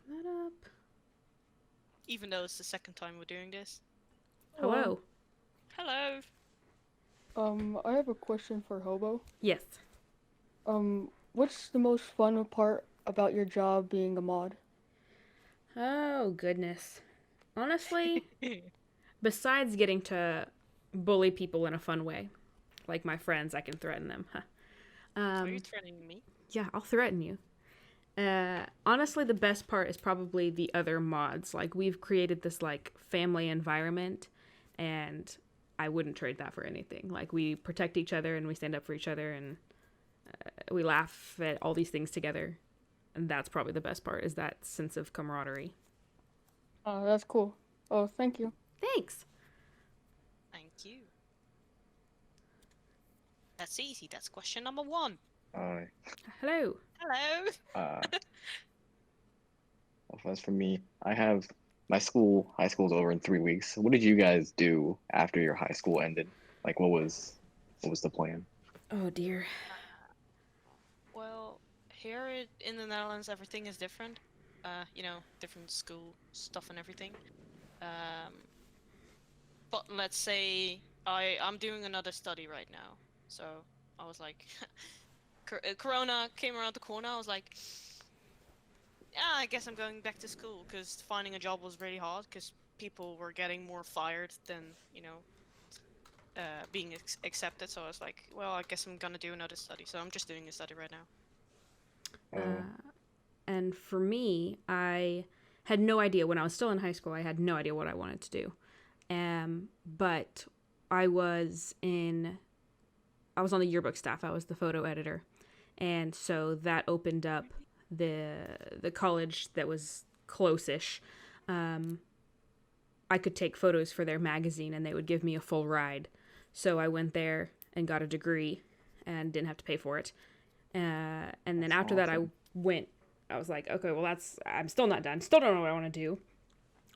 that up. Even though it's the second time we're doing this. Hello. Hello. Hello. I have a question for Hobo. Yes. What's the most fun part about your job being a mod? Oh, goodness. Honestly, besides getting to bully people in a fun way, like my friends, I can threaten them. Are you um, threatening me? yeah, I'll threaten you. Honestly, the best part is probably the other mods. Like, we've created this, like, family environment, and I wouldn't trade that for anything. Like, we protect each other, and we stand up for each other, and we laugh at all these things together. And that's probably the best part, is that sense of camaraderie. Oh, that's cool. Oh, thank you. Thanks. Thank you. That's easy. That's question number 1. Hello. Hello. Uh, well, as for me, I have my high school's over in 3 weeks. What did you guys do after your high school ended? Like, what was the plan? Oh, dear. Well, here in the Netherlands, everything is different. Different school stuff and everything. Um, but let's say I'm doing another study right now. So I was like, Corona came around the corner. I was like, yeah, I guess I'm going back to school because finding a job was really hard because people were getting more fired than being accepted. So I was like, well, I guess I'm gonna do another study. So I'm just doing a study right now. Oh, And for me, I had no idea when I was still in high school. I had no idea what I wanted to do. But I was on the yearbook staff. I was the photo editor, and so that opened up the college that was close-ish. I could take photos for their magazine, and they would give me a full ride. So I went there and got a degree, and didn't have to pay for it. And then that's after that, I awesome. went. I was like, okay, well, I'm still not done. Still don't know what I want to do.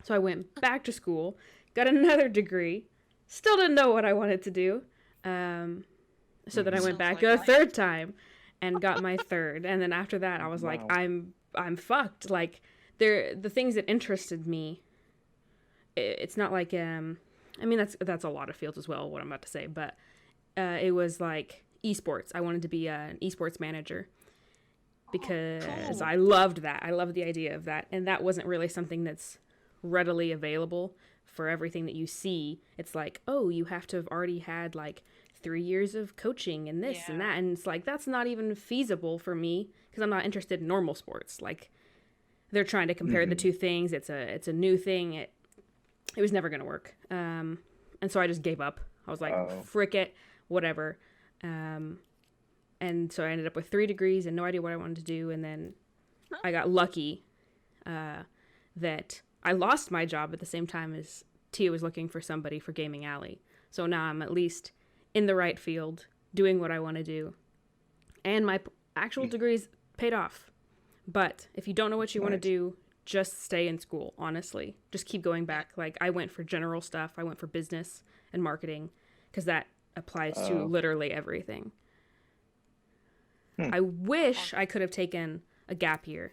So I went back to school, got another degree, still didn't know what I wanted to do. So then I went Sounds back like a life. third time and got my third. And then after that, I was like, Wow. I'm fucked. Like, the things that interested me. It's not like I mean that's a lot of fields as well. What I'm about to say, but it was like esports. I wanted to be an esports manager because Cool. I loved that. I loved the idea of that, and that wasn't really something that's readily available for everything that you see. It's like, oh, you have to have already had like 3 years of coaching and this and Yeah. that, and it's like that's not even feasible for me because I'm not interested in normal sports. Like they're trying to compare the Hmm. two things. It's a new thing. It was never gonna work. And so I just gave up. I was like, Oh, frick it, whatever. Um, and so I ended up with 3 degrees and no idea what I wanted to do. And then I got lucky that I lost my job at the same time as Tia was looking for somebody for Gaming Alley. So now I'm at least in the right field, doing what I want to do, and my actual degrees paid off. But if you don't know what that's you want to nice. do, just stay in school, honestly. Just keep going back. Like, I went for general stuff, I went for business and marketing, because that applies to Oh, literally everything. hmm. I wish I could have taken a gap year,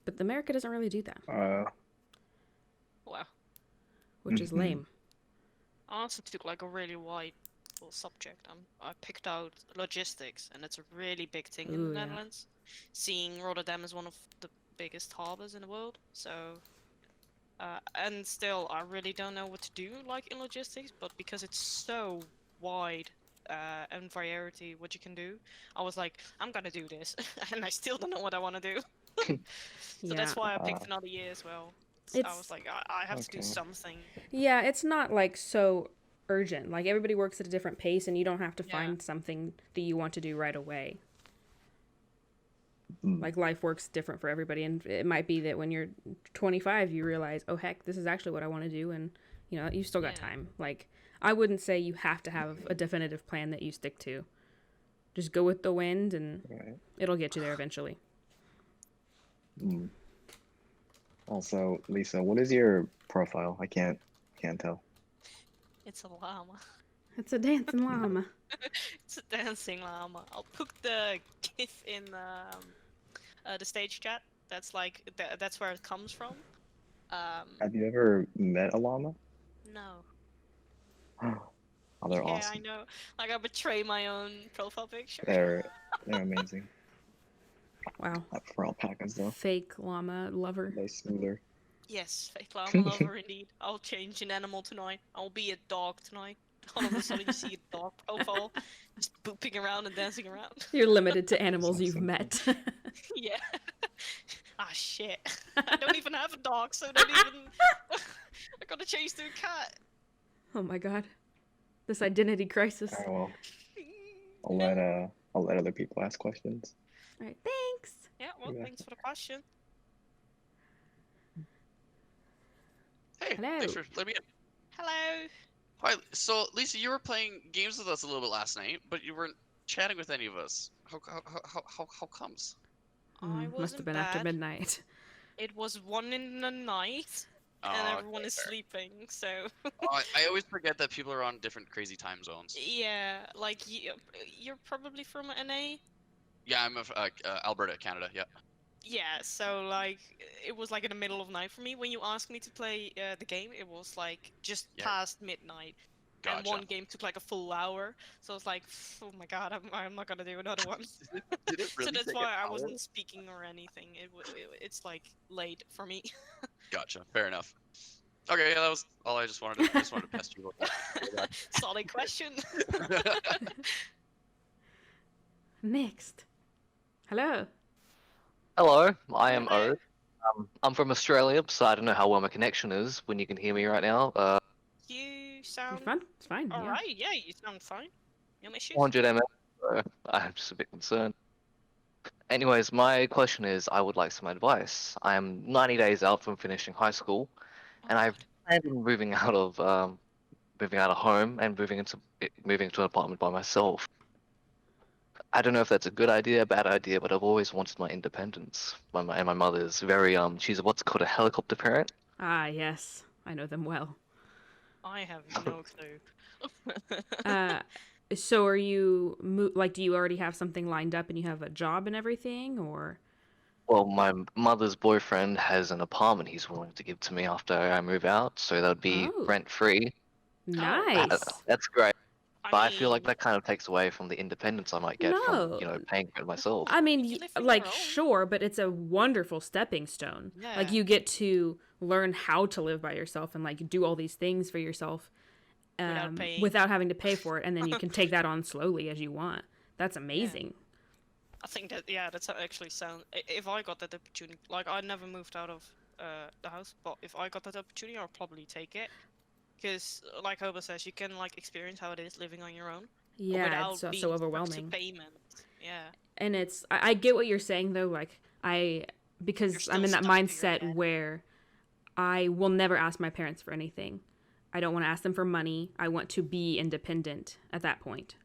but America doesn't really do that, Uh, Wow. which is hmm. lame. I also took like a really wide subject. I picked out logistics, and it's a really big thing in the Ooh, yeah. Netherlands. Seeing Rotterdam as one of the biggest harbors in the world, so and still I really don't know what to do like in logistics, but because it's so wide and variety what you can do, I was like, I'm gonna do this, and I still don't know what I want to do. So Yeah. that's why I Uh, picked another year as well. I was It's, like, I have to do okay. something. yeah, it's not like so urgent. Like, everybody works at a different pace, and you don't have to Yeah. find something that you want to do right away. Hmm. Like, life works different for everybody, and it might be that when you're 25 you realize, oh heck, this is actually what I want to do, and you still got Yeah. time. Like, I wouldn't say you have to have a definitive plan that you stick to. Just go with the wind, and Right. it'll get you there eventually. Hmm. Also, Lisa, what is your profile? I can't tell. It's a llama. It's a dancing llama. It's a dancing llama. I'll put the GIF in the stage chat. That's like that's where it comes from. Have you ever met a llama? No. Oh, they're Yeah, I awesome. know. Like I betray my own profile picture. They're they're amazing. Wow. For alpacas though, Fake llama lover. they're smoother. Yes, fake llama lover indeed. I'll change an animal tonight. I'll be a dog tonight. All of a sudden you see a dog profile just booping around and dancing around. You're limited to animals Sounds you've so met. Yeah. Ah shit. I don't even have a dog, so don't even I gotta change to a cat. Oh my god. This identity crisis. Alright, well, No. I'll let other people ask questions. Alright, thanks. Yeah, well, Yeah. thanks for the question. Hey, Hello. thanks for letting me in. Hello. Hi, so Lisa, you were playing games with us a little bit last night, but you weren't chatting with any of us. How comes? I Must have wasn't been after bad. midnight. It was 1 in the night, and Oh, everyone okay, is fair. sleeping, so... I always forget that people are on different crazy time zones. Yeah, like, you're probably from NA? Yeah, I'm of Alberta, Canada. Yeah. Yeah, so, like, it was, like, in the middle of night for me. When you asked me to play the game, it was, like, just Yeah. past midnight. And Gotcha. one game took, like, a full hour, so I was like, oh my god, I'm not gonna do another one. Did it really So that's take why an I hour? wasn't speaking or anything. It's, like, late for me. Gotcha. Fair enough. Okay, yeah, that was all. I just wanted to pest you about that. Solid question. Next. Hello. Hello, I am Hello. O. I'm from Australia, so I don't know how well my connection is when you can hear me right now. You It's sound fun. It's fine. Yeah. alright. Yeah, you sound fine. No issues. 400 ms, so I'm just a bit concerned. Anyways, my question is, I would like some advice. I'm 90 days out from finishing high school, Oh, and I've God. planned on moving out of home and moving into an apartment by myself. I don't know if that's a good idea, bad idea, but I've always wanted my independence. And my mother's very she's what's called a helicopter parent. Ah, yes. I know them well. I have no clue. So are you like? Do you already have something lined up and you have a job and everything, or? Well, my mother's boyfriend has an apartment he's willing to give to me after I move out, so that would be Oh, rent free. Oh, nice. That's great. I But I feel like mean, that kind of takes away from the independence I might get from, No. paying for it myself. I mean, you can live on like, your own. sure, but it's a wonderful stepping stone. Like, Yeah. you get to learn how to live by yourself and, like, do all these things for yourself Without paying. without having to pay for it. And then you can take that on slowly as you want. That's amazing. I think that that's actually sound. If I got that opportunity, like I never moved out of the house, but if I got that opportunity, I'll probably take it. Because, like Hobo says, you can like experience how it is living on your own Yeah, without it's so, being so stuck to overwhelming. payment. Yeah. And I get what you're saying, though. Like, You're because still I'm in that stuck to your mindset dad. where I will never ask my parents for anything. I don't want to ask them for money. I want to be independent at that point.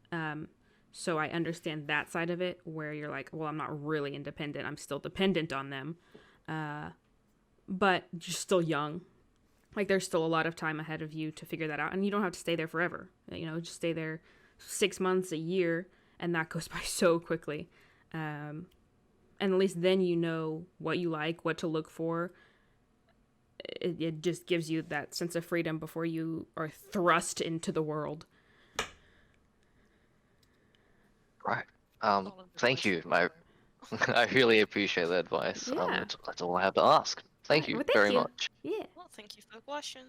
So I understand that side of it where you're like, well, I'm not really independent. I'm still dependent on them. But you're still young. Like, there's still a lot of time ahead of you to figure that out. And you don't have to stay there forever. Just stay there 6 months, a year, and that goes by so quickly. And at least then you know what you like, what to look for. It just gives you that sense of freedom before you are thrust into the world. Right. Solid Thank advice you. from Hobo. I really appreciate the advice. Yeah. That's all I have to ask. Thank Alright, you well, thank very you. much. Yeah. Well, thank you for the question.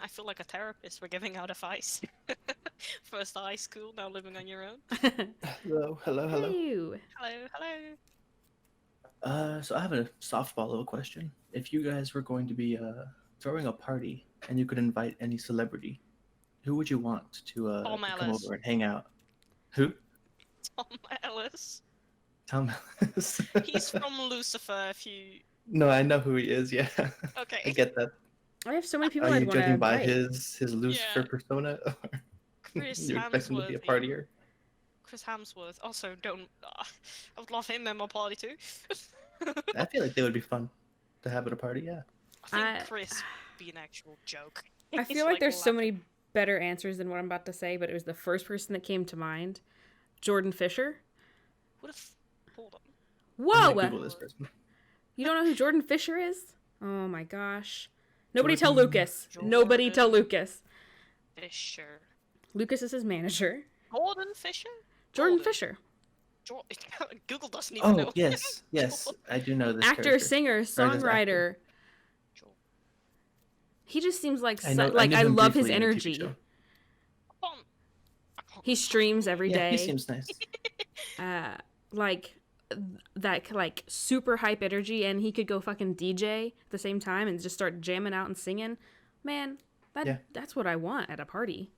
I feel like a therapist. We're giving out advice. First high school, now living on your own. Hello, hello, hello. Hello, hello. So I have a softball little question. If you guys were going to be throwing a party and you could invite any celebrity, who would you want to Tom come Ellis. over and hang out? Who? Tom Ellis. Tom Ellis. He's from Lucifer. If you No, I know who he is. Yeah, okay. I get that. I have so many people Are I'd you want to judging by invite. his Lucifer Yeah. persona? Chris You expect him to be a Hemsworth, partier? Chris Hemsworth. Also, don't. I would love him in my party too. I feel like they would be fun to have at a party. Yeah. I think I- Chris would be an actual joke. I He's feel like there's so laughing. many better answers than what I'm about to say, but it was the first person that came to mind. Jordan Fisher. Who the hold on? I'm Whoa! gonna Google this person. You don't know who Jordan Fisher is? Oh my gosh. Nobody tell Jordan Lucas. Nobody tell Jordan. Lucas. Fisher. Lucas is his manager. Gordon Fisher? Jordan Fisher. Google doesn't even know. Oh yes, yes, I do know this Actor, character. singer, Or songwriter. Joel. He just seems like I know. like knew I him love his briefly in a TV energy. show. He streams every Yeah, he day. seems nice. Like that like super hype energy, and he could go fucking DJ at the same time and just start jamming out and singing. Man, that's what I want at a party.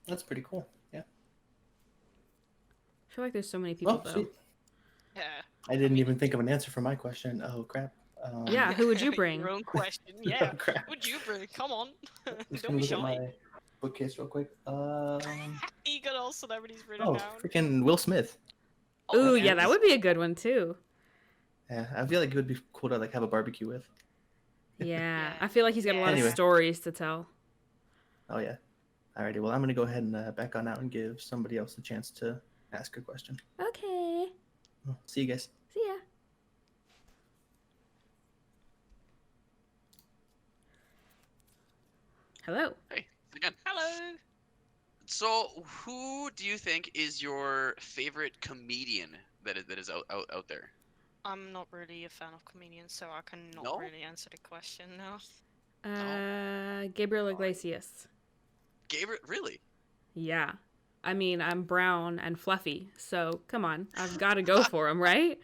That's pretty cool. Yeah. I feel like there's so many people Oh, though. sweet. Yeah. I didn't even think of an answer for my question. Oh crap. Yeah, who would you bring? Your own question. Oh, Yeah. crap. Who would you bring? Come on. Just Don't gonna be look at shy. my bookcase real quick. You got all celebrities written Oh, down. freaking Will Smith. Ooh, yeah. yeah, that would be a good one too. Yeah, I feel like it would be cool to like have a barbecue with. Yeah, Yeah. I feel like he's got a lot Anyway. of stories to tell. Oh yeah. Alrighty, well I'm gonna go ahead and back on out and give somebody else the chance to ask a question. Okay. Well, see you guys. See ya. Hello. Hey, again. Hello. So, who do you think is your favorite comedian that is out there? I'm not really a fan of comedians, so I cannot No? really answer the question now. Gabriel Iglesias. Gabriel, really? Yeah. I mean, I'm brown and fluffy, so come on. I've got to go for him, right?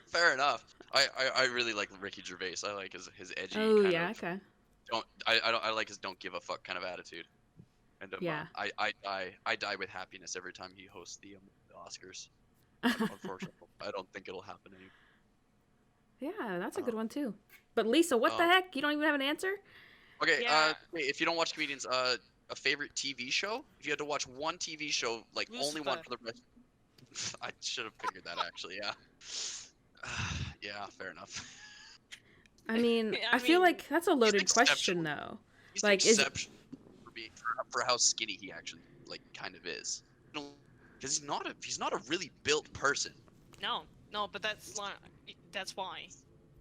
Fair enough. I really like Ricky Gervais. I like his edgy Oh, kind yeah, of okay. I like his don't give a fuck kind of attitude. And Yeah. I die with happiness every time he hosts the Oscars. Unfortunately, I don't think it'll happen anymore. Yeah, that's a good one too. But Lisa, what the heck? You don't even have an answer? Okay, Yeah. hey, if you don't watch comedians, a favorite TV show? If you had to watch one TV show, like only one Lucifer. for the rest, I should have figured that actually. Yeah. Yeah, fair enough. I mean, I I feel mean, like that's a loaded question exceptional. though. He's Like, is- exceptional for how skinny he actually like kind of is. Because he's not a really built person. No, but that's why.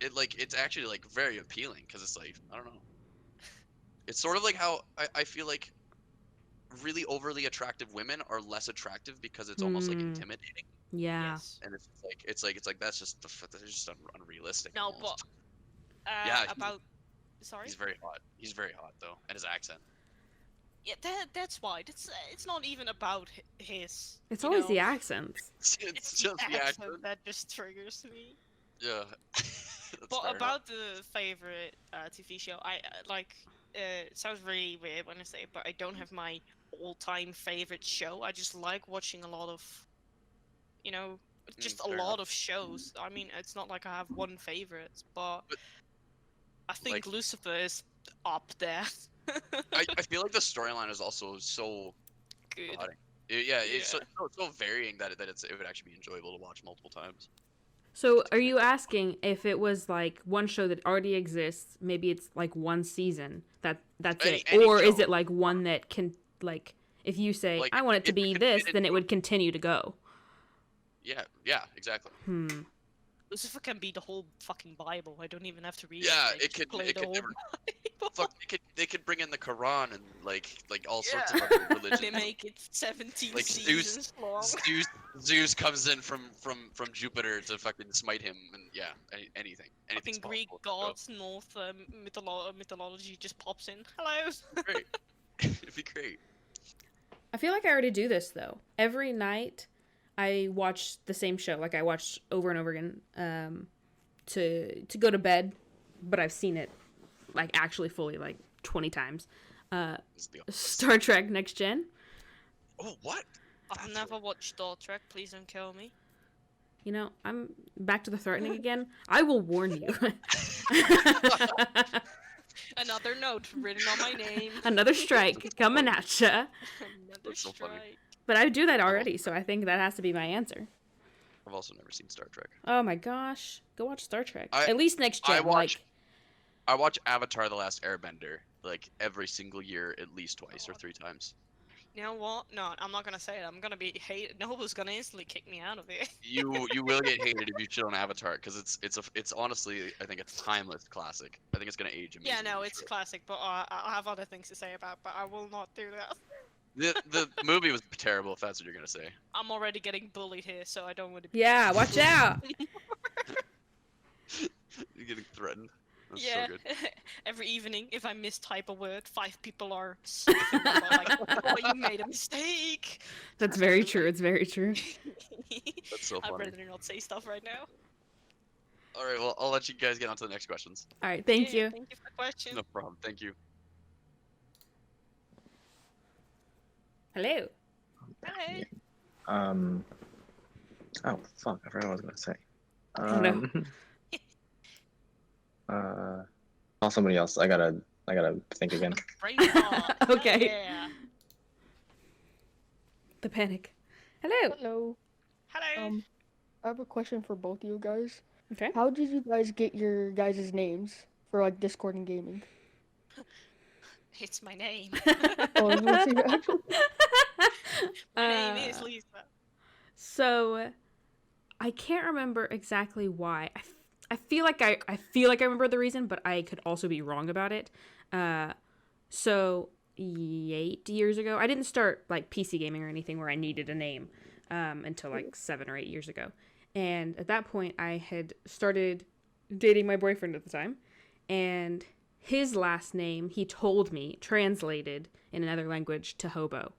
It's actually like very appealing because it's like I don't know. It's sort of like how I feel like really overly attractive women are less attractive because it's almost like intimidating, Yeah. Yes. and it's like that's just unrealistic. No, almost. but Yeah, about. Sorry. He's very hot. He's very hot though, and his accent. Yeah, that's why. It's not even about his. It's you always know, the accents. It's just the accent. that just triggers me. Yeah. That's But fair enough. about the favorite TV show, I like. It sounds really weird when I say it, but I don't have my all-time favorite show. I just like watching a lot of, just a fair lot enough. of shows. I mean, it's not like I have one favorite, but I think like- Lucifer is up there. I feel like the storyline is also so Good. exotic. Yeah, it's Yeah. so varying that it would actually be enjoyable to watch multiple times. So, are you asking if it was like one show that already exists, maybe it's like one season, that's it, Any or is show. it like one that can like if you say Like, I want it to if be it could this, fit then it into- would continue to go. Yeah, exactly. Lucifer can be the whole fucking Bible. I don't even have to read Yeah, it. They it just could play it the could whole never Bible. fuck. They could bring in the Quran and like all sorts Yeah. of other They religions. make it 17 Like seasons long. Zeus comes in from Jupiter to fucking smite him, and yeah, anything. Fucking Anything's Greek possible. gods, North mythology just pops in. Hello. Great. It'd be great. I feel like I already do this though. Every night I watch the same show. Like I watch over and over again to go to bed, but I've seen it like actually fully like 20 times. This is the- Star Trek Next Gen. Oh, what? I've That's never watched Star Trek. Please don't kill me. You know, I'm back to the threatening again. I will warn you. Another note written on my name. Another strike coming at ya. Another That's so funny. strike. But I do that already, so I think that has to be my answer. I've also never seen Star Trek. Oh my gosh. Go watch Star Trek. I- At least Next Gen. I watch Avatar: The Last Airbender like every single year, at least twice or 3 times. You know what? No, I'm not gonna say it. I'm gonna be hated. Nobo's gonna instantly kick me out of it. You will get hated if you shit on Avatar because it's honestly I think a timeless classic. I think it's gonna age amazingly. Yeah, no, it's sure. classic, but I have other things to say about. But I will not do that. The movie was terrible. If that's what you're gonna say. I'm already getting bullied here, so I don't want to be. Yeah, watch out. You're getting threatened. That's Yeah. so good. Every evening, if I mistype a word, 5 people are sniffing my butt like, "Oh, you made a mistake." That's very true. It's very true. That's so I'd funny. rather not say stuff right now. All right, well I'll let you guys get on to the next questions. All right, thank Yeah, you. Thank you for the question. No problem. Thank you. Hello. Hey. Oh fuck! I forgot what I was gonna say. Oh, no. Call somebody else. I gotta think again. Brain fart. Okay. Yeah. The panic. Hello. Hello. Hello. I have a question for both of you guys. Okay. How did you guys get your guys' names for like Discord and gaming? It's my name. Oh, what's your actual? My name is Lisa. So, I can't remember exactly why. I feel like I feel like I remember the reason, but I could also be wrong about it. So 8 years ago, I didn't start like PC gaming or anything where I needed a name until like 7 or 8 years ago. And at that point, I had started dating my boyfriend at the time, and his last name, he told me, translated in another language to Hobo.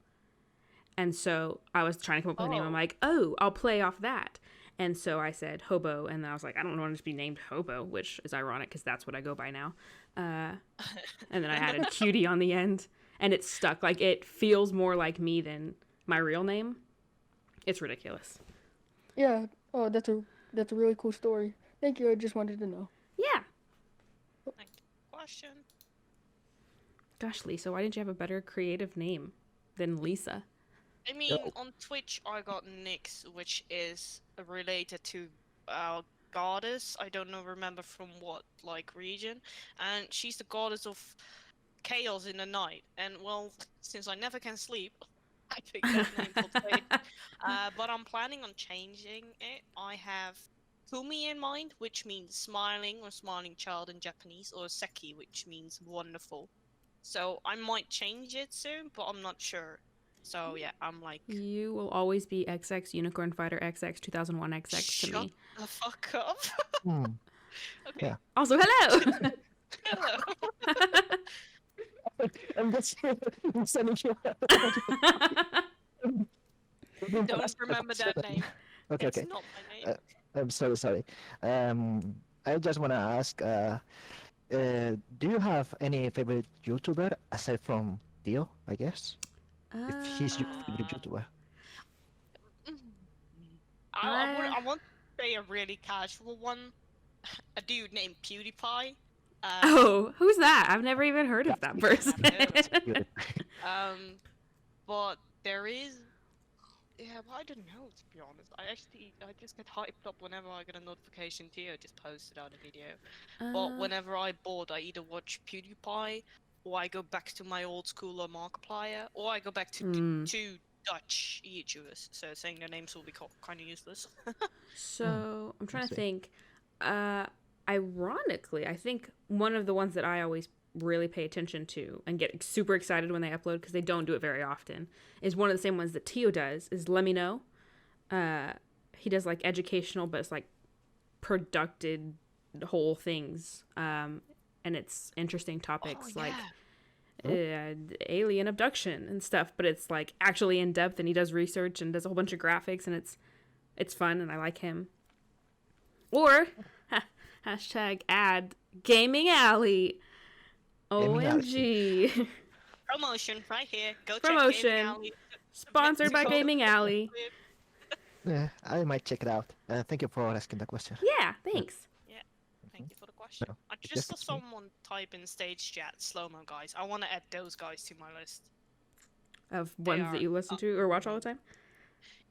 And so I was trying to come up with a name. I'm like, oh, I'll play off that. And so I said Hobo, and then I was like, I don't want it to be named Hobo, which is ironic because that's what I go by now. And then I added cutie on the end, and it stuck. Like, it feels more like me than my real name. It's ridiculous. Yeah. Oh, that's a really cool story. Thank you. I just wanted to know. Yeah. Thank you. Question. Gosh, Lisa, why didn't you have a better creative name than Lisa? I mean, on Twitch, I got Nyx, which is related to our goddess. I don't know, remember from what like region, and she's the goddess of chaos in the night. And well, since I never can sleep, I picked that name for today. But I'm planning on changing it. I have Kumi in mind, which means smiling or smiling child in Japanese, or Seki, which means wonderful. So I might change it soon, but I'm not sure. So yeah, I'm like, You will always be XX Unicorn Fighter XX 2001 XX to shut me. the fuck up. Hmm. Okay. Yeah. Also, hello! Hello. I'm just sending you. Don't remember that name. Okay, It's okay. not my name. I'm sorry. I just want to ask, do you have any favorite YouTuber aside from Dio, I guess? If he's your favorite YouTuber. I want to say a really casual one. A dude named PewDiePie. Oh, who's that? I've never even heard of that person. But there is. Yeah, but I don't know, to be honest. I just get hyped up whenever I get a notification. Tio just posted out a video. But whenever I bored, I either watch PewDiePie, or I go back to my old school Markiplier, or I go back to two Dutch YouTubers. So saying their names will be kind of useless. So I'm trying to think. Ironically, I think one of the ones that I always really pay attention to and get super excited when they upload, because they don't do it very often, is one of the same ones that Tio does, is Let Me Know. He does like educational, but it's like productive whole things. And it's interesting topics like alien abduction and stuff, but it's like actually in depth, and he does research and does a whole bunch of graphics, and it's fun, and I like him. Or hashtag ad Gaming Alley. OMG. Promotion right here. Go Promotion. check Gaming Alley. Sponsored by Gaming Alley. Yeah, I might check it out. Thank you for asking that question. Yeah, thanks. Thank you for the question. No, I yes, just saw that's me. someone type in stage chat slow-mo guys. I want to add those guys to my list. Of ones that you listen to or watch all the time.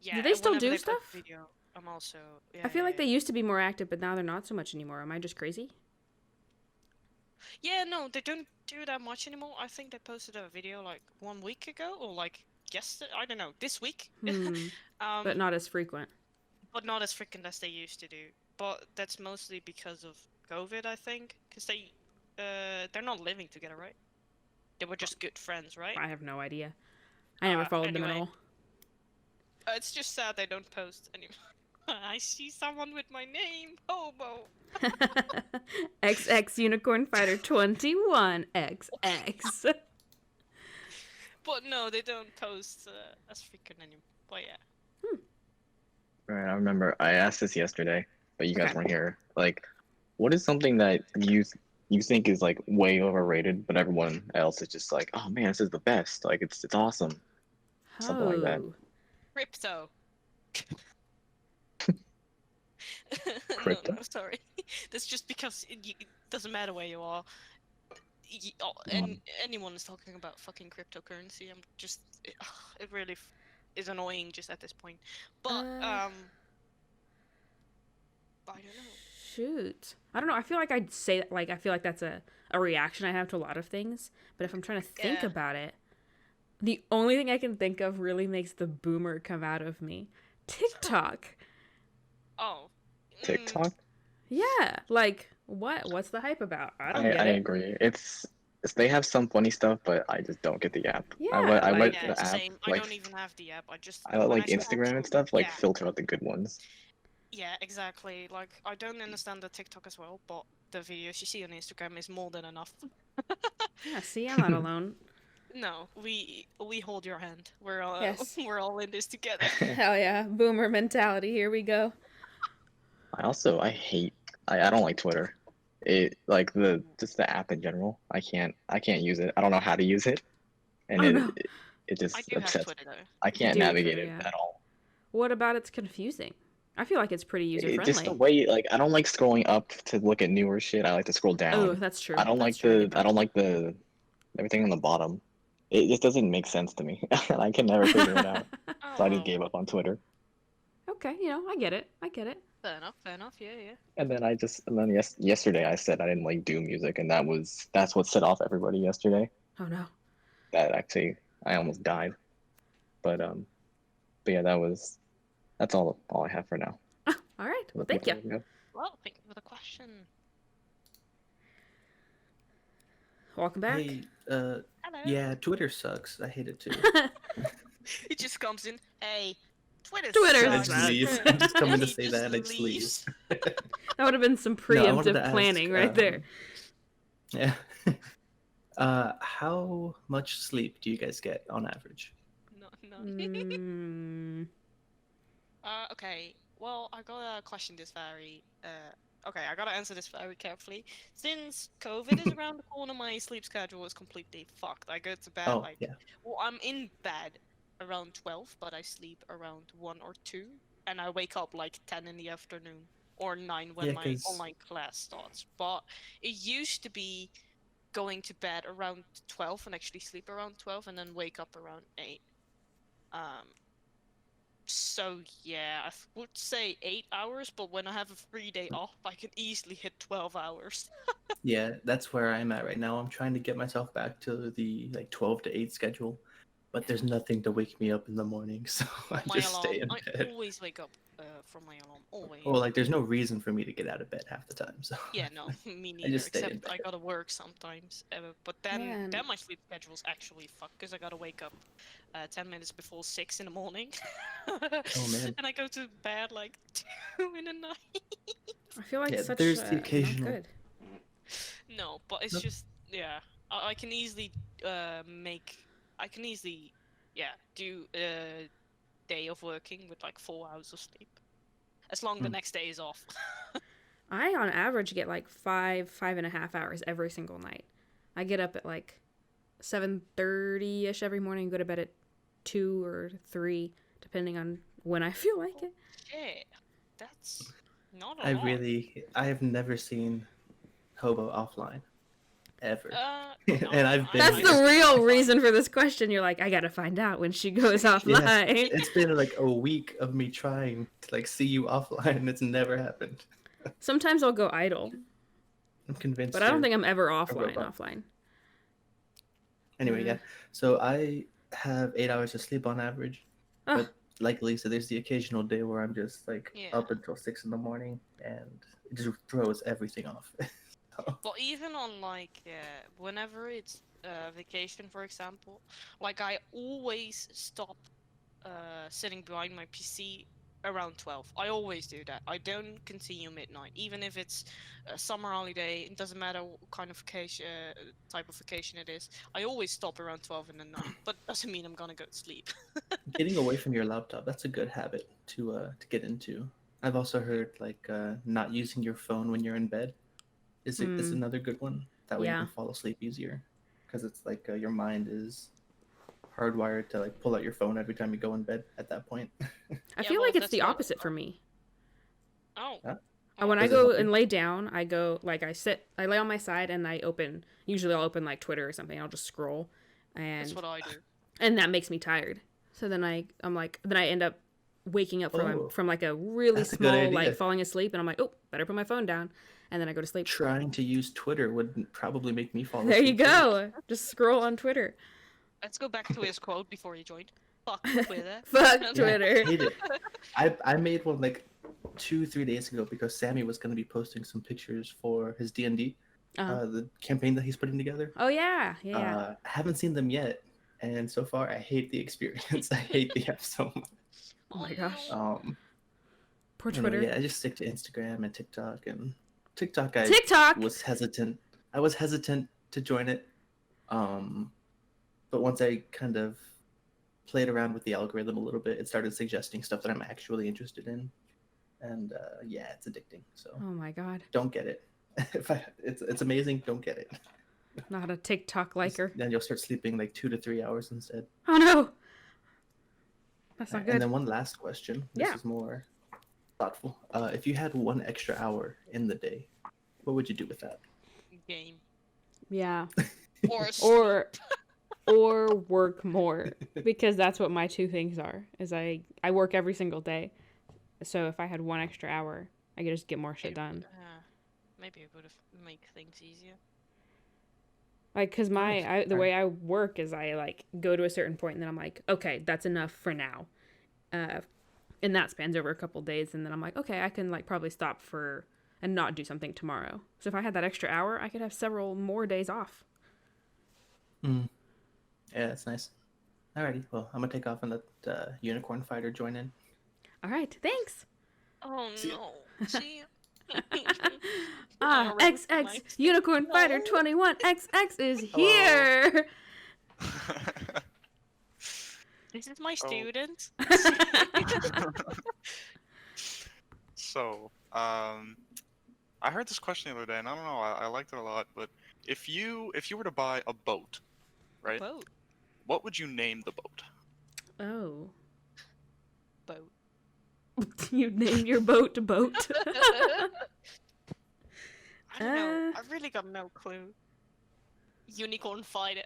Yeah. Do they still whenever do they post stuff? Video, I'm also. Yeah, I feel like yeah. they used to be more active, but now they're not so much anymore. Am I just crazy? Yeah, no, they don't do that much anymore. I think they posted a video like 1 week ago or like yesterday. I don't know, this week. Hmm. Um, But not as frequent. but not as frequent as they used to do. But that's mostly because of COVID, I think, because they're not living together, right? They were just good friends, right? I have no idea. I never followed them at Anyway. all. It's just sad they don't post anymore. I see someone with my name, Hobo. XX Unicorn Fighter 21 XX. But no, they don't post as frequent anymore. But yeah. Right, I remember I asked this yesterday, but you guys Okay. weren't here. Like, what is something that you think is like way overrated, but everyone else is just like, oh man, this is the best. Like it's awesome. Something like that. Oh. Crypto. Crypto? No, sorry. That's just because it doesn't matter where you are. Mm. Anyone is talking about fucking cryptocurrency. I'm just, it really is annoying just at this point. But I don't know. Shoot. I don't know. I feel like I'd say, like, I feel like that's a reaction I have to a lot of things. But if I'm trying to think Yeah. about it, the only thing I can think of really makes the boomer come out of me. TikTok. Oh. TikTok? Yeah. Like, what's the hype about? I don't get I it. agree. It's they have some funny stuff, but I just don't get the app. Yeah, I like- let Yeah, the app same. I like don't even have the app. I just I let when like I scroll Instagram through- and stuff like yeah. filter out the good ones. Yeah, exactly. Like, I don't understand the TikTok as well, but the videos you see on Instagram is more than enough. Yeah, see, I'm not alone. No, we hold your hand. We're all Yes. we're all in this together. Hell yeah. Boomer mentality. Here we go. I hate I don't like Twitter. It like the just the app in general. I can't use it. I don't know how to use it, and Oh, no. it just I do have upsets. Twitter though. I can't do have navigate Twitter, it yeah. at all. What about it's confusing? I feel like it's pretty user friendly. Just the way like I don't like scrolling up to look at newer shit. I like to scroll down. Oh, that's true. I don't That's like true. the I don't like the everything on the bottom. It just doesn't make sense to me, and I can never figure it out. So I just gave up on Twitter. Okay, I get it. I get it. Fair enough. Yeah. And then yesterday I said I didn't like do music, and that's what set off everybody yesterday. Oh no. That actually I almost died. But yeah, that's all I have for now. All right. Well, thank you. Well, thank you for the question. Welcome back. Hey, Hello. yeah, Twitter sucks. I hate it too. It just comes in. Hey, Twitter Twitter's sucks. sucks. Leave. I'm just coming to He say just that. I just leave. leaves. That would have been some No, I wanted to preemptive ask, planning right there. Yeah. How much sleep do you guys get on average? No. Mm, Okay. Well, I gotta question this very. Okay, I gotta answer this very carefully. Since COVID is around the corner, my sleep schedule is completely fucked. I go to bed Oh, yeah. well, I'm in bed around 12, but I sleep around 1 or 2, and I wake up like 10 in the afternoon or 9 when Yeah, my 'cause- online class starts. But it used to be going to bed around 12 and actually sleep around 12 and then wake up around 8. So yeah, I would say 8 hours, but when I have a free day off, I can easily hit 12 hours. Yeah, that's where I'm at right now. I'm trying to get myself back to the like 12 to 8 schedule, but there's nothing to wake me up in the morning, so I My just alarm, stay in I bed. always wake up from my alarm, always. Well, like there's no reason for me to get out of bed half the time, so Yeah, no, me I neither. just stay in Except I bed. gotta work sometimes. But then Man. my sleep schedule's actually fucked because I gotta wake up 10 minutes before 6 in the morning. Oh, man. And I go to bed like 2 in the night. I feel like Yeah, such there's the not occasional- good. No, but it's Nope. just yeah. I can easily do a day of working with like 4 hours of sleep, as long the Hmm. next day is off. I, on average, get like 5.5 hours every single night. I get up at like 7:30ish every morning, go to bed at 2 or 3, depending on when I feel like it. Shit, that's not a lot. I have never seen Hobo offline, ever. No, And I've been That's here. the real reason for this question. You're like, I gotta find out when she goes offline. It's been like a week of me trying to like see you offline, and it's never happened. Sometimes I'll go idle, I'm convinced. but I don't you're- think I'm ever robot. offline. Anyway, yeah. So I have 8 hours of sleep on average. Oh, But like Lisa, there's the occasional day where I'm just like Yeah. up until 6 in the morning, and it just throws everything off. So, Well, even on like whenever it's vacation, for example, like I always stop sitting behind my PC around 12. I always do that. I don't continue midnight, even if it's a summer holiday. It doesn't matter what kind of vacation, type of vacation it is. I always stop around 12 in the night, but doesn't mean I'm gonna go to sleep. getting away from your laptop, that's a good habit to get into. I've also heard like not using your phone when you're in bed is another good one. That way you Yeah. can fall asleep easier, because it's like your mind is hardwired to like pull out your phone every time you go in bed at that point. I Yeah, feel well, like it's that's the what- opposite for me. Oh. Huh? When I Does it go help you? and lay down, I go like I lay on my side and I open. Usually I'll open like Twitter or something. I'll just scroll, That's and what I do. that makes me tired. So then I end up waking up Oh, from like a really that's a good small like idea. falling asleep, and I'm like, oh, better put my phone down, and then I go to sleep. Trying to use Twitter would probably make me fall There you asleep. too. go. Just scroll on Twitter. Let's go back to his quote before he joined. Fuck Twitter. Fuck Yeah, Twitter. hate it. I made one like 2-3 days ago because Sammy was going to be posting some pictures for his D&D, Uh-huh. the campaign that he's putting together. Oh yeah, yeah. I haven't seen them yet, and so far I hate the experience. I hate the app so much. Oh my gosh. no. Poor You know, Twitter. yeah, I just stick to Instagram and TikTok. And TikTok, I TikTok. was hesitant. I was hesitant to join it, but once I kind of played around with the algorithm a little bit, it started suggesting stuff that I'm actually interested in, and yeah, it's addicting. So Oh my god. don't get it. It's amazing. Don't get it. Not a TikTok liker. Then you'll start sleeping like 2 to 3 hours instead. Oh no. That's not And good. then one last question. This Yeah. is more thoughtful. If you had 1 extra hour in the day, what would you do with that? Game. Yeah. Or Or work more, because that's what my 2 things are. Is I work every single day. So if I had 1 extra hour, I could just get more shit done. Maybe it would have made things easier. Like, cause the Alright. way I work is I like go to a certain point and then I'm like, okay, that's enough for now, and that spans over a couple days, and then I'm like, okay, I can like probably stop and not do something tomorrow. So if I had that extra hour, I could have several more days off. Yeah, that's nice. Alrighty, well, I'm gonna take off and let Unicorn Fighter join in. All right, thanks. Oh See ya. no. See? XX Unicorn Fighter 21 XX is here. This is my Oh. student. So, I heard this question the other day, and I don't know, I liked it a lot. But if you were to buy a boat, right? Boat. What would you name the boat? Oh, Boat. you named your boat boat. I don't know. I really got no clue. Unicorn fighter.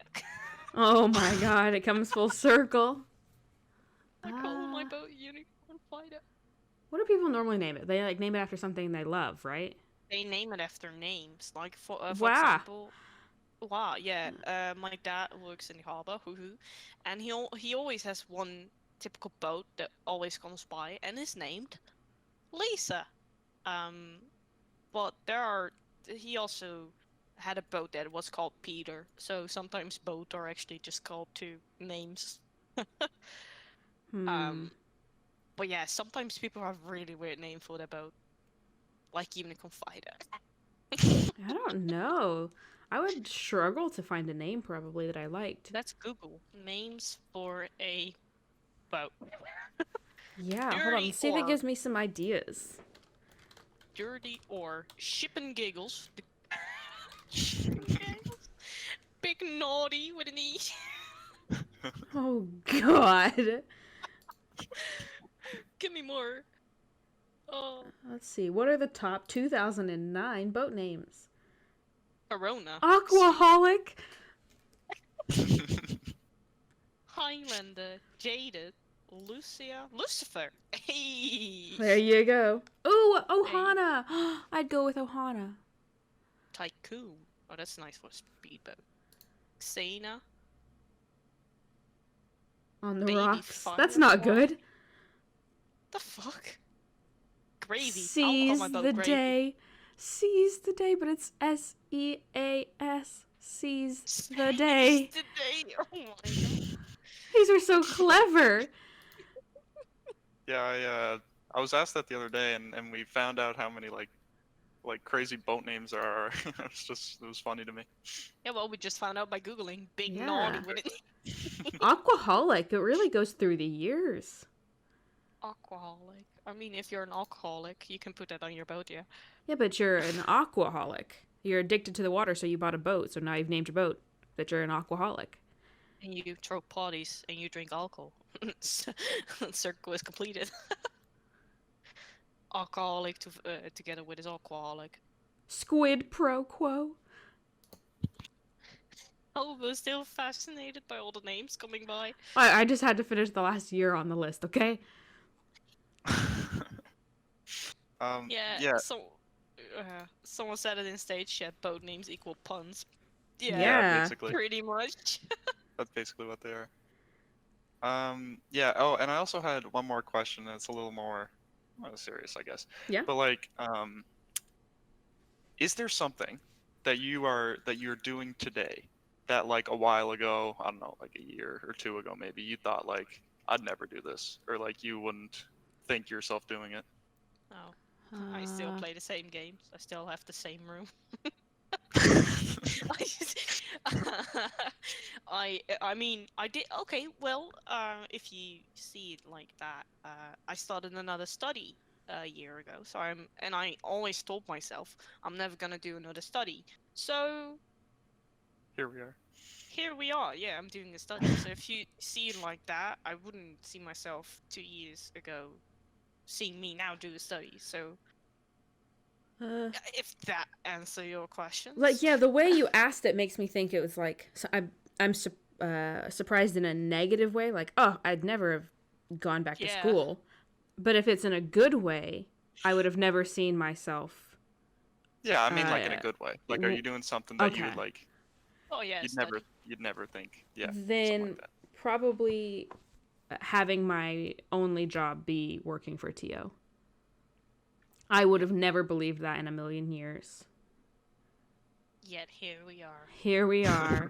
Oh my god, it comes full circle. I call my Ah. boat unicorn fighter. What do people normally name it? They like name it after something they love, right? They name it after names. Like for Wow. example, wow, yeah. My dad works in the harbor, and he always has one typical boat that always comes by, and is named Lisa. But he also had a boat that was called Peter. So sometimes boats are actually just called 2 names. Hmm. But yeah, sometimes people have really weird names for their boat, like Unicorn Fighter. I don't know. I would struggle to find a name probably that I liked. Let's Google names for a boat. Yeah, hold on. Dirty Let's see if it or- gives me some ideas. Dirty or Shippin' Giggles. Big Naughty with an E. Oh god. Give me more. Oh, Let's see. What are the top 2009 boat names? Corona. Aquaholic. Highlander. Jaded. Lucifer. Hey. There you go. Ooh, Ohana. I'd go with Ohana. Tycoon. Oh, that's nice for a speedboat. Xena. On the Baby rocks. fire That's not water? good. The fuck? Gravy. I will Seize call my boat the gravy. day. Seize the day, but it's SEAS. Seize the day. The day. Oh my god. These are so clever. Yeah, I was asked that the other day, and we found out how many like crazy boat names there are. It was funny to me. Yeah, well, we just found out by googling. Big Yeah. naughty with it. Aquaholic. It really goes through the years. Alcoholic. I mean, if you're an alcoholic, you can put that on your boat, yeah. Yeah, but you're an aquaholic. You're addicted to the water, so you bought a boat. So now you've named your boat that you're an aquaholic. And you throw parties and you drink alcohol. Circle is completed. Alcoholic together with his alcoholic. Squid pro quo. Hobo still fascinated by all the names coming by. I just had to finish the last year on the list, okay? Yeah. So, someone said it in stage chat. Boat names equal puns. Yeah. Basically. Pretty much. That's basically what they are. Yeah. Oh, and I also had one more question. That's a little more serious, I guess. Yeah. But like, is there something that you're doing today that like a while ago, I don't know, like a year or two ago, maybe you thought like I'd never do this, or like you wouldn't think yourself doing it? Oh, I still play the same games. I still have the same room. I mean, I did okay. Well, if you see it like that, I started another study a year ago. So I always told myself I'm never gonna do another study. So Here we are. here we are. Yeah, I'm doing a study. So if you see it like that, I wouldn't see myself 2 years ago seeing me now do a study. So if that answer your question. Like, yeah, the way you asked it makes me think it was like, so I'm surprised in a negative way. Like, oh, I'd never have gone back to Yeah. school. But if it's in a good way, I would have never seen myself. Yeah, I mean like in a good way. Like, are you doing something that you okay. would like? Oh yeah. You'd never think. Yeah. something Then like that. probably having my only job be working for TO. I would have never believed that in a million years. Yet here we are. Here we are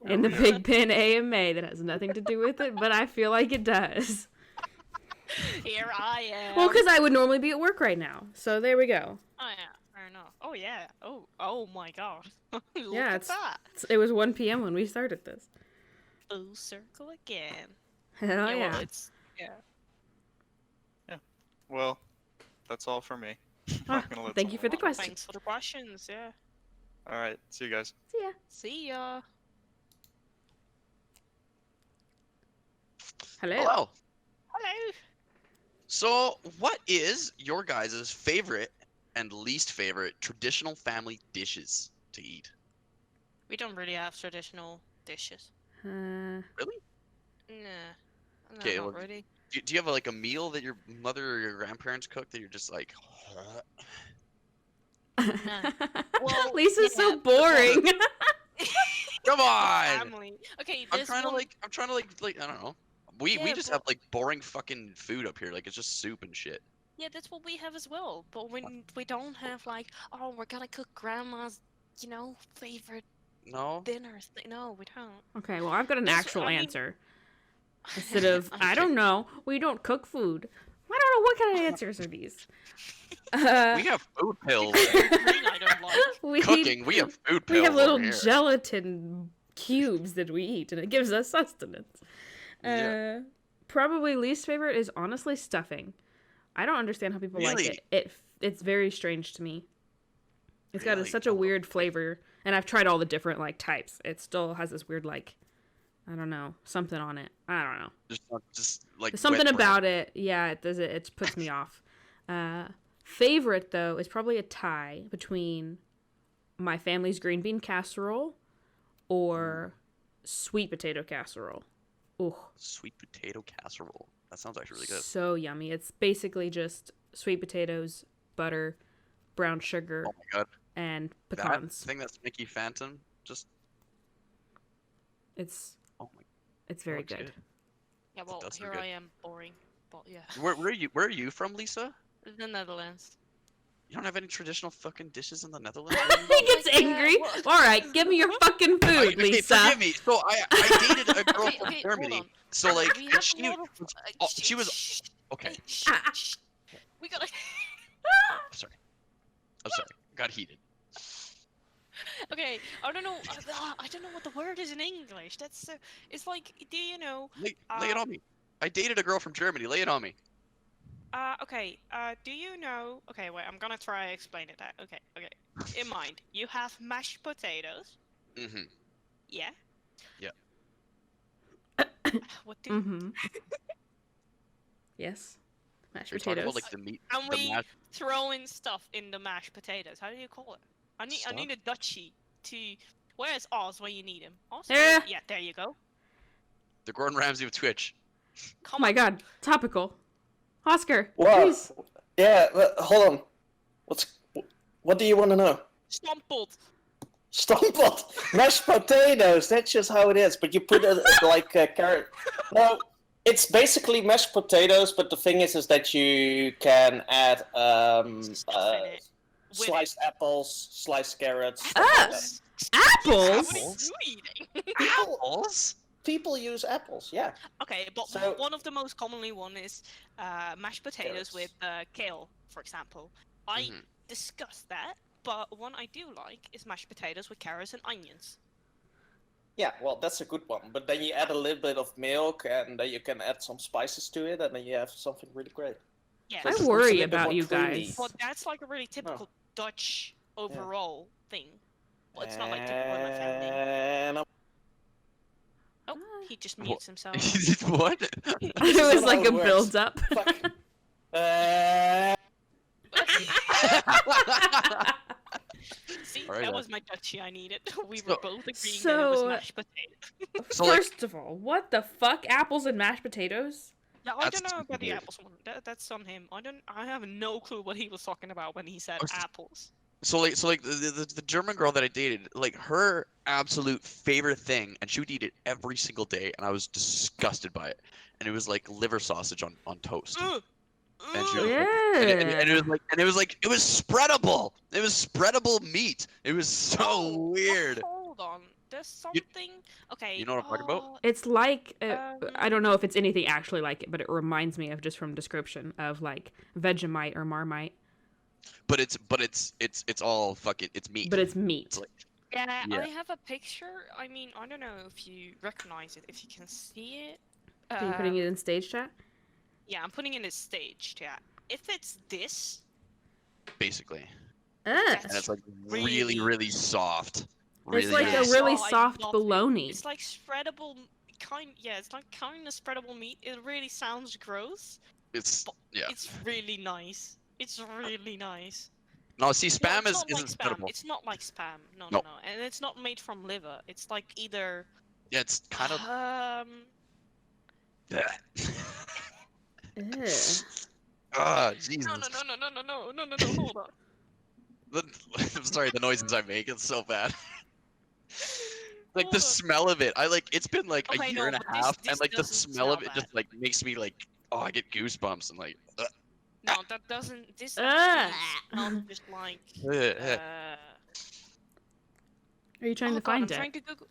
in the Big Pin AMA that has nothing to do with it, but I feel like it does. Here I am. Well, because I would normally be at work right now. So there we go. Oh yeah, fair enough. Oh yeah. Oh my god. Look Yeah, at that. It was 1 p.m. when we started this. Full circle again. Hell yeah. Well, it's Well, that's all for me. Ah, I'm gonna let thank you for the someone else- question. Thanks for the questions. Yeah. All right. See you guys. See ya. See ya. Hello. Hello. Hello. So, what is your guys' favorite and least favorite traditional family dishes to eat? We don't really have traditional dishes. Really? Nah. No, Okay, not well, really. Do you have like a meal that your mother or your grandparents cook that you're just like, Well, Lisa's yeah, so boring. come on! Family. Okay, I'm there's trying one... to like I don't know. We Yeah, just but- have like boring fucking food up here. Like it's just soup and shit. Yeah, that's what we have as well. But when we don't have like, oh, we're gonna cook grandma's, favorite No. dinners. No, we don't. Okay, well, I've got an That's- actual I mean- answer. Instead of, I don't know, we don't cook food. I don't know, what kind of answers are these? We have food pills. Green I don't like. we, Cooking. We have food pills. we have little over here. gelatin cubes that we eat, and it gives us sustenance. Yeah. Probably least favorite is honestly stuffing. I don't understand how people like Really? it. It's very strange to me. It's got Really? such a Oh, weird flavor, and I've tried all the different like types. It still has this weird like, I don't know, something on it. I don't know. Just like There's something wet bread. about it. Yeah, it does it. It puts me off. Favorite though is probably a tie between my family's green bean casserole or sweet potato casserole. Ooh, Sweet potato casserole. That sounds actually really good. so yummy. It's basically just sweet potatoes, butter, brown sugar, Oh my god. and That pecans. thing that's Mickey Phantom. Just It's oh my. it's very looks good. Yeah, well, That's so here good. I am, boring. But yeah, Where are you from, Lisa? the Netherlands. You don't have any traditional fucking dishes in the Netherlands? He gets Like, angry. well- All right, give me your fucking food, Okay, Lisa. forgive me. So I dated a girl Okay, from okay, hold Germany. on. So like, we and have a lot of. she was Shh, okay. hey, shh, Ah. shh. We gotta. I'm sorry. I'm sorry. Got heated. Okay, I don't know. I don't know what the word is in English. That's so. It's like, do you know? Lay it on me. I dated a girl from Germany. Lay it on me. Okay. Do you know? Okay, wait. I'm gonna try to explain it. Okay. In mind, you have mashed potatoes. Mm-hmm. Yeah. Yeah. What do? Mm-hmm. Yes. Mashed Are you talking potatoes. about like the meat? And The we mash? throw in stuff in the mashed potatoes. How do you call it? I need a Dutchie to. Where's Oz when you need him? Oz? Eh. Yeah, there you go. The Gordon Ramsay of Twitch. Oh Come my on. god, topical. Oscar, What? please. Yeah, hold on. What do you want to know? Stompled. Stomppot! Mashed potatoes, that's just how it is. But you put like a carrot. No, it's basically mashed potatoes, but the thing is that you can add Stuff in it. With sliced apples, sliced carrots. Ah! Stuff like that. Apples? What are you eating? Apples? People use apples, yeah. Okay, but So- one of the most commonly one is mashed potatoes Carrots. with kale, for example. I Mhm. discuss that, but one I do like is mashed potatoes with carrots and onions. Yeah, well, that's a good one. But then you add a little bit of milk, and then you can add some spices to it, and then you have something really great. Yeah, So I it's a worry little bit about more you creamy. guys. but that's like a really typical Dutch overall thing. Well, it's not like Eh. typical in my family. And Oh, he just mutes himself. What? It This is was not like how a it works. build up. fuck. Uh, See, Alright, that then. was my Dutchie I needed. We So- were both agreeing that it was so- mashed potatoes. So, like- First of all, what the fuck? Apples and mashed potatoes? Yeah, I That's don't know about the weird. apples one. That's on him. I have no clue what he was talking about when he said Oh, s- apples. So like the German girl that I dated, like her absolute favorite thing, and she would eat it every single day, and I was disgusted by it. And it was like liver sausage on toast. Ugh. And she Ugh. was Yeah. like, and it was spreadable. It was spreadable meat. It was so Oh, but weird. hold on. There's You- something. Okay. you know what I'm talking about? It's like I don't know Um, if it's anything actually like it, but it reminds me of just from description of like Vegemite or Marmite, But it's all fucking it's meat. but it's meat. It's like Yeah, Yeah. I have a picture. I mean, I don't know if you recognize it, if you can see it. Are you putting it in stage chat? Yeah, I'm putting it in stage chat. If it's this, basically, Ugh. and it's like really- really soft. It's Really, like really a soft. really Oh, I soft love it. bologna. it's like spreadable kind. Yeah, it's like kind of spreadable meat. It really sounds gross. It's yeah. It's really nice. It's really nice. No, see, No, spam it's is not like isn't spam. spreadable. It's not like spam. No, No. no, and it's not made from liver. It's like either Yeah, it's kind of. Ugh. Ah, Jesus. No, hold on. I'm sorry, the noises I make. It's so bad. Like Hold the on. smell of it. It's been like a Okay, year no, and a but this- half, this and like the doesn't smell of smell it just like makes me like, oh, I get goosebumps and like. No, that doesn't. This Ugh. actually smells just like. Ugh. Are you trying Oh to God, find I'm it? trying to Google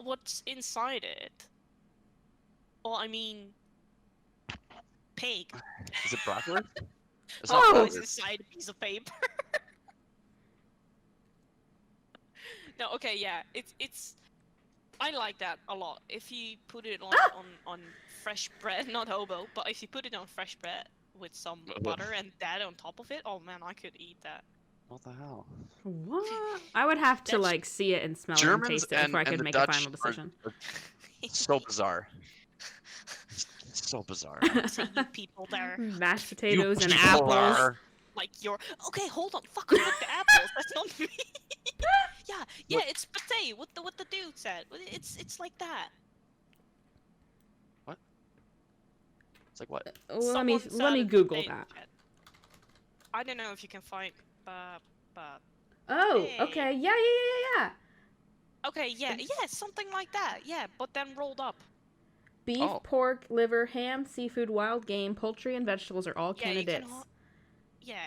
what's inside it. Well, I mean, pig. Is it broccoli? It's Oh! not What is broccoli. inside a piece of paper? No, okay, yeah, it's. I like that a lot. If you put it on Ah! on fresh bread, not hobo, but if you put it on fresh bread with some Ugh. butter and that on top of it, oh man, I could eat that. What the hell? What? I would have to That's- like see it and smell it and Germans taste it and, before I and could the make Dutch a final are- decision. are so bizarre. So bizarre. So you people there, Mashed You potatoes and people apples. are- like you're okay. Hold on, fuck with the apples. That's not me. yeah, it's pate. What the dude said. It's like that. It's like what? Well, Someone let said me it Google today in that. chat. I don't know if you can find. Oh, Hey. okay. Yeah. Okay, yeah, something like that. Yeah, but then rolled up. beef, Oh. pork, liver, ham, seafood, wild game, poultry, and vegetables are all Yeah, you can candidates.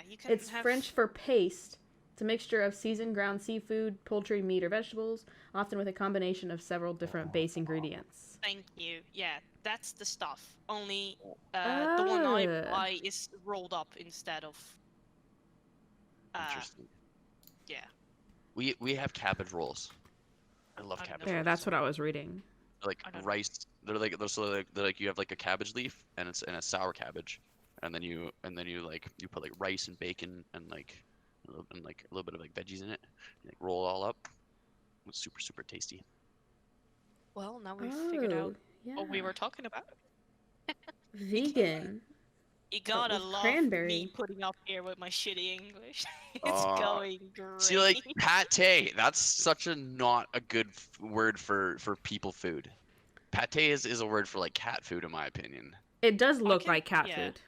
you can It's have. French for paste. It's a mixture of seasoned ground seafood, poultry, meat, or vegetables, often with a combination of several different base ingredients. Thank you. Yeah, that's the stuff. Only the one I buy is rolled up instead of. Interesting. Yeah. We have cabbage rolls. I love I've cabbage never- Yeah, rolls. that's what I was reading. They're like I don't know. rice. They're like you have like a cabbage leaf and it's a sour cabbage, and then you like you put like rice and bacon and like a little bit of like veggies in it. You, like roll it all up. It's super tasty. Well, now we've figured out yeah. what we were talking about. Vegan. You gotta with love cranberry. me putting up here with my shitty English. It's Aw. going great. See, like pate. That's such a not a good word for people food. Pate is a word for like cat food in my opinion. It does look can- like cat yeah. food.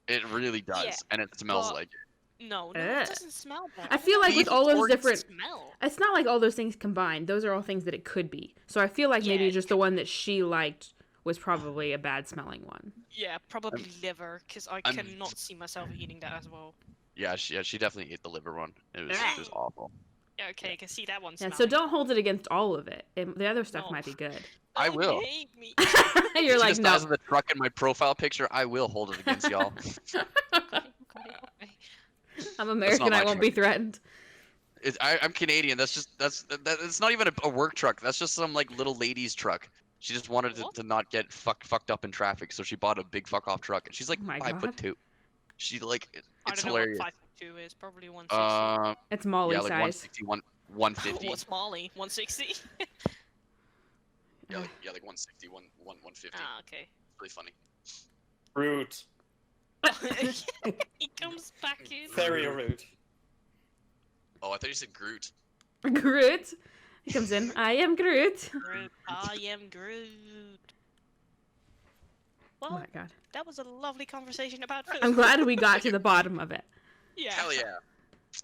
It really does, Yeah, and it smells but- like it. No, Ugh. it doesn't smell bad. I feel like with Beef all those or different, smell. it's not like all those things combined. Those are all things that it could be. So I feel like maybe Yeah, just the one that she liked was probably a bad smelling one. Yeah, probably liver, because I I'm- cannot see myself eating that as well. Yeah, she definitely ate the liver one. It was awful. Yeah, okay, I can see that one. Yeah, so smelling. don't hold it against all of it. The other stuff No. might be good. I Don't will. hate me. You're See like, the no. size of the truck in my profile picture. I will hold it against y'all. Okay. I'm American. my I won't be threatened. I'm Canadian. That's it's not even a work truck. That's just some like little lady's truck. She just wanted to not get fucked up in traffic, so she bought a big fuck off truck. And she's like Oh my 5'2". She like I it's don't hilarious. know what 5'2" is. Probably 160. It's Molly yeah, like size. 160, 150. What's Molly? 160? Yeah, like 160, 150. Ah, okay. It's really funny. Rude. He comes back in. Very rude. Oh, I thought you said Groot. Groot. He comes in. I am Groot. Groot. I am Groot. Oh Well, my god. that was a lovely conversation about food. I'm glad we got to the bottom of it. Yeah. Hell yeah.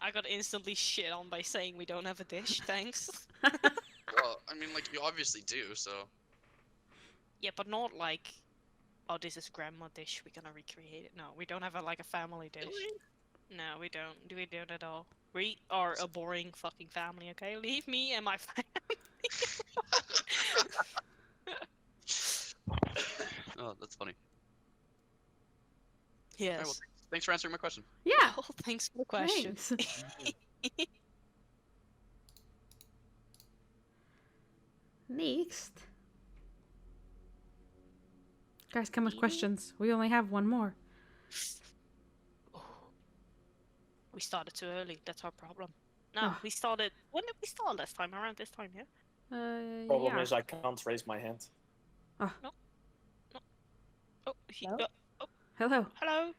I got instantly shit on by saying we don't have a dish. Thanks. Well, I mean, like you obviously do. So Yeah, but not like, oh, this is grandma dish. We're gonna recreate it. No, we don't have a family dish. No, we don't. Do we do it at all? We are a boring fucking family. Okay, leave me and my family. oh, that's funny. Yes. Alright, well, thanks for answering my question. Yeah. Oh, thanks for the question. Thanks. Next. Guys, come with questions. We only have one more. We started too early. That's our problem. No, Oh. we started. When did we start last time? Around this time, yeah. Problem Yeah. is I can't raise my hand. Oh, Hello? Hello. hello.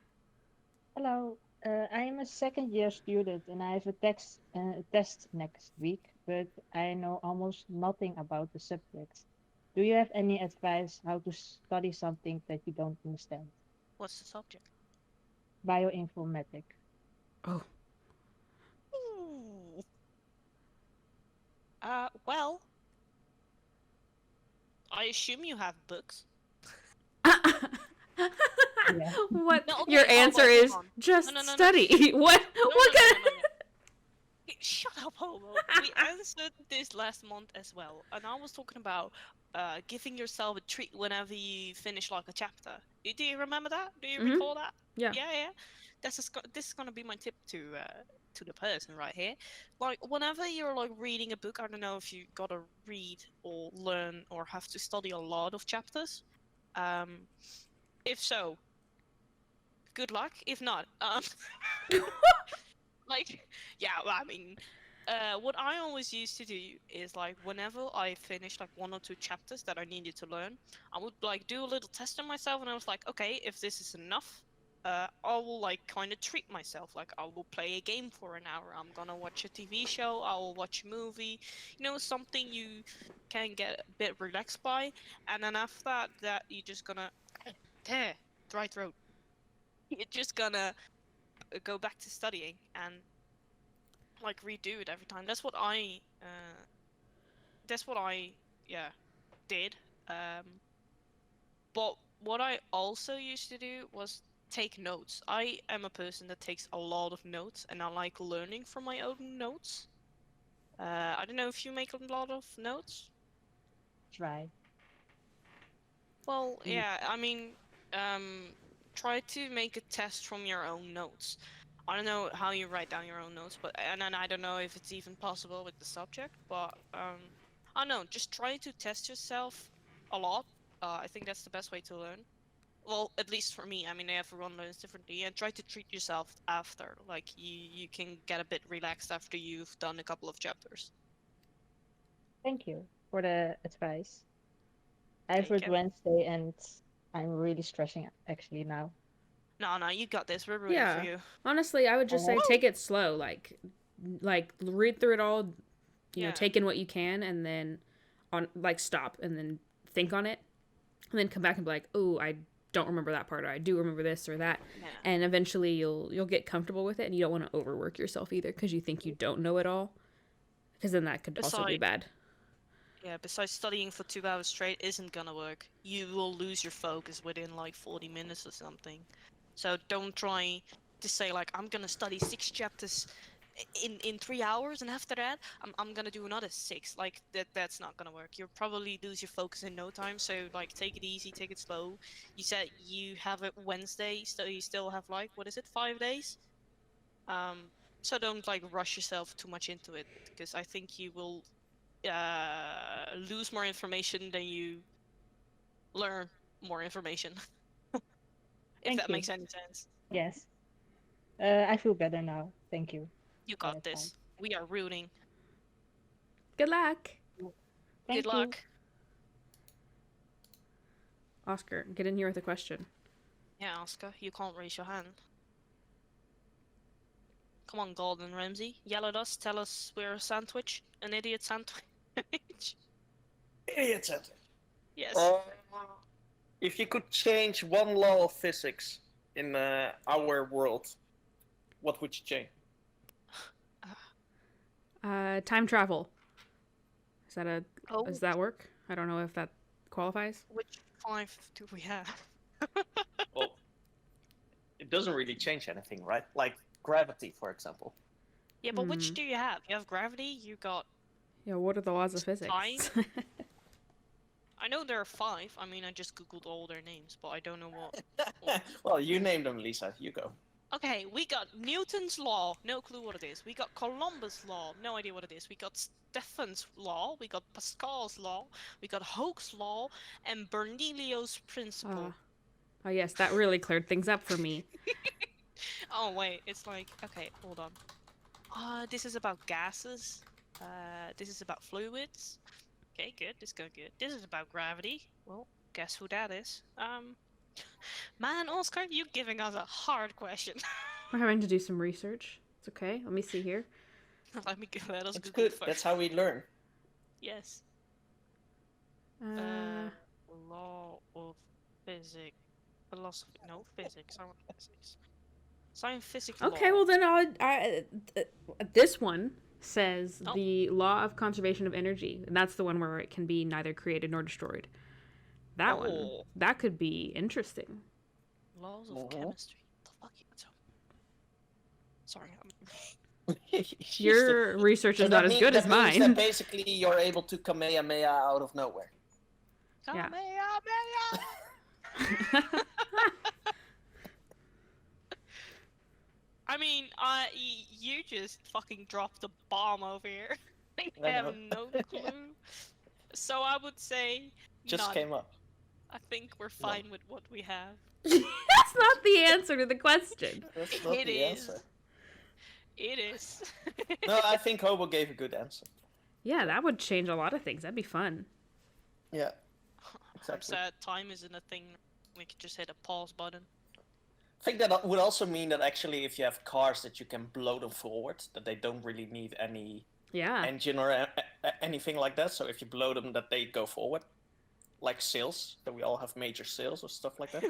Hello, I am a second year student and I have a test next week, but I know almost nothing about the subject. Do you have any advice how to study something that you don't understand? What's the subject? Bioinformatic. Oh. Ooh. Well, I assume you have books. Yeah. What? No, okay, Your hold on, answer hold is on. just No. study. What? No, What no, kind? no, no, no. Shut up, Hobo. We answered this last month as well, and I was talking about giving yourself a treat whenever you finish like a chapter. Do you remember that? Do you Mhm. recall that? Yeah. Yeah. This is gonna be my tip to the person right here. Like whenever you're like reading a book, I don't know if you gotta read or learn or have to study a lot of chapters. If so, good luck. If not, like, yeah, well, I mean, what I always used to do is like whenever I finished like 1 or 2 chapters that I needed to learn, I would like do a little test on myself, and I was like, okay, if this is enough, I will like kind of treat myself. Like I will play a game for an hour. I'm gonna watch a TV show. I will watch a movie. You know, something you can get a bit relaxed by, and then after that you're just gonna, dry throat. You're just gonna go back to studying and like redo it every time. That's what I did. But what I also used to do was take notes. I am a person that takes a lot of notes, and I like learning from my own notes. I don't know if you make a lot of notes. Try. Well, yeah, I mean, try to make a test from your own notes. I don't know how you write down your own notes, but and I don't know if it's even possible with the subject, but I don't know, just try to test yourself a lot. I think that's the best way to learn. Well, at least for me. I mean, everyone learns differently, and try to treat yourself after. Like you can get a bit relaxed after you've done a couple of chapters. Thank you for the advice. There I've you read go. Wednesday and I'm really stressing actually now. No, you got this. We're rooting for Yeah. you. Honestly, I would just say take it slow. Like read through it all, Yeah. take in what you can, and then stop and then think on it, and then come back and be like, oh, I don't remember that part, or I do remember this or that. Yeah. And eventually you'll get comfortable with it, and you don't want to overwork yourself either because you think you don't know it all, because then that could also be bad. Yeah, besides studying for 2 hours straight isn't gonna work. You will lose your focus within like 40 minutes or something. So don't try to say like, I'm gonna study 6 chapters in 3 hours, and after that I'm gonna do another 6. Like that's not gonna work. You'll probably lose your focus in no time. So like, take it easy, take it slow. You said you have it Wednesday, so you still have like, what is it, 5 days? So don't like rush yourself too much into it, because I think you will lose more information than you learn more information. If Thank that you. makes any sense. Yes. I feel better now. Thank you. You for got the this. We are rooting. Good luck. Thank Good luck. Oscar, get in here with a question. Yeah, Oscar, you can't raise your hand. Come on, Gordon Ramsay. Yell at us, tell us we're a sandwich. An idiot sandwich. Idiot sandwich. Yes. If you could change one law of physics in our world, what would you change? Time travel. Oh. Does that work? I don't know if that qualifies. Which 5 do we have? Well, it doesn't really change anything, right? Like gravity, for example. Yeah, but which do you have? You have gravity, you got... Yeah, what are the laws of physics? Time? I know there are 5. I mean, I just googled all their names, but I don't know what... Well, you name them, Lisa. You go. Okay, we got Newton's law, no clue what it is. We got Columbus' law, no idea what it is. We got Stephen's law, we got Pascal's law, we got Hooke's law, and Bernoulli's principle. Oh yes, that really cleared things up for me. Oh wait, it's like, okay, hold on. This is about gases. This is about fluids. Okay, good, this is going good. This is about gravity. Well, guess who that is? Man, Oscar, you're giving us a hard question. We're having to do some research. It's okay. Let me see here. Let us It's Google good. first. That's how we learn. Yes. Law of physics. Philosophy. No, physics. I want physics. Scientific law. Okay, well then this one says the law of conservation of energy, and that's the one where it can be neither created nor destroyed. That one, that could be interesting. Laws of chemistry. The fuck? Sorry, your research is not as good as mine. That basically, you're able to Kamehameha out of nowhere. Yeah. I mean, you just fucking dropped a bomb over here. I have no clue. So I would say just none. Came up. I think we're fine with what we have. That's not the answer to the question. That's not the answer. It is. No, I think Hobo gave a good answer. Yeah, that would change a lot of things. That'd be fun. Yeah. Exactly. I'm sad time isn't a thing. We could just hit a pause button. I think that would also mean that actually if you have cars that you can blow them forward, that they don't really need any engine or anything like that. So if you blow them, that they go forward. Like sails, that we all have major sails or stuff like that.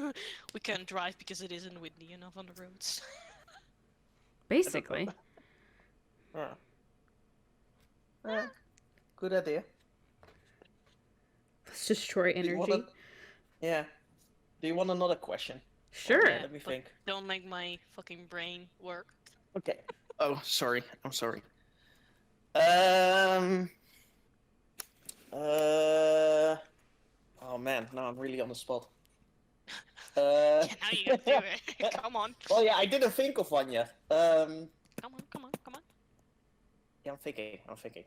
We can't drive because it isn't windy enough on the roads. Basically. Good idea. Let's destroy energy. Yeah. Do you want another question? Sure. Yeah, Let me but think. don't make my fucking brain work. Okay. Oh, sorry. I'm sorry. Oh man, now I'm really on the spot. Yeah, now you gotta do it. Come on. Well, yeah, I didn't think of one yet. Come on. Yeah, I'm thinking. Think.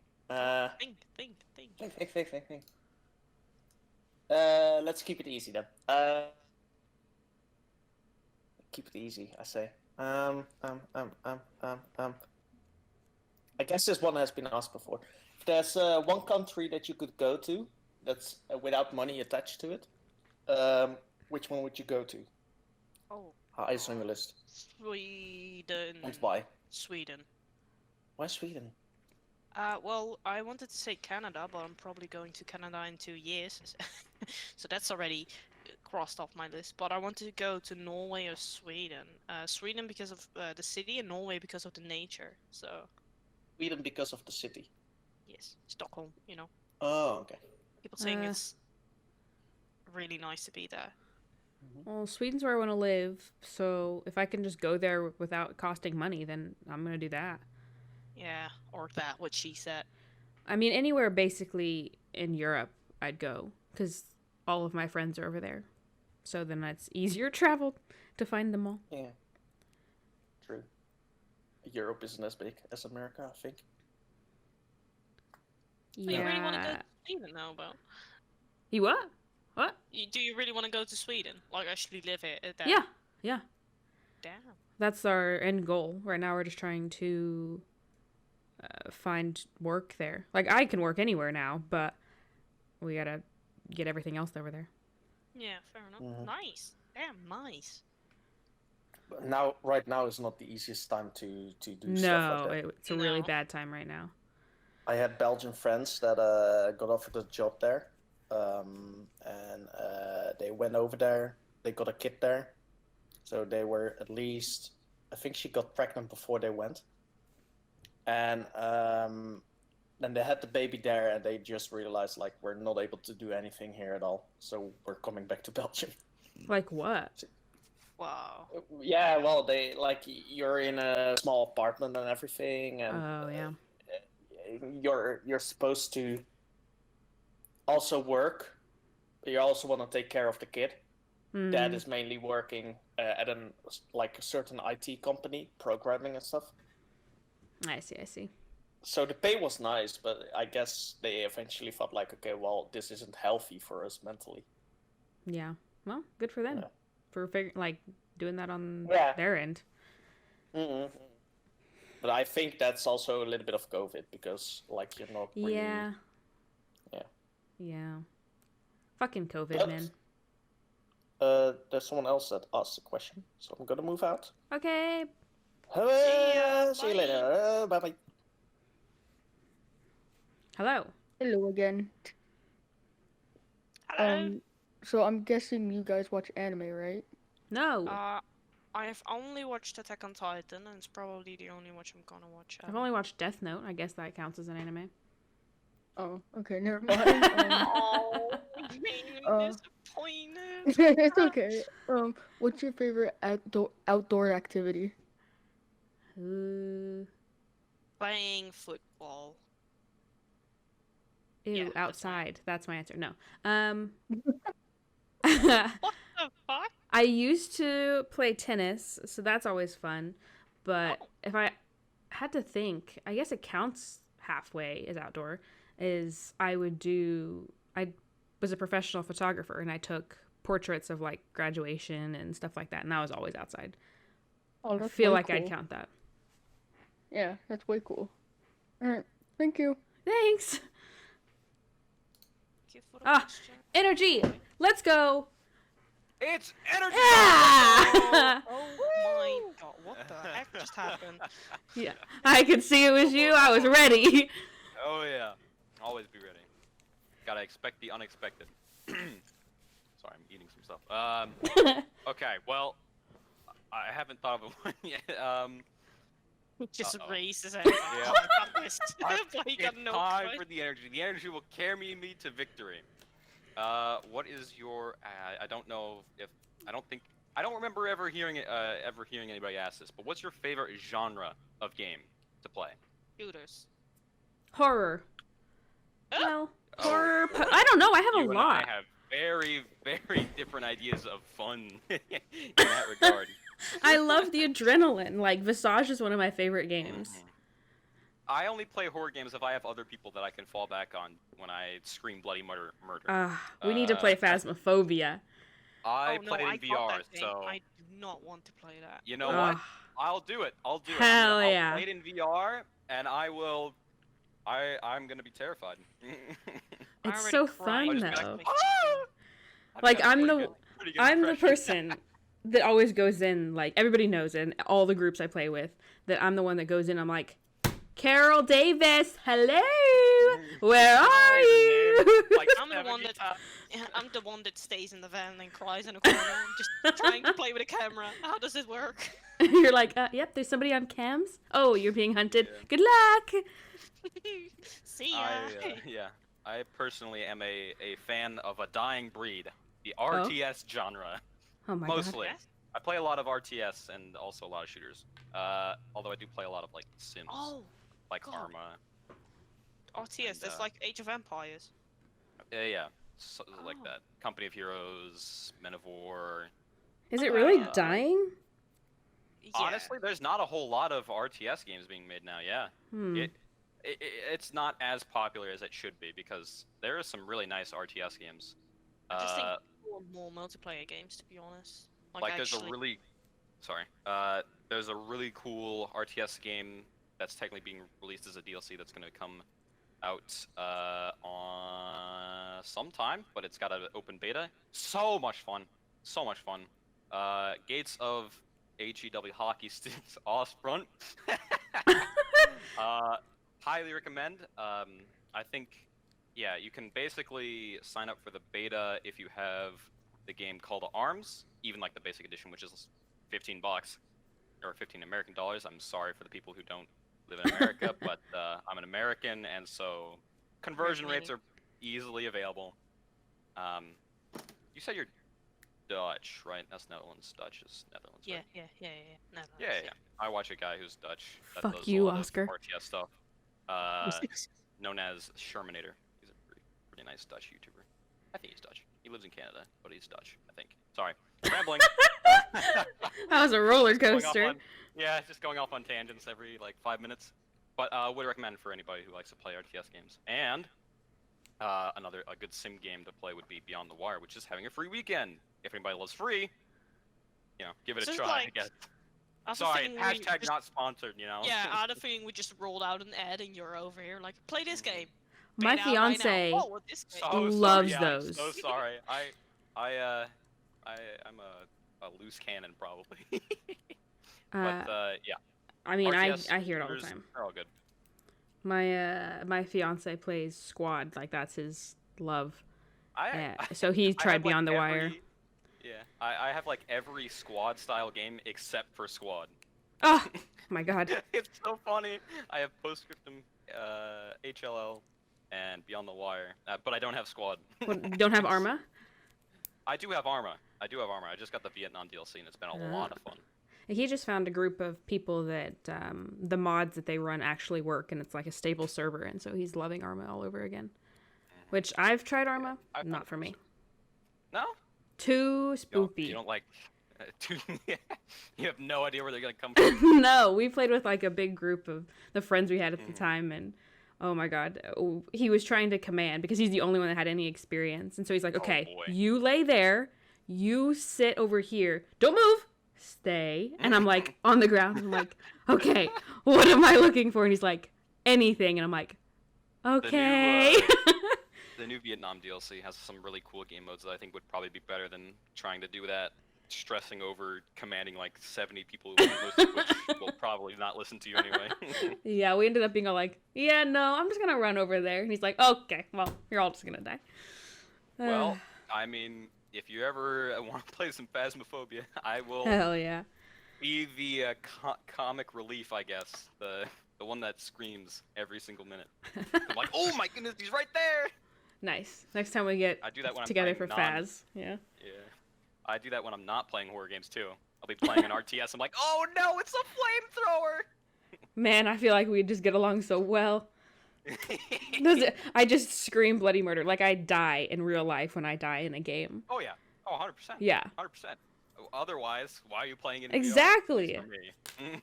Let's keep it easy then. Keep it easy, I say. I guess this one has been asked before. If there's one country that you could go to that's without money attached to it, which one would you go to? Oh. Highest on your list. Sweden. And why? Sweden. Why Sweden? Well, I wanted to say Canada, but I'm probably going to Canada in 2 years. So that's already crossed off my list. But I want to go to Norway or Sweden. Sweden because of the city, and Norway because of the nature. So. Sweden because of the city. Yes, Stockholm. You know. Oh, okay. People saying it's really nice to be there. Well, Sweden's where I want to live, so if I can just go there without costing money, then I'm gonna do that. Yeah, or that, what she said. I mean, anywhere basically in Europe, I'd go, because all of my friends are over there. So then it's easier travel to find them all. Yeah. True. Europe isn't as big as America, I think. Yeah. Do you really want to go to Sweden now, about? You what? What? Do you really want to go to Sweden? Like, actually live here? Yeah. Damn. That's our end goal. Right now we're just trying to find work there. Like, I can work anywhere now, but we gotta get everything else over there. Yeah, fair enough. Nice. Damn, nice. But right now is not the easiest time to do stuff like that. No, it's a really bad time right now. I had Belgian friends that got offered a job there, and they went over there. They got a kid there, so they were at least. I think she got pregnant before they went, and then they had the baby there, and they just realized like we're not able to do anything here at all, so we're coming back to Belgium. Like what? Wow. Yeah, well, they like you're in a small apartment and everything, and Oh yeah. You're supposed to also work, but you also want to take care of the kid. Dad is mainly working at a certain IT company, programming and stuff. I see. So the pay was nice, but I guess they eventually thought like, okay, well, this isn't healthy for us mentally. Yeah. Well, good for them. Yeah. For doing that on their end. Mm-hmm. But I think that's also a little bit of COVID because like you're not really... Yeah. Fucking COVID, man. There's someone else that asked a question, so I'm gonna move out. Okay. See you later. Bye bye. Hello. Hello again. Hello. So I'm guessing you guys watch anime, right? No. I have only watched Attack on Titan, and it's probably the only watch I'm gonna watch. I've only watched Death Note. I guess that counts as an anime. Oh, okay, never mind. Oh, you made me disappointed. It's okay. What's your favorite outdoor activity? Playing football. Ew, outside. That's my answer. No. What the fuck? I used to play tennis, so that's always fun. But if I had to think, I guess it counts halfway as outdoor. I was a professional photographer, and I took portraits of like graduation and stuff like that, and that was always outside. Oh, I feel like I'd count that. Yeah, that's way cool. All right, thank you. Thanks. Energy. Let's go. It's energy. Yeah! Oh my god, what the heck just happened? Yeah, I could see it was you. I was ready. Oh yeah, always be ready. Gotta expect the unexpected. Sorry, I'm eating some stuff. Okay, well, I haven't thought of one yet. Just raises it. Yeah. It's time for the energy. The energy will carry me to victory. What is your? I don't know if I don't remember ever hearing anybody ask this, but what's your favorite genre of game to play? Shooters. Horror. Well, horror. Oh, I don't know. I have you a and lot. I have very, very different ideas of fun in that regard. I love the adrenaline. Like Visage is one of my favorite games. I only play horror games if I have other people that I can fall back on when I scream bloody murder. We need to play Phasmophobia. I no, play it in I got VR, that game. so I do not want to play that. you know what? I'll do it. I'll do it. Hell I'll yeah. play it in VR, and I'm gonna be terrified. It's so fun I'll just be though. Like, Like I'm pretty good the impression. person that always goes in. Like everybody knows in all the groups I play with that I'm the one that goes in. I'm like, Carol Davis, hello, where are you? Like I'm the one 70 that times. I'm the one that stays in the van and cries in a corner, just trying to play with a camera. How does it work? You're like, yep, there's somebody on cams. Oh, you're being hunted. Good luck. See ya. I personally am a fan of a dying breed, the RTS genre. Oh my Mostly. God. I play a lot of RTS and also a lot of shooters. Although I do play a lot of like Sims, Oh, like God. Arma. RTS. That's like Age of Empires. Yeah, so, like that. Company of Heroes, Men of War. Is it really dying? Yeah. Honestly, there's not a whole lot of RTS games being made now. Yeah, it's not as popular as it should be because there are some really nice RTS games. I just think more multiplayer games, to be honest. Like there's a really cool RTS game that's technically being released as a DLC that's going to come out on sometime, but it's got an open beta. So much fun. Gates of HEW Hockey Sticks Off Front. Highly recommend. I think, yeah, you can basically sign up for the beta if you have the game Call to Arms, even like the basic edition, which is $15 or 15 American dollars. I'm sorry for the people who don't live in America, but I'm an American, and so conversion rates are easily available. You said you're Dutch, right? That's Netherlands. Dutch is Netherlands. Right? Yeah. Netherlands, Yeah. I watch a guy who's Dutch. That Fuck does you, a lot Oscar. Of RTS stuff. Known as Shermanator. He's a pretty nice Dutch YouTuber. I think he's Dutch. He lives in Canada, but he's Dutch, I think. Sorry. Rambling. That was a roller Just going coaster. just going off on tangents every like 5 minutes. But would recommend for anybody who likes to play RTS games. And a good sim game to play would be Beyond the Wire, which is having a free weekend. If anybody loves free, give it a try. I guess. Sorry, hashtag not sponsored. Yeah, I had a feeling we just rolled out an ad and you're over here like, play this game. My Play now, right fiance now. Oh, this game. loves I'm those. so sorry. I'm a loose cannon probably. But yeah. I mean, I RTS hear it all the shooters time. are all good. My fiance plays Squad, like that's his love. I so he I tried have, like, Beyond the Wire. every- Yeah, I have like every Squad style game except for Squad. Oh my god. It's so funny. I have Postscriptum, HLL, and Beyond the Wire, but I don't have Squad. What, you don't have Arma? I do have Arma. I just got the Vietnam DLC, and it's been a lot of fun. He just found a group of people that the mods that they run actually work, and it's like a stable server, and so he's loving Arma all over again. Which I've tried Arma, not for me. No? Too spoopy. You don't like. You have no idea where they're gonna come from. No, we played with like a big group of the friends we had at the time, and oh my god, he was trying to command because he's the only one that had any experience, and so he's like, okay, you lay there, you sit over here, don't move, stay, and I'm like on the ground, I'm like, okay, what am I looking for? And he's like, anything, and I'm like, okay. The new Vietnam DLC has some really cool game modes that I think would probably be better than trying to do that, stressing over commanding like 70 people, most of which will probably not listen to you anyway. Yeah, we ended up being all like, yeah, no, I'm just gonna run over there. And he's like, okay, well, you're all just gonna die. Well, I mean, if you ever want to play some Phasmophobia, I will Hell yeah. be the comic relief, I guess. The one that screams every single minute. I'm like, oh my goodness, he's right there! Nice. Next time we get I do that when together I'm for playing Phaz. Yeah. Yeah. I do that when I'm not playing horror games too. I'll be playing an RTS. I'm like, oh no, it's a flamethrower. Man, I feel like we just get along so well. I just scream bloody murder. Like I die in real life when I die in a game. Oh yeah. Oh, 100%. Yeah. 100%. Otherwise, why are you playing in VR? Exactly. For me?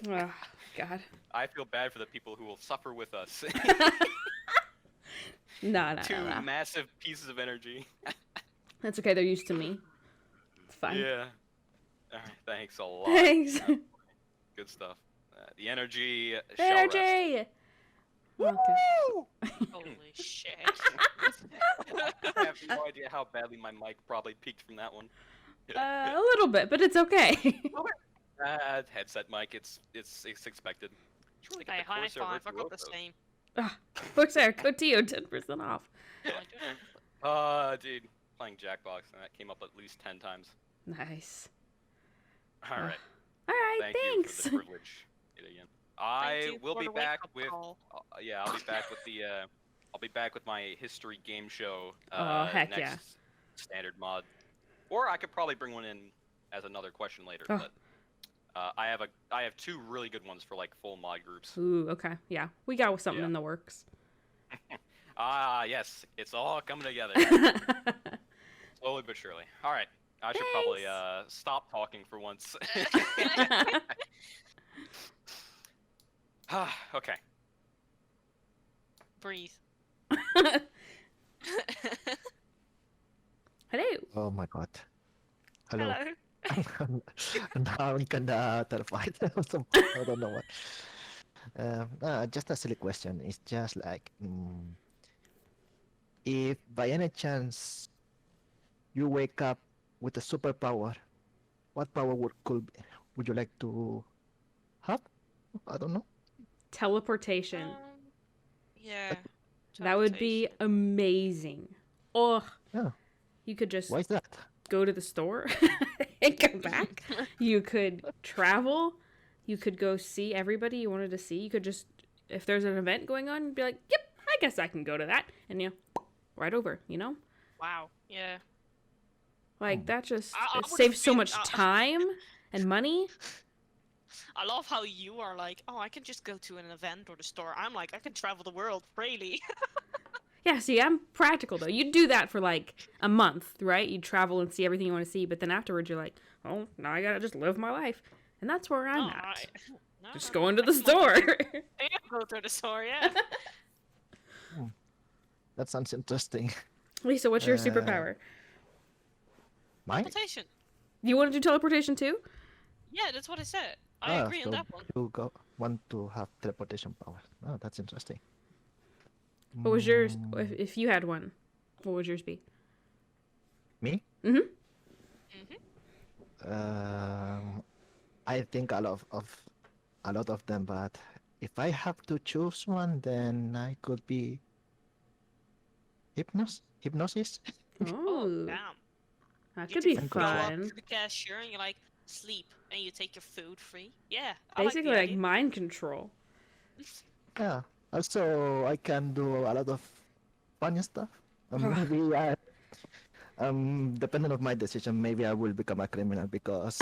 Oh, God. I feel bad for the people who will suffer with us. No. Two massive pieces of energy. That's okay. They're used to me. It's fine. Yeah. All right. Thanks a lot. Thanks. Good stuff. The energy. Energy. Okay. Holy shit. I have no idea how badly my mic probably peaked from that one. A little bit, but it's okay. Headset mic. It's expected. Really Hey, high five. I got the same. Corsair, code to you, 10% off. Dude, playing Jackbox, and that came up at least 10 times. Nice. All right. All right, Thank thanks. you for the privilege. I will be back with. Yeah, I'll be back with the. I'll be back with my history game show. Heck next yeah. Standard mod, or I could probably bring one in as another question later. Oh. But I have two really good ones for like full mod groups. Ooh, okay. Yeah, we got something in the works. Yes, it's all coming together. Slowly but surely. All right, I should probably stop talking for once. Okay. Breathe. Hello. Oh my god. Hello. Hello. Now I'm kinda terrified. I don't know what. Just a silly question. It's just like, if by any chance you wake up with a superpower, what power would you like to have? I don't know. Teleportation. Yeah. That would be amazing. Oh, Yeah. you could just Why is that? go to the store and come back. You could travel. You could go see everybody you wanted to see. You could just, if there's an event going on, you'd be like, yep, I guess I can go to that. And right over, you know? Wow. Yeah. Like, that just, I it would've saves so been- much time and money. I love how you are like, oh, I can just go to an event or the store. I'm like, I can travel the world freely. Yeah, see, I'm practical, though. You do that for, like, a month, right? You travel and see everything you want to see, but then afterwards you're like, oh, now I gotta just live my life. And that's where I'm at. Just going to the store. Yeah, go to the store, yeah. That sounds interesting. Lisa, what's your superpower? Mine? Teleportation. You want to do teleportation, too? Yeah, that's what I said. I agree on that one. You want to have teleportation power. Oh, that's interesting. What was yours? If you had one, what would yours be? Me? Mm-hmm. I think a lot of them, but if I have to choose one, then I could be hypnosis. Oh, damn. That You could be just go up fun. to the cashier and you're like, sleep, and you take your food free. Yeah, I like the Basically, like idea. mind control. Yeah. Also, I can do a lot of funny stuff. Maybe depending on my decision, maybe I will become a criminal because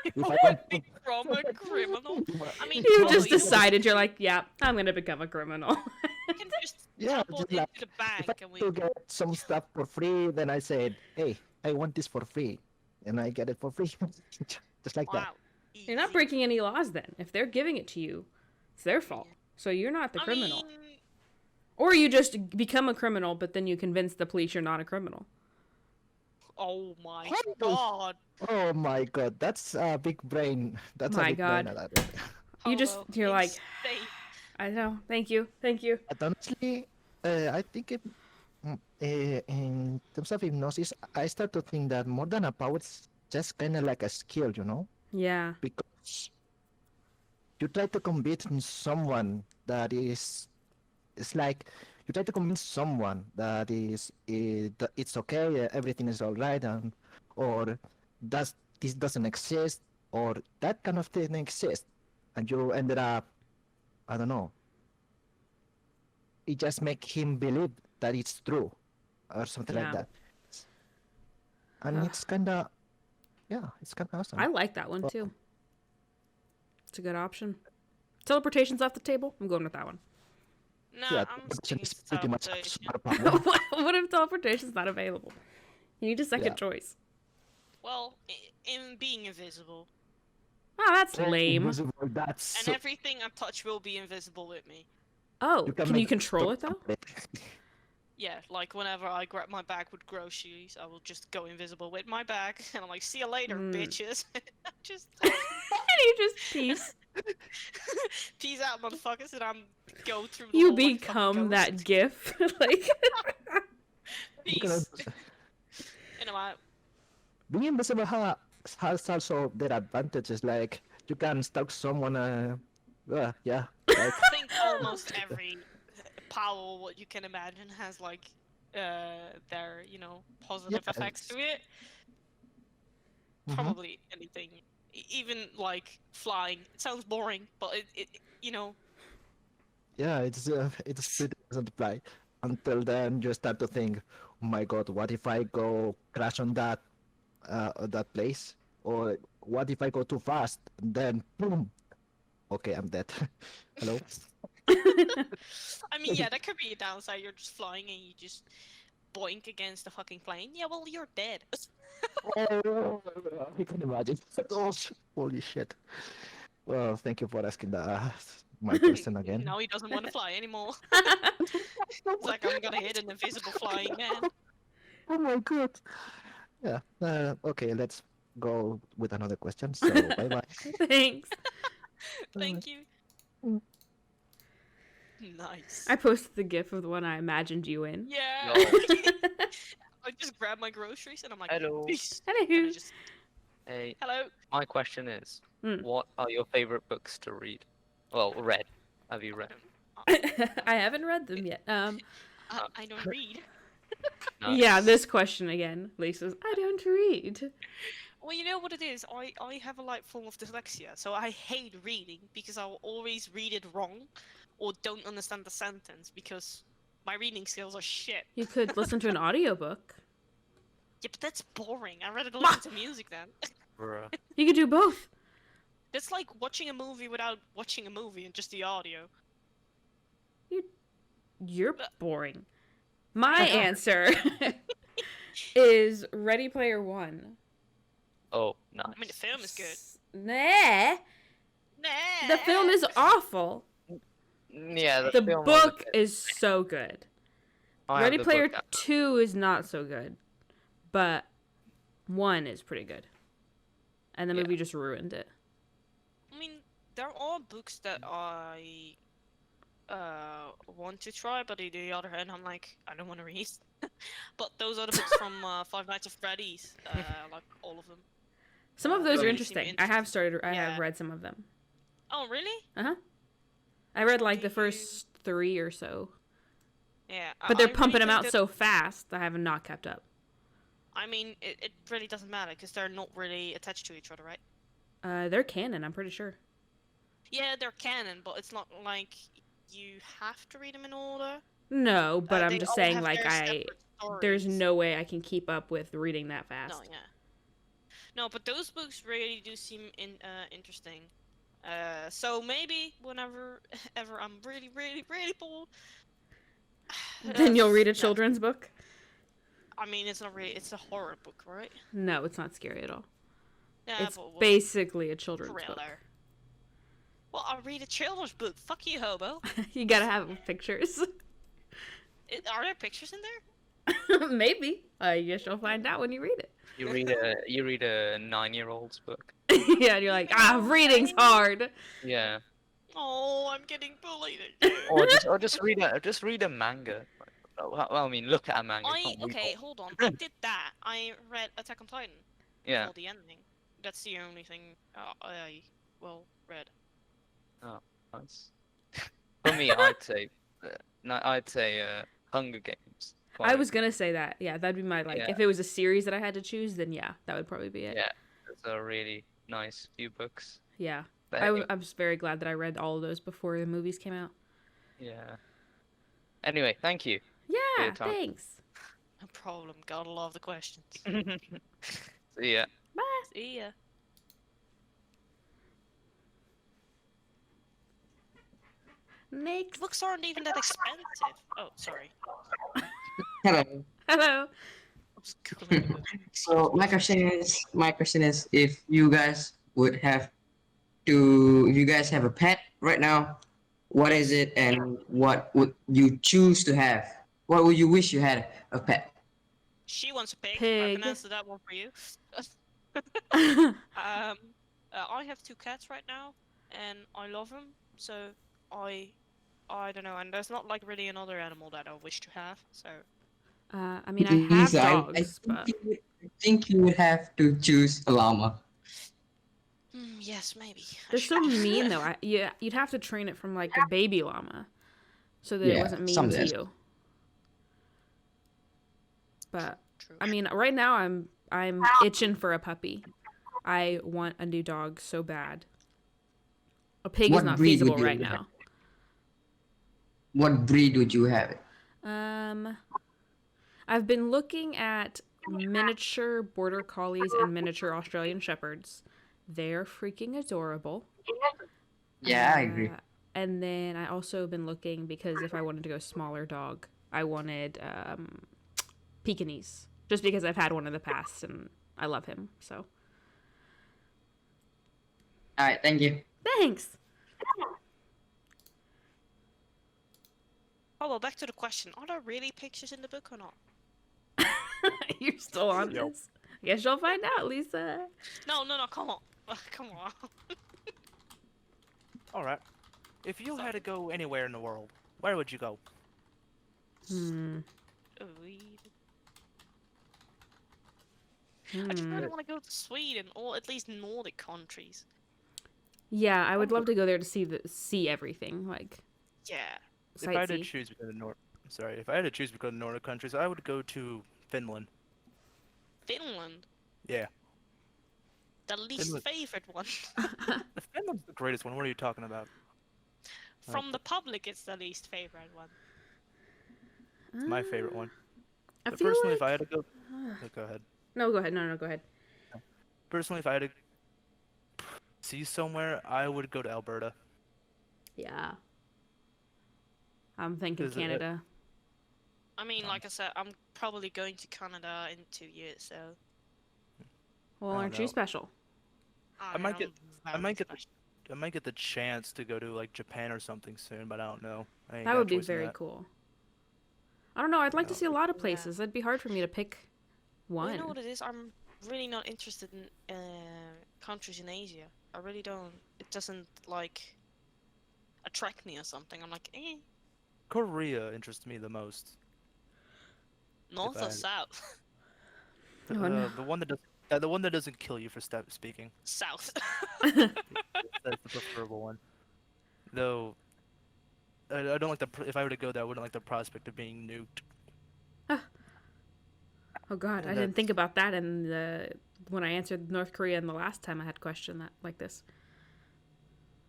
if I want to, From a criminal. I mean, You oh, just know, decided you're like, yeah, I'm gonna become a criminal. we can just yeah, teleport just like, into the if I bank and we. want to get some stuff for free, then I said, hey, I want this for free, and I get it for free, just like that. Wow. You're not breaking any laws then. If they're giving it to you, it's their fault. So you're not the criminal. mean, Or you just become a criminal, but then you convince the police you're not a criminal. oh my What? god. Oh my god, that's a big brain. That's My a big God. brain. I don't- You're like, insane. I know. Thank you. But honestly, I think in terms of hypnosis, I start to think that more than a power, it's just kind of like a skill, you know? Yeah. Because you try to convince someone that it's like you try to convince someone that it's okay, everything is all right, or this doesn't exist, or that kind of thing exists, and you ended up, I don't know, it just make him believe that it's true or something like Yeah. that. and it's kind of awesome. I like that one too. It's a good option. Teleportation's off the table. I'm going with that one. Nah, Yeah, I'm it's sticking to pretty much teleportation. not a problem. What if teleportation's not available? You need a second choice. Well, in being invisible. Oh, that's lame. Invisible, that's And everything I touch will be invisible with me. Oh, can you control it though? Yeah, like whenever I grab my bag with groceries, I will just go invisible with my bag, and I'm like, see you later, bitches. Just and you just peace. Peace out, motherfuckers, and I'm go through. You the become that GIF, like. Peace. You know what? Being invisible has also their advantages, like you can stalk someone. Yeah. Like... I think almost every power what you can imagine has like their positive effects to it. Probably anything, even like flying. It sounds boring, but it Yeah, it's pretty pleasant to fly. Until then, you start to think, oh my god, what if I go crash on that place? Or what if I go too fast? Then boom. Okay, I'm dead. Hello. I mean, yeah, that could be a downside. You're just flying and you just boink against the fucking plane. Yeah, well, you're dead. Oh, I can imagine. Oh, holy shit. Well, thank you for asking my question again. Now he doesn't want to fly anymore. It's like I'm gonna hit an invisible flying man. Oh my god. Yeah. Okay, let's go with another question. So, bye bye. Thanks. Thank you. Nice. I posted the GIF of the one I imagined you in. Yeah. I just grab my groceries and I'm like, hello. Peace. Hello. Hey. Hello. My question is, what are your favorite books to read? Well, read. Have you read? I haven't read them yet. I don't read. Nice. Yeah, this question again. Lisa's, I don't read. Well, you know what it is? I have a light form of dyslexia, so I hate reading because I will always read it wrong or don't understand the sentence because my reading skills are shit. You could listen to an audiobook. Yeah, but that's boring. I'd rather listen to music then. Bruh. You could do both. That's like watching a movie without watching a movie and just the audio. You're boring. My answer is Ready Player One. Oh, nice. I mean, the film is good. Nah. The film is awful. Yeah, the film book is so good. I have Ready the Player book. 2 is not so good, but 1 is pretty good. And the movie just ruined it. I mean, there are books that I want to try, but on the other hand, I'm like, I don't want to read. But those are the books from Five Nights at Freddy's, like all of them. Some of those are Really interesting. seem I have read some of them. Oh, really? I read like the first 3 or so. Yeah. But they're I pumping really them out think so fast, I have not kept up. I mean, it really doesn't matter because they're not really attached to each other, right? They're canon, I'm pretty sure. Yeah, they're canon, but it's not like you have to read them in order. No, but I'm they just all saying, have like, their separate there's stories. no way I can keep up with reading that fast. No, yeah. No, but those books really do seem interesting. So maybe whenever ever I'm really, really, really bored, Then you'll read a children's book? I mean, it's not really. It's a horror book, right? No, it's not scary at all. Yeah, It's but basically a children's book. thriller. Well, I'll read a children's book. Fuck you, Hobo. You gotta have pictures. Are there pictures in there? Maybe. I guess you'll find out when you read it. You read a 9-year-old's book. Yeah, and you're like, reading's hard. Yeah. Oh, I'm getting bullied. Or just read a manga. Well, I mean, look at a manga. Okay, hold on. I did that. I read Attack on Titan. Yeah. For the ending. That's the only thing I read. Oh, nice. For me, I'd say Hunger Games. I was gonna say that. Yeah, that'd be my if it was a series that I had to choose, then yeah, that would probably be it. Yeah, those are really nice few books. Yeah. But I'm just very glad that I read all of those before the movies came out. Yeah. Anyway, thank you. Yeah, thanks. No problem. Gotta love the questions. See ya. Bye. See ya. Next. Books aren't even that expensive. Oh, sorry. Hello. Hello. So my question is, if you guys have a pet right now, what is it, and what would you choose to have? What would you wish you had a pet? She wants a pig. I Pig. can answer that one for you. I have 2 cats right now, and I love them. So I don't know, and there's not like really another animal that I wish to have. So I mean, I have Lisa, dogs, but I think you would have to choose a llama. yes, maybe. they're so mean though. You'd have to train it from like a baby llama, so that it Yeah, wasn't mean some to days. you. But True. I mean, right now I'm itching for a puppy. I want a new dog so bad. A pig is What not breed would feasible you right have? now. What breed would you have? I've been looking at miniature border collies and miniature Australian shepherds. They're freaking adorable. Yeah, I agree. And then I also been looking, because if I wanted to go smaller dog, I wanted Pekingese, just because I've had one in the past and I love him. So All right, thank you. thanks. Oh well, back to the question: are there really pictures in the book or not? You're still on this. I guess you'll find out, Lisa. No, come on, come on. All right. If you had to go anywhere in the world, where would you go? I just really want to go to Sweden, or at least Nordic countries. Yeah, I would love to go there to see everything. Like, yeah. If I had to choose between the Nordic countries, I would go to Finland. Finland. Yeah. The least favorite one. Finland's the greatest one. What are you talking about? From the public, it's the least favorite one. It's my favorite one. I But feel personally, like... if I had to go, go ahead. No, go ahead. No, go ahead. Personally, if I had to see somewhere, I would go to Alberta. Yeah. I'm thinking Canada. I mean, like I said, I'm probably going to Canada in 2 years, so. Well, aren't you special? I might get the chance to go to like Japan or something soon, but I don't know. That would be very cool. I don't know. I'd like to see a lot of places. It'd be hard for me to pick one. Well, you know what it is? I'm really not interested in countries in Asia. I really don't. It doesn't like attract me or something. I'm like, eh. Korea interests me the most. North or south? No. The one that doesn't kill you for speaking. South. That's the preferable one. Though, I don't like if I were to go there, I wouldn't like the prospect of being nuked. Oh God, I didn't think about that when I answered North Korea in the last time I had a question like this.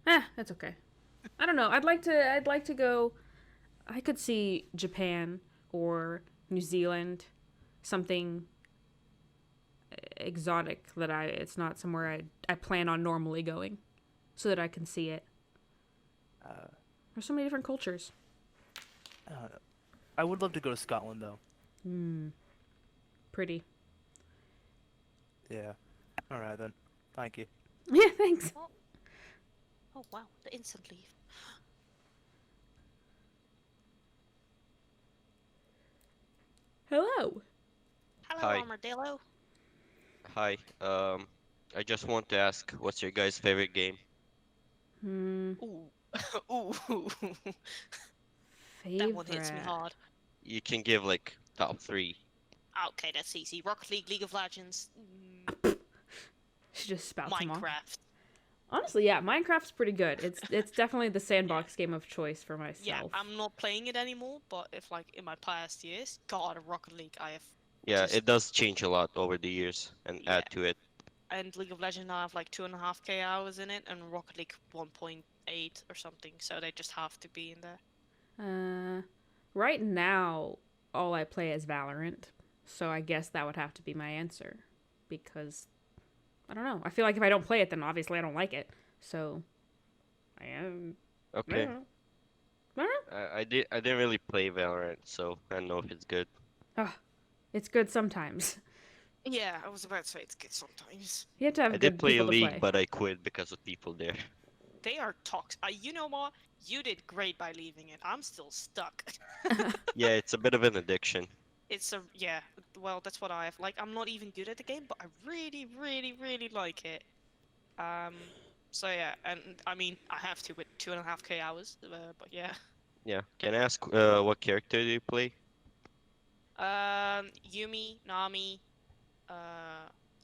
That's okay. I don't know. I'd like to go. I could see Japan or New Zealand, something exotic that it's not somewhere I plan on normally going, so that I can see it. There's so many different cultures. I would love to go to Scotland though. Pretty. Yeah. All right then. Thank you. Yeah, thanks. Oh wow, the instant leave. Hello. Hello, Hi. Armadillo. Hi. I just want to ask, what's your guys' favorite game? Ooh. Ooh. That one hits me hard. You can give like top 3. Okay, that's easy. Rocket League, League of Legends. She just spouts them all. Minecraft. Honestly, yeah, Minecraft's pretty good. It's definitely the sandbox game of choice for myself. Yeah, I'm not playing it anymore, but if like in my past years, God, Rocket League, I have. Yeah, it does change a lot over the years and add to it. And League of Legends, I have like 2.5k hours in it, and Rocket League 1.8 or something. So they just have to be in there. Right now, all I play is Valorant. So I guess that would have to be my answer. Because, I don't know. I feel like if I don't play it, then obviously I don't like it. So, I am... Okay. I don't know. I didn't really play Valorant, so I don't know if it's good. Oh, it's good sometimes. Yeah, I was about to say it's good sometimes. You have to have I good did play people League, to play. but I quit because of people there. They are toxic. You know what? You did great by leaving it. I'm still stuck. Yeah, it's a bit of an addiction. It's a yeah. Well, that's what I have. Like, I'm not even good at the game, but I really, really, really like it. So yeah, and I mean, I have to with 2.5k hours. But yeah. Yeah. Can I ask what character do you play? Yumi, Nami,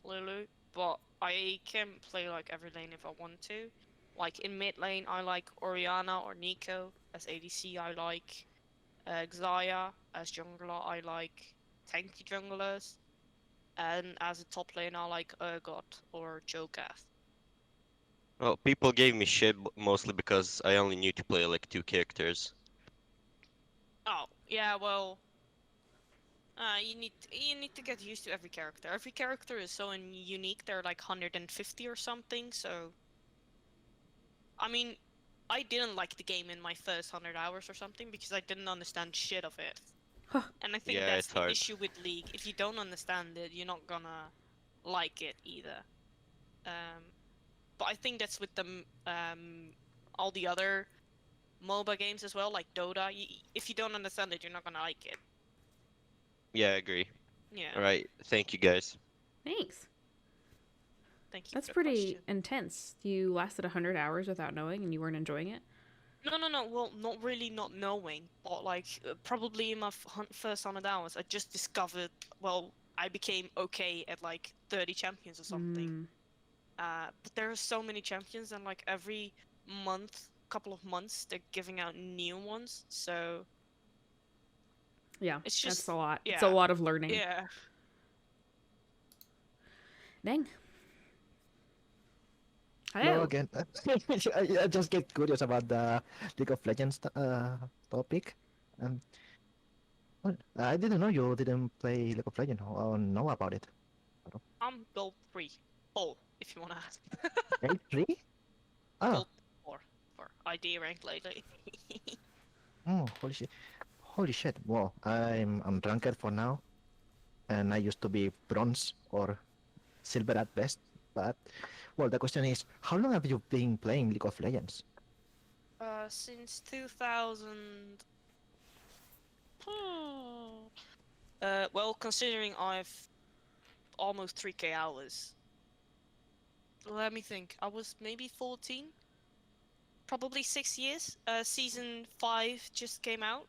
Lulu. But I can play like every lane if I want to. Like in mid lane, I like Oriana or Nico. As ADC, I like Xayah. As jungler, I like tanky junglers. And as a top lane, I like Urgot or Cho'Gath. Well, people gave me shit mostly because I only knew to play like 2 characters. Oh, yeah, well, you need to get used to every character. Every character is so unique. They're like 150 or something. So, I mean, I didn't like the game in my first 100 hours or something because I didn't understand shit of it. And I think Yeah, that's it's the hard. issue with League. If you don't understand it, you're not gonna like it either. But I think that's with the all the other MOBA games as well, like Dota. If you don't understand it, you're not gonna like it. Yeah, I agree. Yeah. All right. Thank you guys. Thanks. Thank you. That's for the pretty question. intense. You lasted 100 hours without knowing and you weren't enjoying it? No. Well, not really not knowing, but like probably in my first 100 hours, I just discovered. Well, I became okay at like 30 champions or something. But there are so many champions, and like every couple of months, they're giving out new ones. So Yeah, it's just that's a lot. Yeah, It's a lot of learning. Yeah. Dang. Hello again. I just get curious about the League of Legends topic. Well, I didn't know you didn't play League of Legends or know about it. I'm gold 3. Oh, if you wanna ask. Grade 3? Ah, Gold 4 for ID rank lately. holy shit. Holy shit. Well, I'm ranked for now, and I used to be bronze or silver at best. But well, the question is, how long have you been playing League of Legends? Since 2000. Well, considering I've almost 3k hours. Let me think. I was maybe 14. Probably 6 years. Season 5 just came out.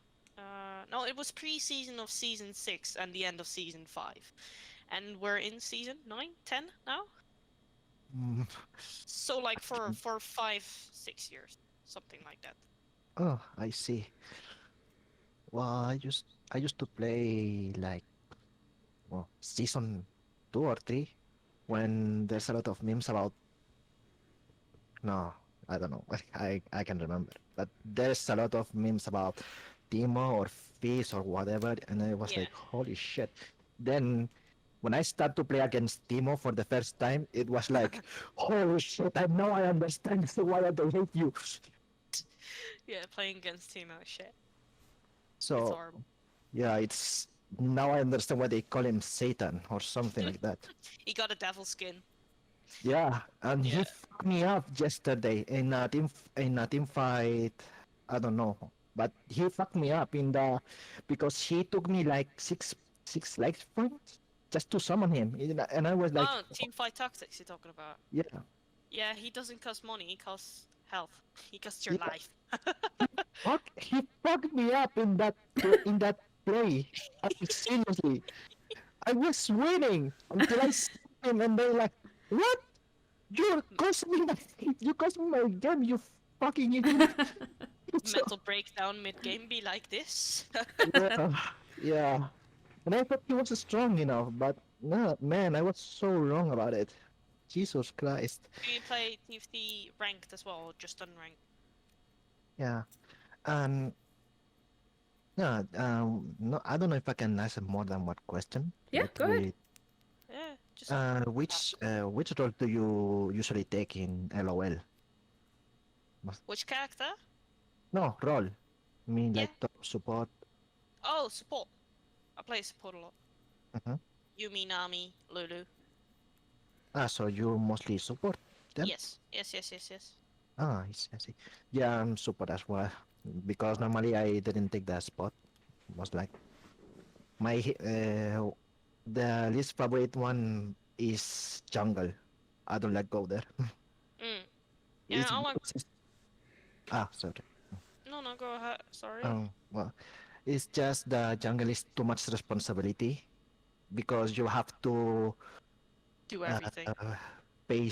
No, it was pre-season of season 6 and the end of season 5. And we're in season 9, 10 now? So like for 5-6 years. Something like that. Oh, I see. Well, I used to play like season 2 or 3 when there's a lot of memes about. No, I don't know. I can remember, but there's a lot of memes about Timo or Fizz or whatever, and I was like, holy shit. Then when I start to play against Timo for the first time, it was like, holy shit! Now I understand why they hate you. Yeah, playing against Timo shit. So, it's horrible. Yeah, it's now I understand why they call him Satan or something like that. He got a devil skin. Yeah, and he fucked me up yesterday in a team fight. I don't know, but he fucked me up because he took me like six life points just to summon him, and I was like, Oh, team fight tactics you're talking about. yeah. Yeah, he doesn't cost money. He costs health. He costs your life. He fucked me up in that play. Seriously, I was winning until I see him, and they're like, "What? You cost me my game, you fucking idiot!" Mental breakdown mid game be like this. Yeah. And I thought he was strong enough, but no, man, I was so wrong about it. Jesus Christ. Do you play TFT ranked as well, or just unranked? Yeah. And No, no, I don't know if I can ask more than one question. Yeah, go ahead. Yeah, just Which role do you usually take in LOL? which character? No, role. I mean, Yeah. like top support. Oh, support. I play support a lot. Mm-hmm. Yumi, Nami, Lulu. Ah, so you mostly support them? Yes, yes, yes, yes, yes. Ah, I see. Yeah, I'm support as well. Because normally I didn't take that spot. Was like the least favorite one is jungle. I don't like go there. Yeah, It's I like. sorry. No, no, go ahead. Sorry. Well, it's just the jungle is too much responsibility because you have to Do everything. pay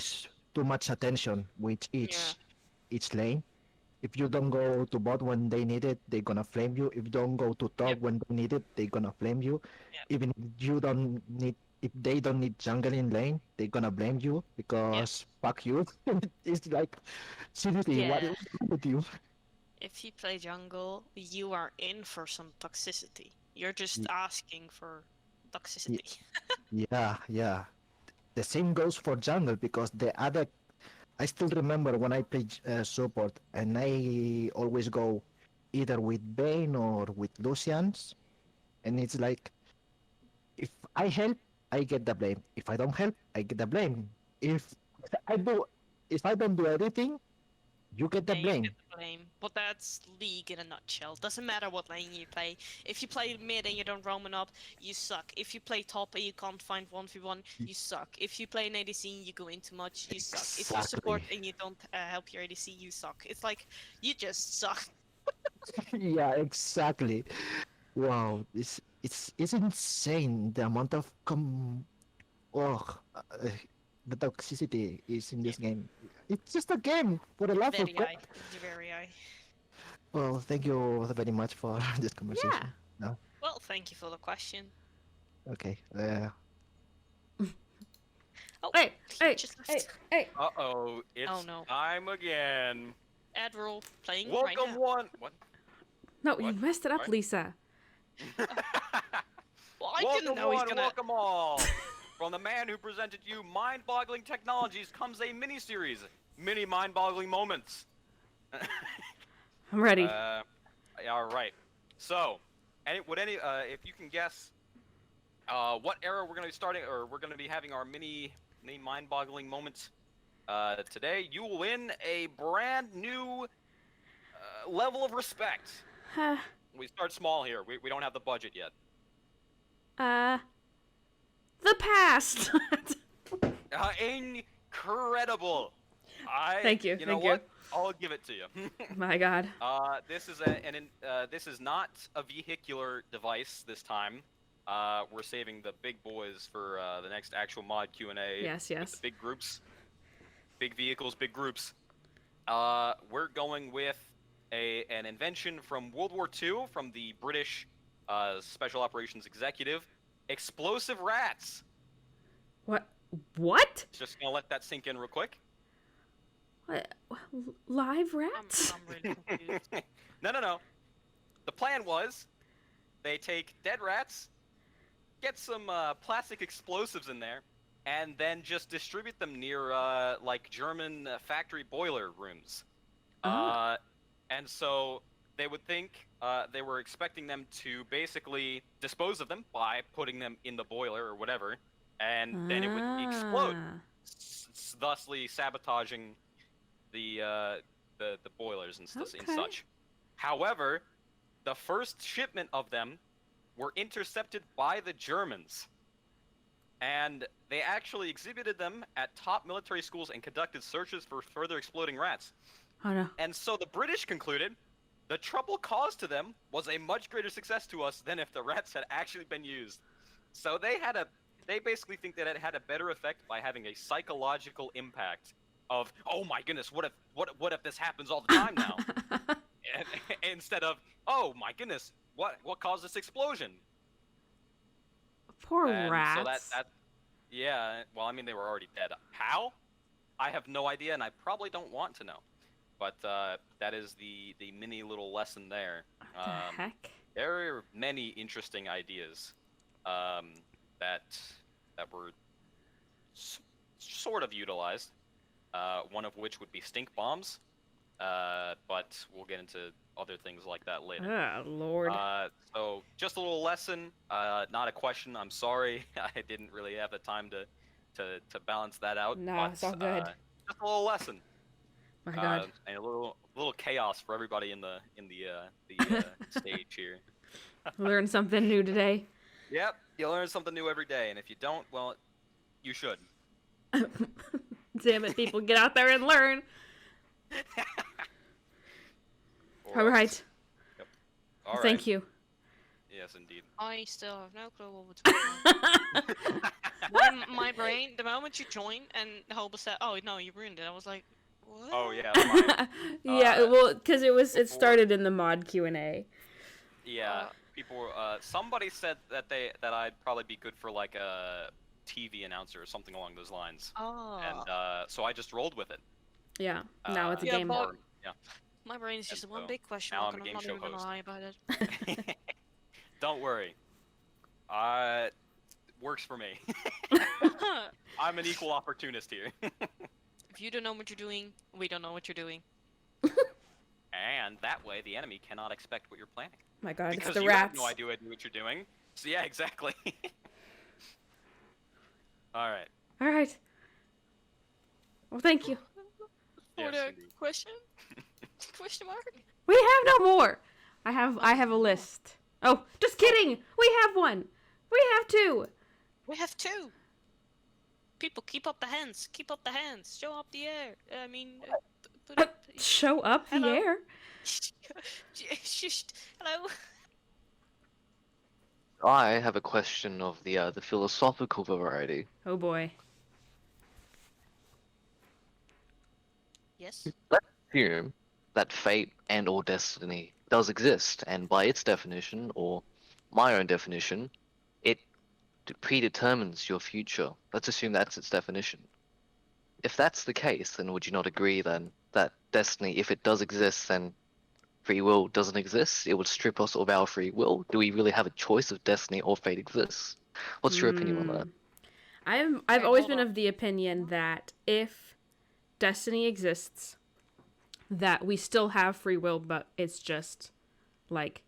too much attention with each lane. If you don't go to bot when they need it, they're gonna flame you. If you don't go to top when they need it, they're gonna flame you. Even if they don't need jungle in lane, they're gonna blame you because fuck you. It's like seriously, what Yeah. is wrong with you? If you play jungle, you are in for some toxicity. You're just asking for toxicity. Yeah. The same goes for jungle because I still remember when I played support and I always go either with Bane or with Lucians, and it's like if I help, I get the blame. If I don't help, I get the blame. If I do, if I don't do anything, you get the Yeah, you blame. get the blame. But that's League in a nutshell. Doesn't matter what lane you play. If you play mid and you don't roam up, you suck. If you play top and you can't find 1v1, you suck. If you play an ADC and you go into much, you suck. If you support Exactly. and you don't help your ADC, you suck. It's like, you just suck. Yeah, exactly. Wow, it's insane the amount of the toxicity is in this game. It's just a game for the love of Very God. high. Very high. Well, thank you very much for this conversation. No? Well, thank you for the question. Okay. Oh, hey. Uh-oh, it's Oh, no. time again. Admiral playing Welcome right now. one. What? No, you messed it up, What? Lisa. Well, I Welcome didn't know he's one, gonna... welcome all. From the man who presented you mind-boggling technologies comes a mini-series, mini mind-boggling moments. I'm ready. All right. So, if you can guess, what era we're gonna be starting, or we're gonna be having our mini mind-boggling moments today, you will win a brand new level of respect. We start small here. We don't have the budget yet. The past. Incredible. Thank you. You know Thank what? you. I'll give it to you. My God. This is this is not a vehicular device this time. We're saving the big boys for the next actual mod Q&A. Yes. With the big groups, big vehicles, big groups. We're going with an invention from World War II from the British Special Operations Executive, explosive rats. What? Just gonna let that sink in real quick. What? Live rats? I'm really confused. No. The plan was they take dead rats, get some plastic explosives in there, and then just distribute them near like German factory boiler rooms. And so they would think they were expecting them to basically dispose of them by putting them in the boiler or whatever, and then it would explode, thusly sabotaging the boilers and such. However, the first shipment of them were intercepted by the Germans, and they actually exhibited them at top military schools and conducted searches for further exploding rats. Oh no. And so the British concluded the trouble caused to them was a much greater success to us than if the rats had actually been used. So they basically think that it had a better effect by having a psychological impact of, oh my goodness, what if this happens all the time now? And, instead of, oh my goodness, what caused this explosion? Poor rats. So that yeah, well, I mean, they were already dead. How? I have no idea, and I probably don't want to know. But that is the mini little lesson there. What the heck? there are many interesting ideas that were sort of utilized. One of which would be stink bombs, but we'll get into other things like that later. Oh, Lord. So just a little lesson, not a question. I'm sorry, I didn't really have the time to balance that out. Nah, but, it's all good. Just a little lesson. My God. And a little chaos for everybody in the stage here. Learn something new today. Yep, you learn something new every day, and if you don't, well, you should. Damn it, people, get out there and learn. All right. Yep. All Thank right. you. Yes, indeed. I still have no clue what was going on. my brain, the moment you joined and Hobo said, "Oh no, you ruined it," I was like, "What?" Oh yeah. Yeah, well, because it started in the mod Q&A. Yeah, people were, somebody said that I'd probably be good for like a TV announcer or something along those lines. Oh. And so I just rolled with it. Yeah, now it's a yeah, game. but Yeah. my brain is just And one so big question now mark, I'm a and I'm game not show even gonna host. lie about it. Don't worry. Works for me. I'm an equal opportunist here. If you don't know what you're doing, we don't know what you're doing. And that way, the enemy cannot expect what you're planning. My God, because it's the you rats. have no idea what you're doing. So yeah, exactly. All right. All right. Well, thank you. For Yes, the indeed. question? Question mark? We have no more. I have a list. Oh, just kidding. We have one. We have two. We have two. People, keep up the hands. Keep up the hands. Show up the air. I mean, Show up the air. Just hello. I have a question of the philosophical variety. Oh boy. Yes. Let's assume that fate and or destiny does exist, and by its definition, or my own definition, it predetermines your future. Let's assume that's its definition. If that's the case, then would you not agree then that destiny, if it does exist, then free will doesn't exist? It would strip us of our free will. Do we really have a choice if destiny or fate exists? What's your opinion on that? I've always been of the opinion that if destiny exists, that we still have free will, but it's just like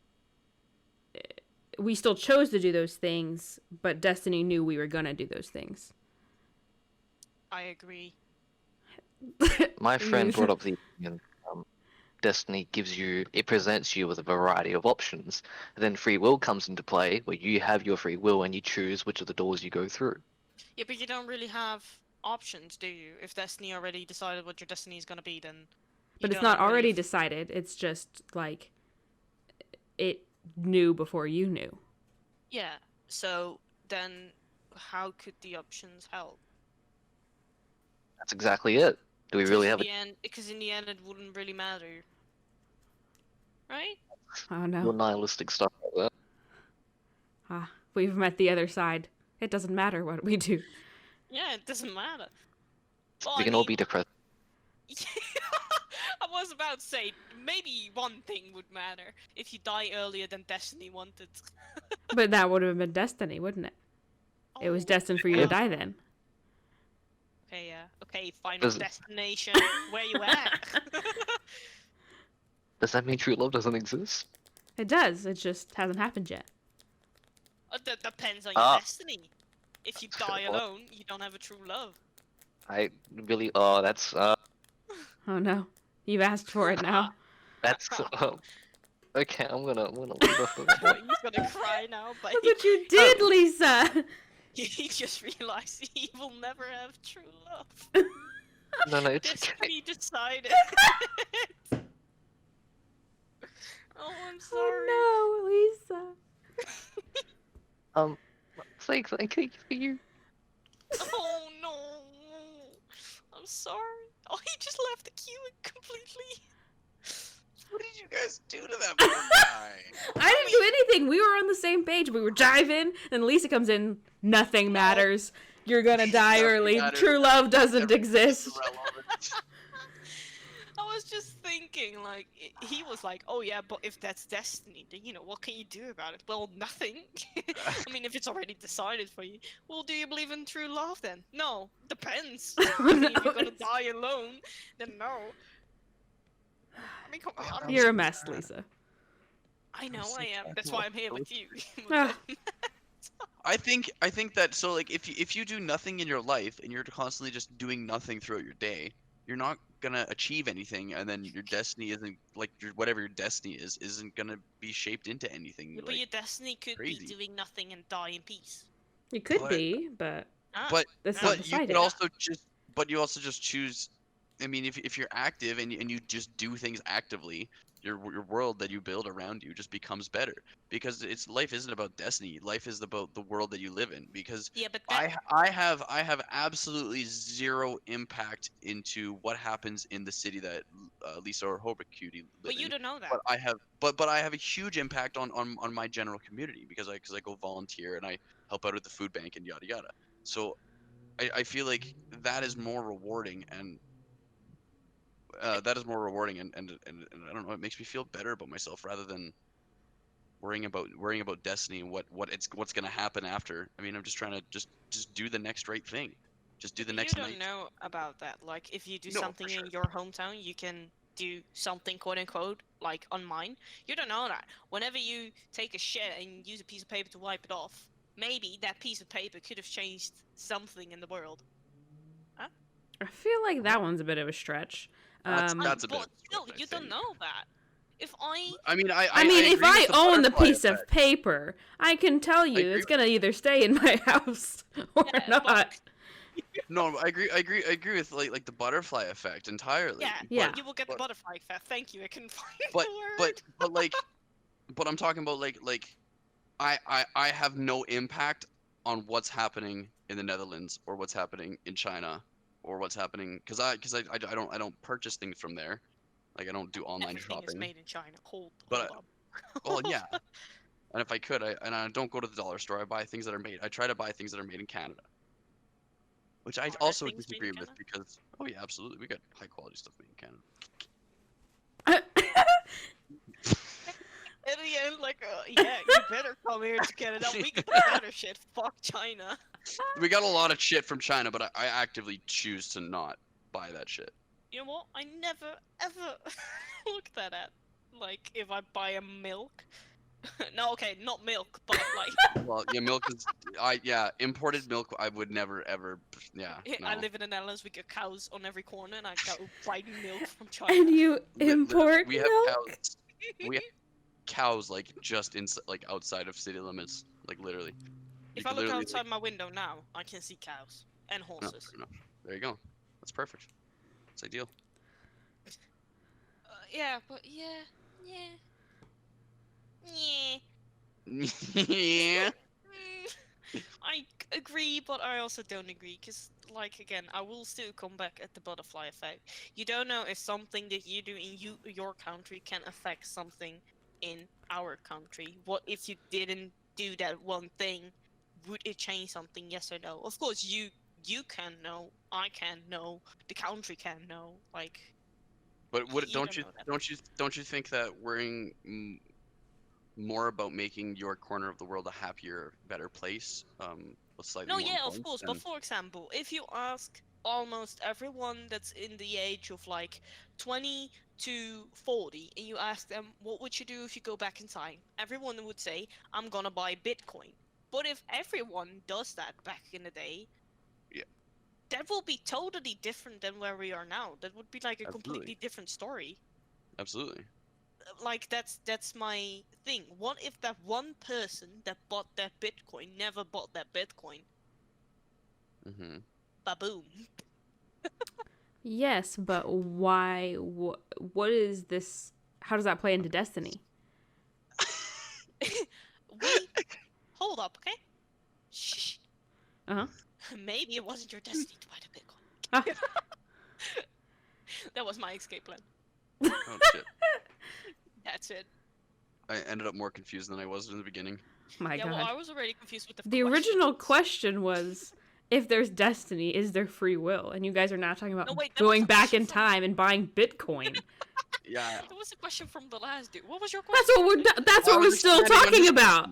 we still chose to do those things, but destiny knew we were gonna do those things. I agree. My friend brought up the opinion, destiny it presents you with a variety of options. Then free will comes into play, where you have your free will and you choose which of the doors you go through. Yeah, but you don't really have options, do you? If destiny already decided what your destiny is gonna be, then. But it's not already decided. It's just like it knew before you knew. Yeah. So then, how could the options help? That's exactly it. Do we really have Because in the end, it wouldn't really matter, right? Oh no. Your nihilistic stuff like that? We've met the other side. It doesn't matter what we do. Yeah, it doesn't matter. We can all be depressed. I was about to say, maybe one thing would matter if you die earlier than Destiny wanted. But that would have been destiny, wouldn't it? It was destined for you to die then. Okay, yeah. Okay, final destination. Where you at? Does that mean true love doesn't exist? It does. It just hasn't happened yet. That depends on your destiny. If you die alone, you don't have a true love. I really. Oh, that's. Oh no, you've asked for it now. That's. Okay, I'm gonna leave off of that. He's gonna cry now, but. Look what you did, Lisa. He just realized he will never have true love. No, it's Destiny decided. Oh, I'm sorry. Oh no, Lisa. Thank you for you. Oh no, I'm sorry. Oh, he just left the queue completely. What did you guys do to that poor guy? I didn't do anything. We were on the same page. We were jiving, and Lisa comes in. Nothing matters. You're gonna die early. True love doesn't exist. I was just thinking, like, he was like, oh yeah, but if that's destiny, then, what can you do about it? Well, nothing. I mean, if it's already decided for you. Well, do you believe in true love then? No, depends. I mean, if you're gonna die alone, then no. I mean, come on. You're a mess, Lisa. I know I am. That's why I'm here with you. I think that, so like, if you do nothing in your life and you're constantly just doing nothing throughout your day, you're not gonna achieve anything, and then your destiny isn't like whatever your destiny isn't gonna be shaped into anything. Yeah, but your destiny could be doing nothing and die in peace. It could be, but that's not you decided. could also you also just choose. I mean, if you're active and you just do things actively, your world that you build around you just becomes better, because life isn't about destiny. Life is about the world that you live in. Because I have absolutely zero impact into what happens in the city that Lisa or Hobo Cutie live But you in. don't know that. But I have a huge impact on my general community, because I go volunteer and I help out at the food bank and yada yada. So I feel like that is more rewarding, and that is more rewarding, and I don't know, it makes me feel better about myself rather than worrying about destiny and what's gonna happen after. I mean, I'm just trying to just do the next right thing, just do the next You don't night. know about that. Like, if you do No, for something sure. in your hometown, you can do something, quote unquote, like on mine. You don't know that. Whenever you take a shit and use a piece of paper to wipe it off, maybe that piece of paper could have changed something in the world. Huh? I feel like that one's a bit of a stretch. That's a bit. But still, you don't know that. If I mean, if I own the piece of paper, I can tell you it's gonna either stay in my house or not. No, I agree with like the butterfly effect entirely. Yeah. You will get the butterfly effect. Thank you. I couldn't find the word. But I'm talking about like I have no impact on what's happening in the Netherlands or what's happening in China or what's happening, because I don't purchase things from there. Like, I don't do online Everything shopping. is made in China. Hold But up. well, yeah. And if I could, I don't go to the dollar store. I buy things that are made. I try to buy things that are made in Canada, which I also disagree with, because yeah, absolutely, we got high quality stuff made in Canada. In the end, like, yeah, you better come here to Canada. We get the better shit. Fuck China. We got a lot of shit from China, but I actively choose to not buy that shit. You know what? I never ever looked at that. Like, if I buy a milk. No, okay, not milk, but like. Well, yeah, milk is. Imported milk. I would never ever. Yeah. No. I live in the Netherlands. We get cows on every corner, and I go buying milk from China. And you import we milk? have cows. We have cows like just like outside of city limits, like literally. If I look outside my window now, I can see cows and horses. No. There you go. That's perfect. It's ideal. Yeah, but yeah. Yeah. I agree, but I also don't agree, because, like, again, I will still come back at the butterfly effect. You don't know if something that you do in your country can affect something in our country. What if you didn't do that one thing? Would it change something? Yes or no? Of course, you can know. I can know. The country can know. Like. But don't you think that worrying more about making your corner of the world a happier, better place, was slightly No, more yeah, of important course. But for example, if you ask almost everyone that's in the age of like 20 to 40, and you ask them, what would you do if you go back in time? Everyone would say, I'm gonna buy Bitcoin. But if everyone does that back in the day, that will be totally different than where we are now. That would be like a completely different story. Absolutely. Like, that's my thing. What if that one person that bought that Bitcoin never bought that Bitcoin? Mm-hmm. Baboom. Yes, but why? What is this? How does that play into Destiny? Hold up, okay? Shh. Uh-huh. Maybe it wasn't your destiny to buy the Bitcoin. That was my escape plan. Oh shit. That's it. I ended up more confused than I was in the beginning. My God. Well, I was already confused with the original question was, if there's destiny, is there free will? And you guys are now talking about No, wait, that going was a back question in from- time and buying Bitcoin. Yeah. That was a question from the last dude. What was your question? That's what we're still talking about.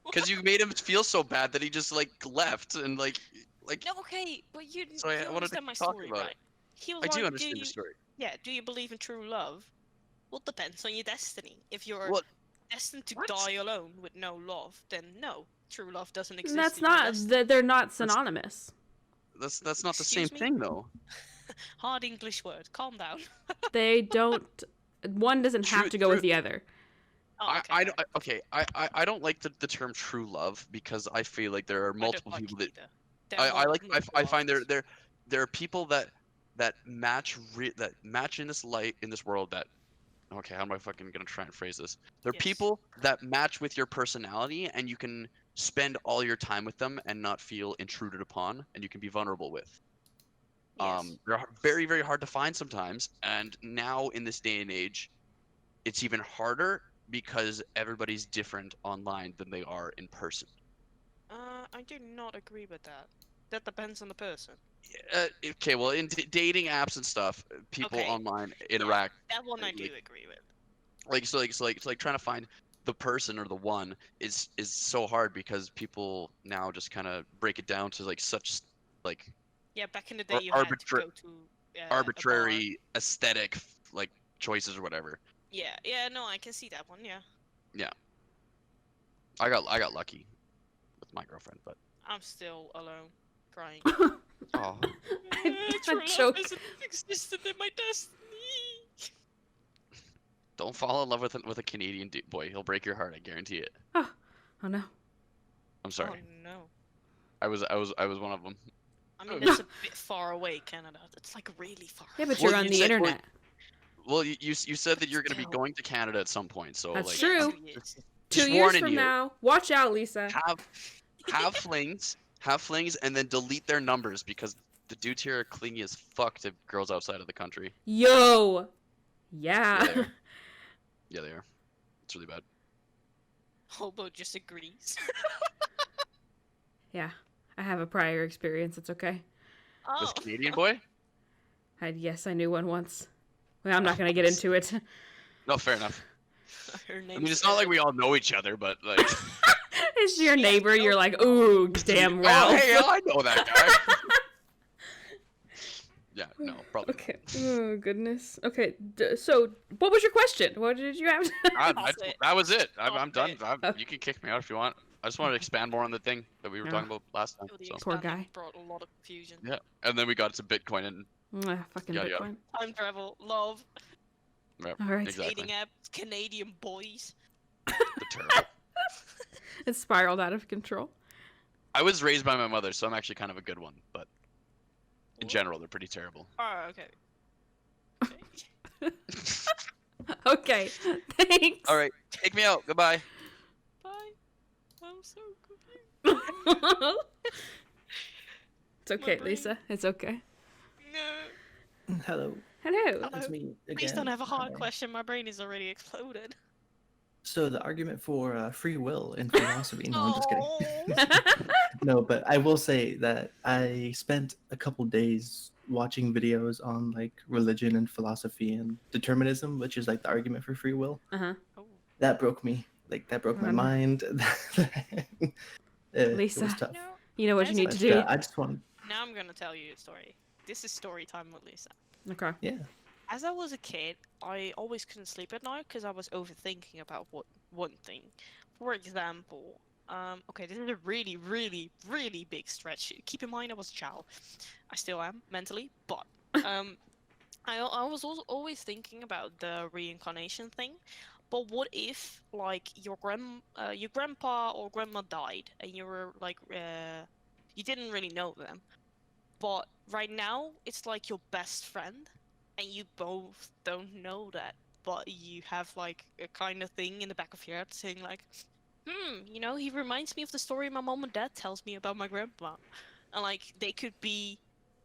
Because you made him feel so bad that he just like left and like. No, okay, but you So I you wanted to understand my talk story, about right? it. He was I like, do understand your story. Yeah, do you believe in true love? Well, depends on your destiny. If you're What? destined to die alone with no love, then no, true love doesn't exist. That's in your not destiny. they're not synonymous. That's not the same Excuse me? thing though. Hard English word. Calm down. They don't. One doesn't have to go with the other. Oh, okay, I don't. I don't like the term true love because I feel like there are multiple people that. I find there are people that match in this world that. Okay, how am I fucking gonna try and phrase this? There are people that match with your personality, and you can spend all your time with them and not feel intruded upon, and you can be vulnerable with. They're very, very hard to find sometimes, and now in this day and age, it's even harder because everybody's different online than they are in person. I do not agree with that. That depends on the person. Okay, well, in dating apps and stuff, people online interact. That one I do agree with. Like trying to find the person or the one is so hard because people now just kind of break it down to like such like Yeah, back in the day you had to go to arbitrary aesthetic like choices or whatever. Yeah, no, I can see that one. Yeah. Yeah. I got lucky with my girlfriend, but I'm still alone, crying. oh. True love isn't existent in my destiny. Don't fall in love with a Canadian boy. He'll break your heart. I guarantee it. Oh no. I'm sorry. Oh no. I was one of them. I mean, that's a bit far away, Canada. That's like really far. Yeah, but you're on the internet. Well, you said that you're going to be going to Canada at some point, so That's like. true. Just 2 years warning from you. now, watch out, Lisa. Have flings, and then delete their numbers because the dudes here are clingy as fuck to girls outside of the country. Yo. Yeah. Yeah, they are. It's really bad. Hobo just agrees. Yeah, I have a prior experience. It's okay. This Canadian boy? Yes, I knew one once. Well, I'm not gonna get into it. No, fair enough. Her I mean, it's not like we all know each other, but like. It's your neighbor. You're like, ooh, damn Ralph. Oh, hey, I know that guy. Yeah, no, probably. Okay. Oh goodness. Okay. So, what was your question? What did you have? That was it. I'm done. You can kick me out if you want. I just wanted to expand more on the thing that we were talking about last time. So. Poor guy. Brought a lot of confusion. Yeah, and then we got to Bitcoin and. Fucking Bitcoin. Time travel, love. Yep, all right. exactly. Dating apps, Canadian boys. They're terrible. It spiraled out of control. I was raised by my mother, so I'm actually kind of a good one, but in general, they're pretty terrible. Oh, okay. Okay. Thanks. All right, take me out. Goodbye. Bye. I'm so confused. It's okay, Lisa. It's okay. No. Hello. Hello. It's me again. Please don't have a hard Hi. question. My brain is already exploded. So the argument for free will in philosophy. No, I'm just kidding. No, but I will say that I spent a couple days watching videos on like religion and philosophy and determinism, which is like the argument for free will. Uh-huh. That broke me. Like that broke my mind. It Lisa, was tough. you know what you need to But, do. I just want. Now I'm gonna tell you a story. This is story time with Lisa. Okay. Yeah. As I was a kid, I always couldn't sleep at night because I was overthinking about one thing. For example, okay, this is a really, really, really big stretch. Keep in mind I was a child. I still am, mentally, but I was also always thinking about the reincarnation thing. But what if, like, your grandpa or grandma died, and you were like, you didn't really know them, but right now it's like your best friend, and you both don't know that, but you have like a kind of thing in the back of your head saying like, you know, he reminds me of the story my mom and dad tells me about my grandpa, and like they could be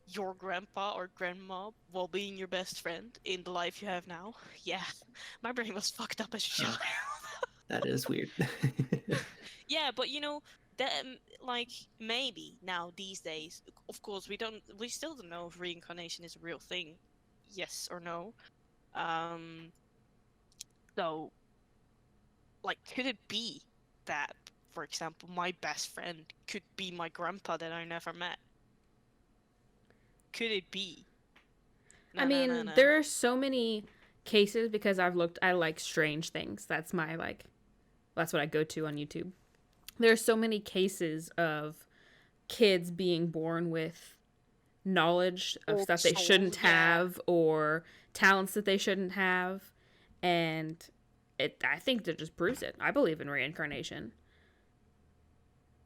your grandpa or grandma while being your best friend in the life you have now. Yeah, my brain was fucked up as a child. That is weird. Yeah, but you know, Then, like, maybe now these days, of course, we still don't know if reincarnation is a real thing, yes or no. So, like, could it be that, for example, my best friend could be my grandpa that I never met? Could it be? No, I mean, no, no, no. there are so many cases because I like strange things. That's my that's what I go to on YouTube. There are so many cases of kids being born with knowledge of stuff they shouldn't have or talents that they shouldn't have, and I think that just proves it. I believe in reincarnation.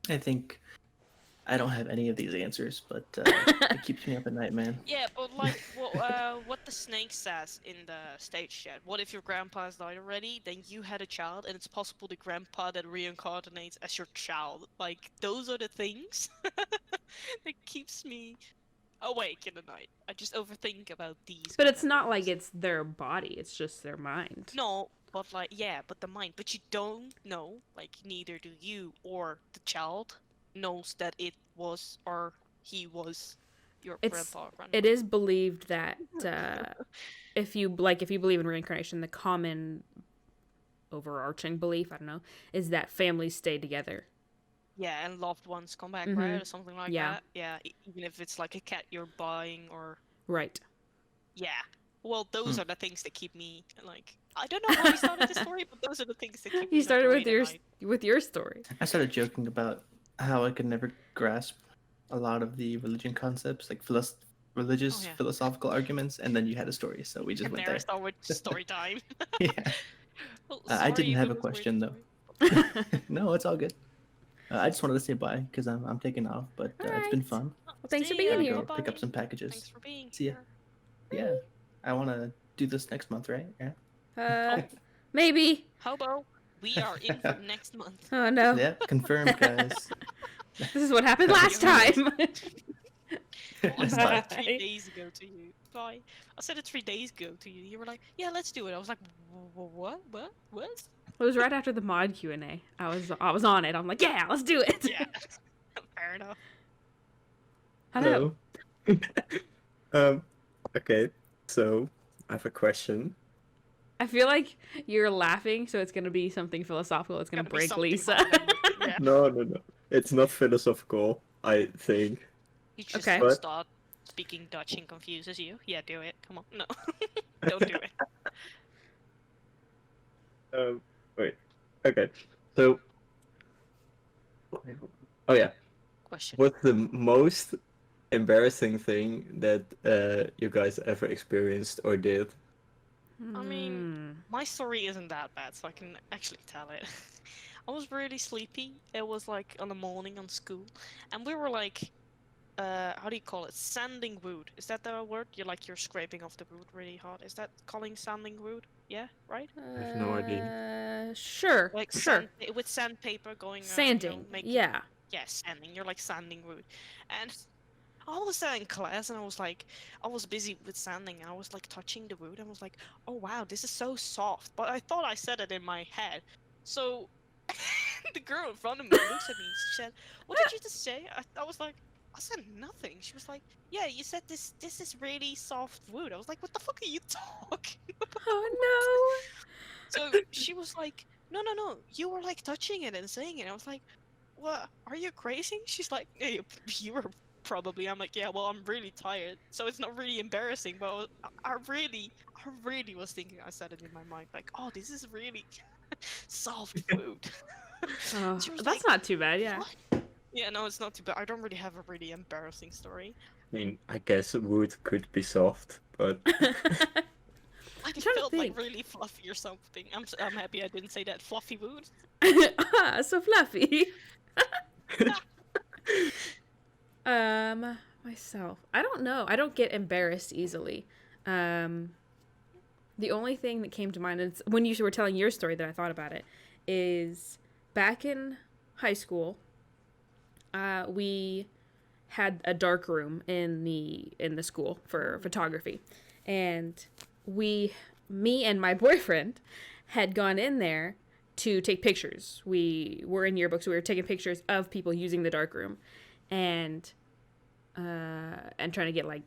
I think I don't have any of these answers, but it keeps me up at night, man. Yeah, but like what the snake says in the stage chat. What if your grandpa has died already? Then you had a child, and it's possible the grandpa that reincarnates as your child. Like those are the things that keeps me awake in the night. I just overthink about these. But it's not like it's their body; it's just their mind. No, but like but the mind. But you don't know. Like neither do you or the child knows that it was or he was your grandpa or grandma. It is believed that if you believe in reincarnation, the common overarching belief, I don't know, is that families stay together. Yeah, and loved ones come back, right? Or something like that. Yeah, even if it's like a cat you're buying or... Right. Yeah. Well, those are the things that keep me, like... I don't know how we started this story, but those are the things that keep me... You started with your story. I started joking about how I could never grasp a lot of the religion concepts, like religious philosophical arguments, and then you had a story, so we just went there. Start with story time. Yeah. Well, I didn't have a question though. No, it's all good. I just wanted to say bye because I'm taking off, but it's been fun. Well, thanks for being here. Go pick up some packages. Thanks for being See ya. Yeah, I want to do this next month, right? Yeah. Maybe. Hobo, we are in for next month. Oh no. Yeah, confirmed, guys. This is what happened last time. I said it 3 days ago to you. Bye. I said it 3 days ago to you. You were like, "Yeah, let's do it." I was like, "What? What?" It was right after the mod Q&A. I was on it. I'm like, "Yeah, let's do it." Yeah. Fair enough. Hello. Okay. So I have a question. I feel like you're laughing, so it's gonna be something philosophical. It's gonna break Lisa. No. It's not philosophical, I think. You just don't start speaking Dutch and confuses you. Yeah, do it. Come on. No. Don't do it. Wait. Okay. So. Oh yeah. Question. What's the most embarrassing thing that you guys ever experienced or did? I mean, my story isn't that bad, so I can actually tell it. I was really sleepy. It was like on the morning on school, and we were like, how do you call it? Sanding wood. Is that the word? You're scraping off the wood really hard. Is that calling sanding wood? Yeah, right? I have no idea. Sure. Like sure. With sandpaper going. Sanding. Yeah, sanding. You're like sanding wood, and I was there in class, and I was busy with sanding. I was like touching the wood. I was like, oh wow, this is so soft. But I thought I said it in my head. So the girl in front of me looks at me. She said, "What did you just say?" I was like, "I said nothing." She was like, "Yeah, you said this is really soft wood." I was like, "What the fuck are you talking about?" Oh no. So she was like, "No, you were like touching it and saying it." I was like, "What? Are you crazy?" She's like, "Hey, you were probably." I'm like, "Yeah, well, I'm really tired, so it's not really embarrassing." But I really was thinking. I said it in my mind, like, "Oh, this is really soft food." That's not too bad, yeah. What? Yeah, no, it's not too bad. I don't really have a really embarrassing story. I mean, I guess wood could be soft, but I just felt like really fluffy or something. I'm happy I didn't say that. Fluffy wood. So fluffy. Myself. I don't know. I don't get embarrassed easily. The only thing that came to mind is when you were telling your story that I thought about it is back in high school, we had a dark room in the school for photography, and me and my boyfriend had gone in there to take pictures. We were in yearbooks, so we were taking pictures of people using the darkroom, and trying to get like,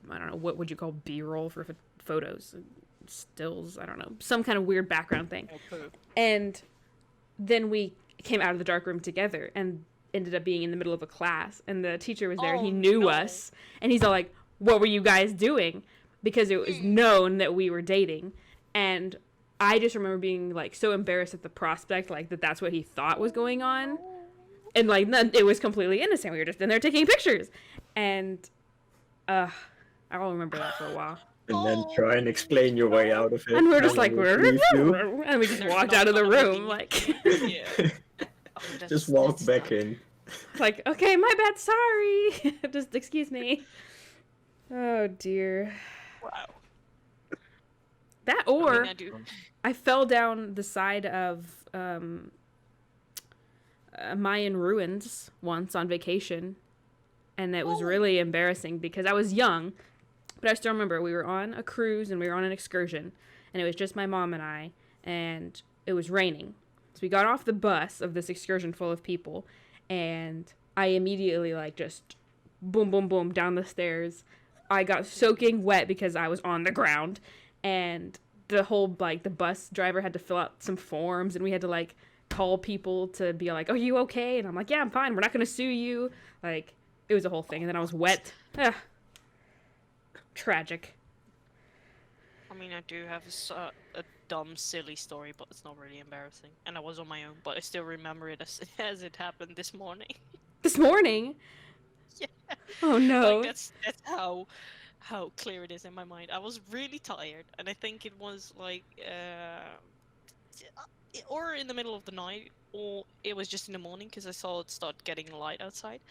I don't know, what would you call B-roll for photos, stills, I don't know, some kind of weird background thing. And then we came out of the darkroom together and ended up being in the middle of a class, and the teacher was there. He knew us, and he's all like, what were you guys doing? Because it was known that we were dating. And I just remember being like so embarrassed at the prospect, like that's what he thought was going on. And like it was completely innocent. We were just in there taking pictures. And I'll remember that for a while. And then try and explain your way out of it. And we're just like, you. and we just walked out of the room, like. Just walk back in. Like, okay, my bad, sorry. Just excuse me. Oh dear. Wow. That or I fell down the side of Mayan ruins once on vacation, and it was really embarrassing because I was young, but I still remember we were on a cruise and we were on an excursion, and it was just my mom and I, and it was raining. So we got off the bus of this excursion full of people, and I immediately like just boom, boom, boom down the stairs. I got soaking wet because I was on the ground, and the whole like the bus driver had to fill out some forms, and we had to like call people to be like, "Are you okay?" And I'm like, "Yeah, I'm fine. We're not gonna sue you." Like it was a whole thing, and then I was wet. Tragic. I mean, I do have a dumb, silly story, but it's not really embarrassing. And I was on my own, but I still remember it as it happened this morning. This morning? Yeah. Oh no. Like, that's how clear it is in my mind. I was really tired, and I think it was like or in the middle of the night, or it was just in the morning because I saw it start getting light outside.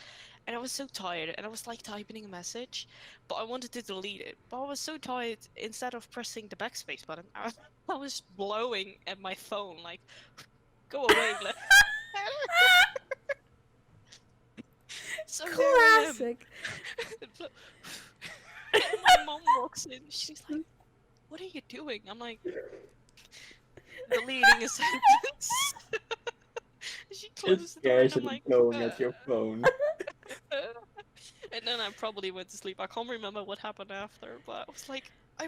And I was so tired, and I was like typing a message, but I wanted to delete it. But I was so tired, instead of pressing the backspace button, I was blowing at my phone, like, go away, So classic. And my mom walks in, she's like, what are you doing? I'm like, deleting a sentence. She closed the door, and I'm like, blowing at your phone. And then I probably went to sleep. I can't remember what happened after, but I was like, I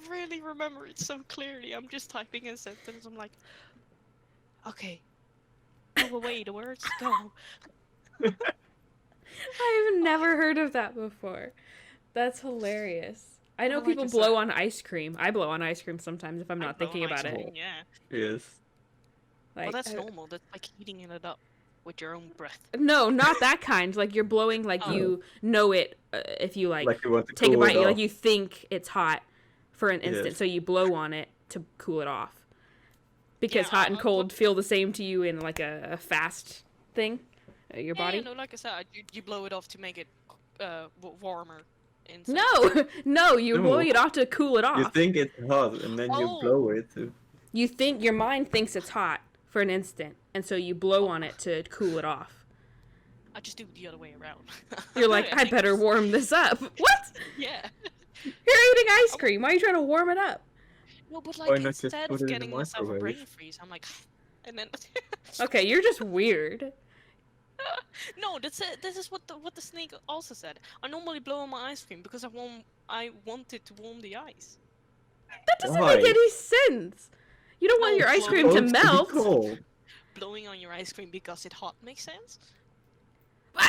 really remember it so clearly. I'm just typing a sentence. I'm like, okay, go away, the words go. I've never heard of that before. That's hilarious. I know Like people I blow said- on ice cream. I blow on ice cream sometimes if I'm not thinking about it. Yeah. Yes. Well, Like, that's normal. That's like heating it up with your own breath. No, not that kind. Like you're blowing like you know it if you like Like you want to take a cool it bite. Like off. you think it's hot for an instant, Yes. so you blow on it to cool it off. Because Yeah, hot and cold feel the same to you in like a fast thing, your body. Yeah, no, like I said, you blow it off to make it warmer. Inside. No, you're No. blowing it off to cool it off. You think it's hot and then you Oh. blow it. You think your mind thinks it's hot for an instant, and so you blow on it to cool it off. I just do it the other way around. You're like, I I'd think better it's- warm this up. What? Yeah. You're eating ice cream. Why are you trying to warm it up? No, but Why like not just instead put of it in the getting myself a brain microwave? freeze, I'm like, and then. Okay, you're just weird. No, that's it. This is what the snake also said. I normally blow on my ice cream because I wanted to warm the ice. That doesn't Why? make any sense. You don't want No, your ice blow- cream to Supposed be melt. cold. Blowing on your ice cream because it's hot makes sense.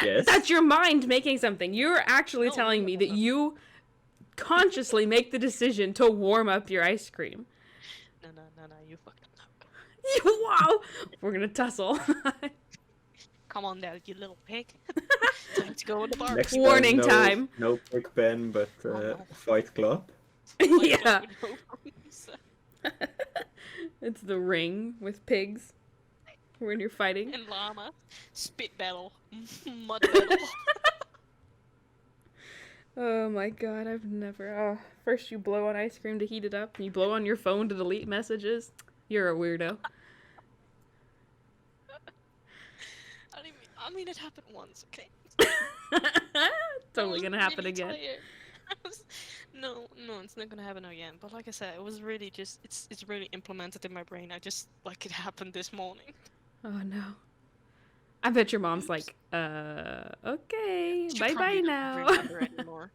Yes. That's your mind making something. You're actually No, telling me that you consciously make the decision to warm up your ice cream. No, you fucked up. Wow. We're gonna tussle. Come on now, you little pig. Time to go in the bar. Next Warning no, time. No pig pen, but no. Fight Club. Yeah. No rules. It's the ring with pigs when you're fighting. And llama. Spit battle. Mud battle. Oh my god, I've never. First you blow on ice cream to heat it up, and you blow on your phone to delete messages. You're a weirdo. I mean, it happened once, okay? Totally gonna happen really again. tired. No, it's not gonna happen again. But like I said, it was really just it's really implemented in my brain. I just like it happened this morning. Oh no. I bet your mom's like, okay, She bye probably now. doesn't remember anymore.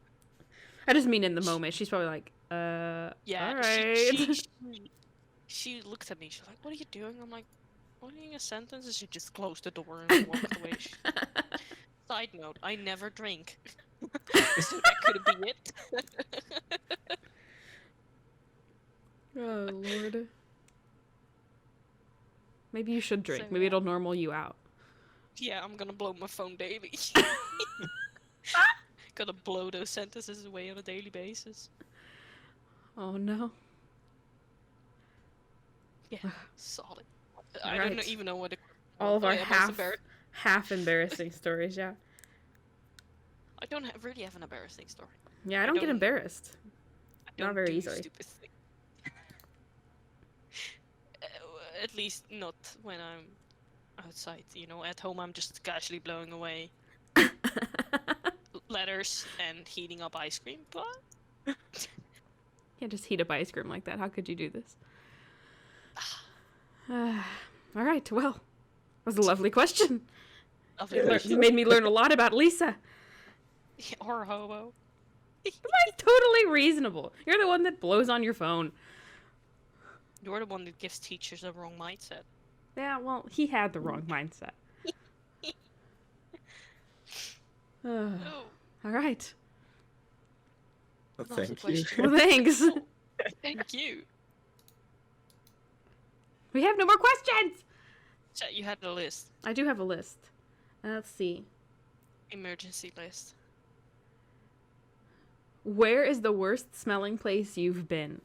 I just mean in the moment. She's probably like, Yeah, all right. she looked at me. She's like, "What are you doing?" I'm like, "Writing a sentence." And she just closed the door and walked away. Side note: I never drink, so that could be it. Oh Lord. Maybe you should drink. So, Maybe it'll normal you out. Yeah, I'm gonna blow my phone daily. Gotta blow those sentences away on a daily basis. Oh no. Yeah, solid. I don't even know what it. All of our most half embarrassing stories. Yeah. I don't really have an embarrassing story. Yeah, I don't get embarrassed. Not very easily. Stupid thing. At least not when I'm outside. You know, at home I'm just casually blowing away letters and heating up ice cream. But Can't just heat up ice cream like that. How could you do this? All right. Well, that was a lovely question. You made me learn a lot about Lisa. Or Hobo. That's totally reasonable. You're the one that blows on your phone. You're the one that gives teachers the wrong mindset. Yeah, well, he had the wrong mindset. All right. Well, thank you. Well, thanks. Thank you. We have no more questions. So you had the list. I do have a list. Let's see. Emergency list. Where is the worst smelling place you've been?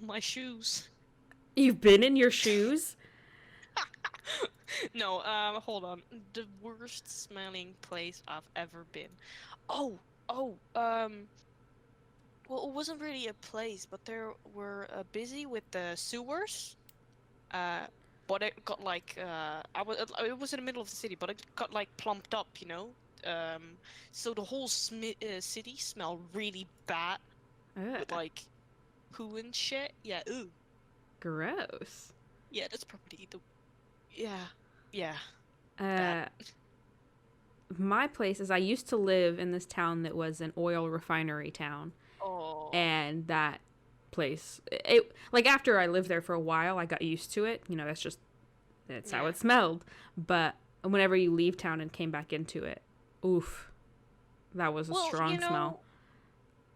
My shoes. You've been in your shoes? No, hold on. The worst smelling place I've ever been. Well, it wasn't really a place, but they were busy with the sewers. But it got like it was in the middle of the city, but it got like plumped up, you know. So the whole city smelled really bad, with like poo and shit. Yeah, ooh. Gross. Yeah, that's probably the. Yeah. My place is I used to live in this town that was an oil refinery town. Oh. And that place, it like after I lived there for a while, I got used to it. You know, that's how it smelled. But whenever you leave town and came back into it, oof, that was a strong smell.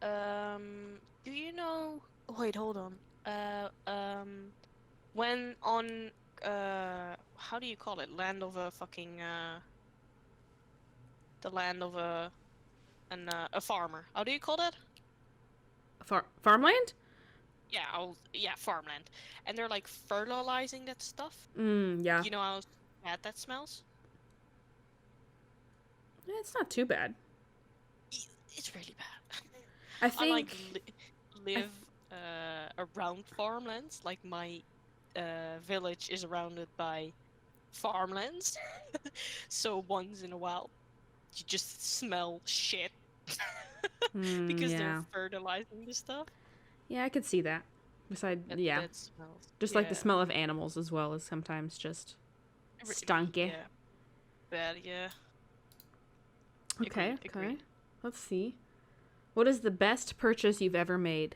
Do you know? Wait, hold on. When on how do you call it? Land of a fucking the land of a farmer. How do you call that? Farmland? Yeah, farmland. And they're like fertilizing that stuff. Yeah. You know how bad that smells? Yeah, it's not too bad. It's really bad. I think I like live around farmlands. Like my village is surrounded by farmlands. So once in a while, you just smell shit. Because they're fertilizing the stuff. Yeah, I could see that. Besides, that smells. Just like the smell of animals as well is sometimes just stunky. Yeah. Bad, yeah. Okay, Agreed. okay. Let's see. What is the best purchase you've ever made?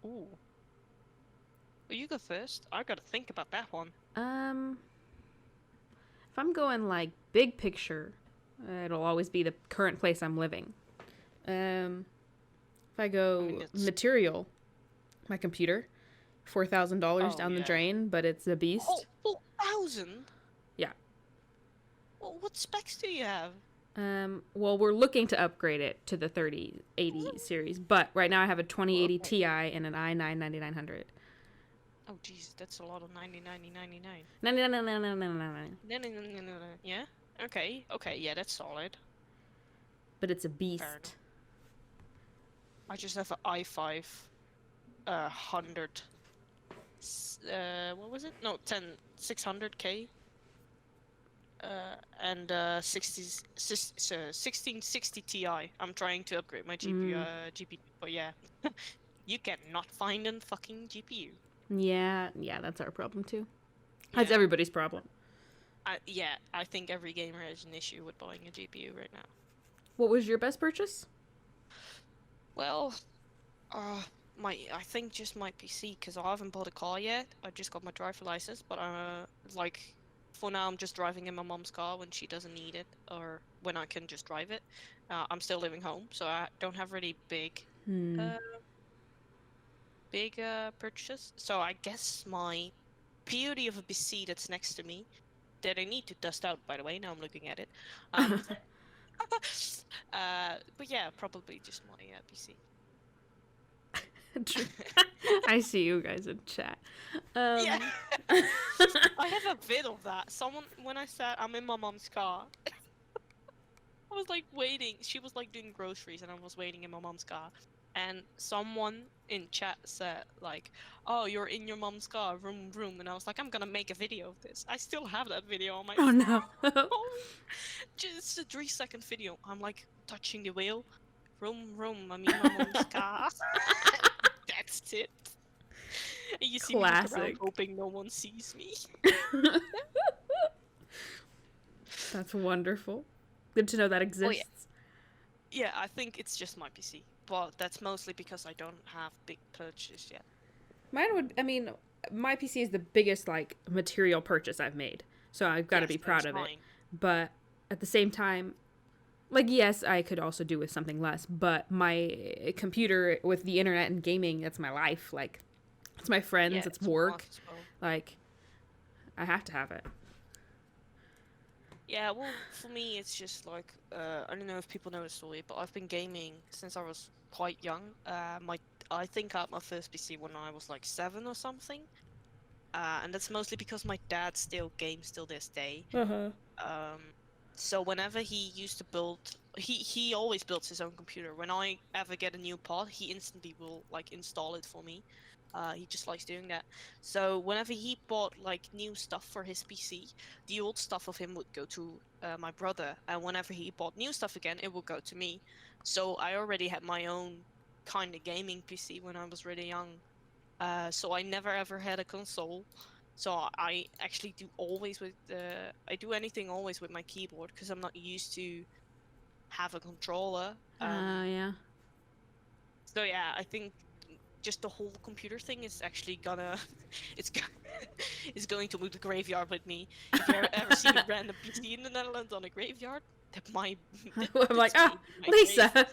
Ooh. Well, you go first. I gotta think about that one. If I'm going like big picture, it'll always be the current place I'm living. If I go material, my computer, $4,000 down the drain, but it's a beast. Oh, 4,000? Yeah. Well, what specs do you have? Well, we're looking to upgrade it to the 3080 series, but right now I have a 2080 Ti and an i9-9900. Oh, jeez, that's a lot of 99. No. Yeah? Okay, yeah, that's solid. But it's a beast. I just have an i5 100. What was it? No, 600K. and 1660 Ti. I'm trying to upgrade my GPU, but yeah, you cannot find a fucking GPU. Yeah, that's our problem too. That's everybody's problem. I think every gamer has an issue with buying a GPU right now. What was your best purchase? Well, I think just my PC, because I haven't bought a car yet. I just got my driver license, but like, for now I'm just driving in my mom's car when she doesn't need it, or when I can just drive it. I'm still living home, so I don't have really big purchases. So I guess my beauty of a PC that's next to me, that I need to dust out, by the way, now I'm looking at it. But yeah, probably just my PC. I see you guys in chat. Yeah. I have a vid of that. Someone, when I said I'm in my mom's car, I was like waiting. She was like doing groceries, and I was waiting in my mom's car. And someone in chat said like, "Oh, you're in your mom's car, vroom vroom," and I was like, "I'm gonna make a video of this." I still have that video on my phone. No. Just a 3-second video. I'm like touching the wheel, vroom vroom. I'm in my mom's car. That's it. And you see me look around, Classic. hoping no one sees me. That's wonderful. Good to know that exists. Yeah, I think it's just my PC, but that's mostly because I don't have big purchases yet. My PC is the biggest like material purchase I've made, so I've got to be proud of it. But at the same time, like, yes, I could also do with something less, but my computer with the internet and gaming, that's my life. Like, it's my friends, it's work. Like, I have to have it. Yeah, well, for me, it's just like, I don't know if people know the story, but I've been gaming since I was quite young. I think I had my first PC when I was like 7 or something. And that's mostly because my dad still games till this day. So whenever he used to build, he always builds his own computer. When I ever get a new pod, he instantly will like install it for me. He just likes doing that. So whenever he bought like new stuff for his PC, the old stuff of him would go to my brother, and whenever he bought new stuff again, it would go to me. So I already had my own kind of gaming PC when I was really young. So I never ever had a console. So I actually do always with I do anything always with my keyboard because I'm not used to have a controller. Yeah. So yeah, I think just the whole computer thing is actually gonna it's going to move the graveyard with me. If you ever see a random PC in the Netherlands on a graveyard, that might I'm like, Lisa.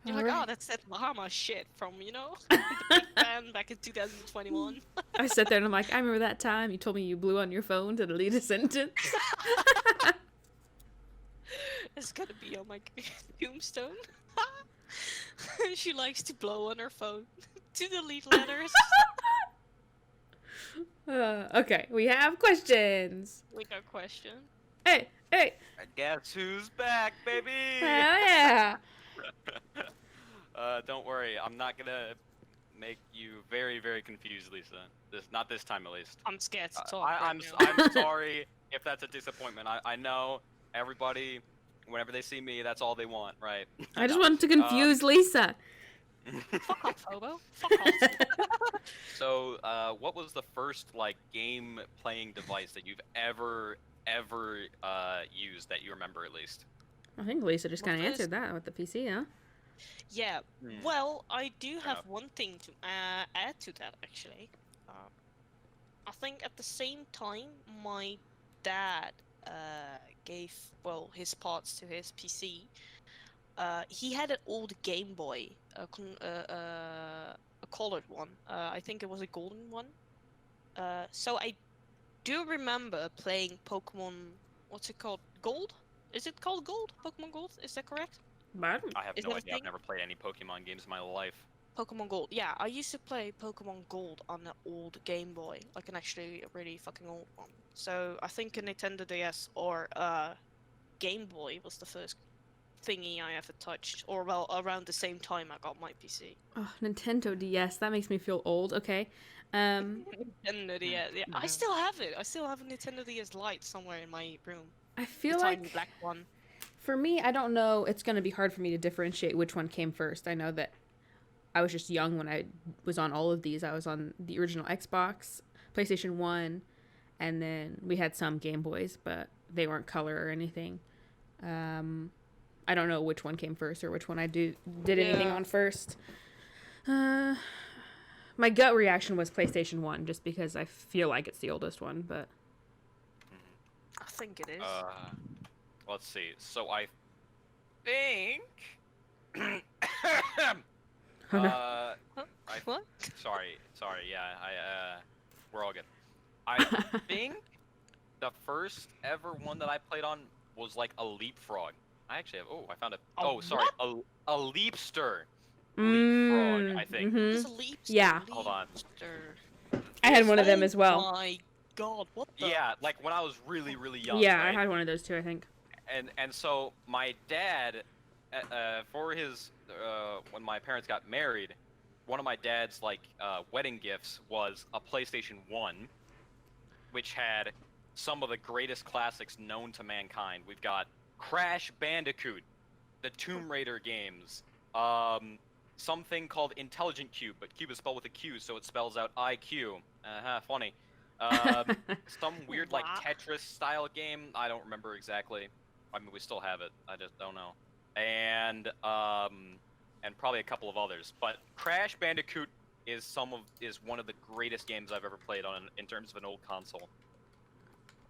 You're like, oh, that's that Bahama shit from, the Big Bang back in 2021. I sat there and I'm like, I remember that time you told me you blew on your phone to delete a sentence. It's gonna be on my tombstone. She likes to blow on her phone to delete letters. Okay, we have questions. We got question. Hey! Guess who's back, baby? Hell yeah! Don't worry, I'm not gonna make you very, very confused, Lisa. Not this time, at least. I'm scared to talk. I'm sorry if that's a disappointment. I know everybody, whenever they see me, that's all they want, right? I just wanted to confuse Lisa. Fuck off, Hobo. Fuck off. So, what was the first game playing device that you've ever used that you remember at least? I think Lisa just kind of answered that with the PC, huh? Yeah. Well, I do have one thing to add to that actually. I think at the same time my dad gave his parts to his PC. He had an old Game Boy, a colored one. I think it was a golden one. So I do remember playing Pokemon. What's it called? Gold? Is it called Gold? Pokemon Gold? Is that correct? I have no idea. I've never played any Pokemon games in my life. Pokemon Gold. Yeah, I used to play Pokemon Gold on the old Game Boy, like an actually really fucking old one. So I think a Nintendo DS or Game Boy was the first thingy I ever touched, or well, around the same time I got my PC. Oh, Nintendo DS. That makes me feel old. Okay. Nintendo DS. Yeah, I still have it. I still have a Nintendo DS Lite somewhere in my room. I feel the like tiny black one. For me, I don't know. It's going to be hard for me to differentiate which one came first. I know that I was just young when I was on all of these. I was on the original Xbox, PlayStation 1, and then we had some Game Boys, but they weren't color or anything. I don't know which one came first or which one I did anything on first. My gut reaction was PlayStation 1, just because I feel like it's the oldest one, but... I think it is. Let's see. So I think... What? Sorry, yeah, we're all good. I think the first ever one that I played on was like a Leapfrog. I actually have, I found it. A Leapster. Leapfrog, I think. It's a Leapster. Yeah. Hold on. I had one of them as well. Oh my god, what the? Yeah, like when I was really, really young. Yeah, right? I had one of those too, I think. And so my dad, for his, when my parents got married, one of my dad's like wedding gifts was a PlayStation 1, which had some of the greatest classics known to mankind. We've got Crash Bandicoot, the Tomb Raider games, something called Intelligent Cube, but Cube is spelled with a Q, so it spells out IQ. Funny. Some weird like Tetris style game. I don't remember exactly. I mean, we still have it. I just don't know. And probably a couple of others. But Crash Bandicoot is one of the greatest games I've ever played on in terms of an old console.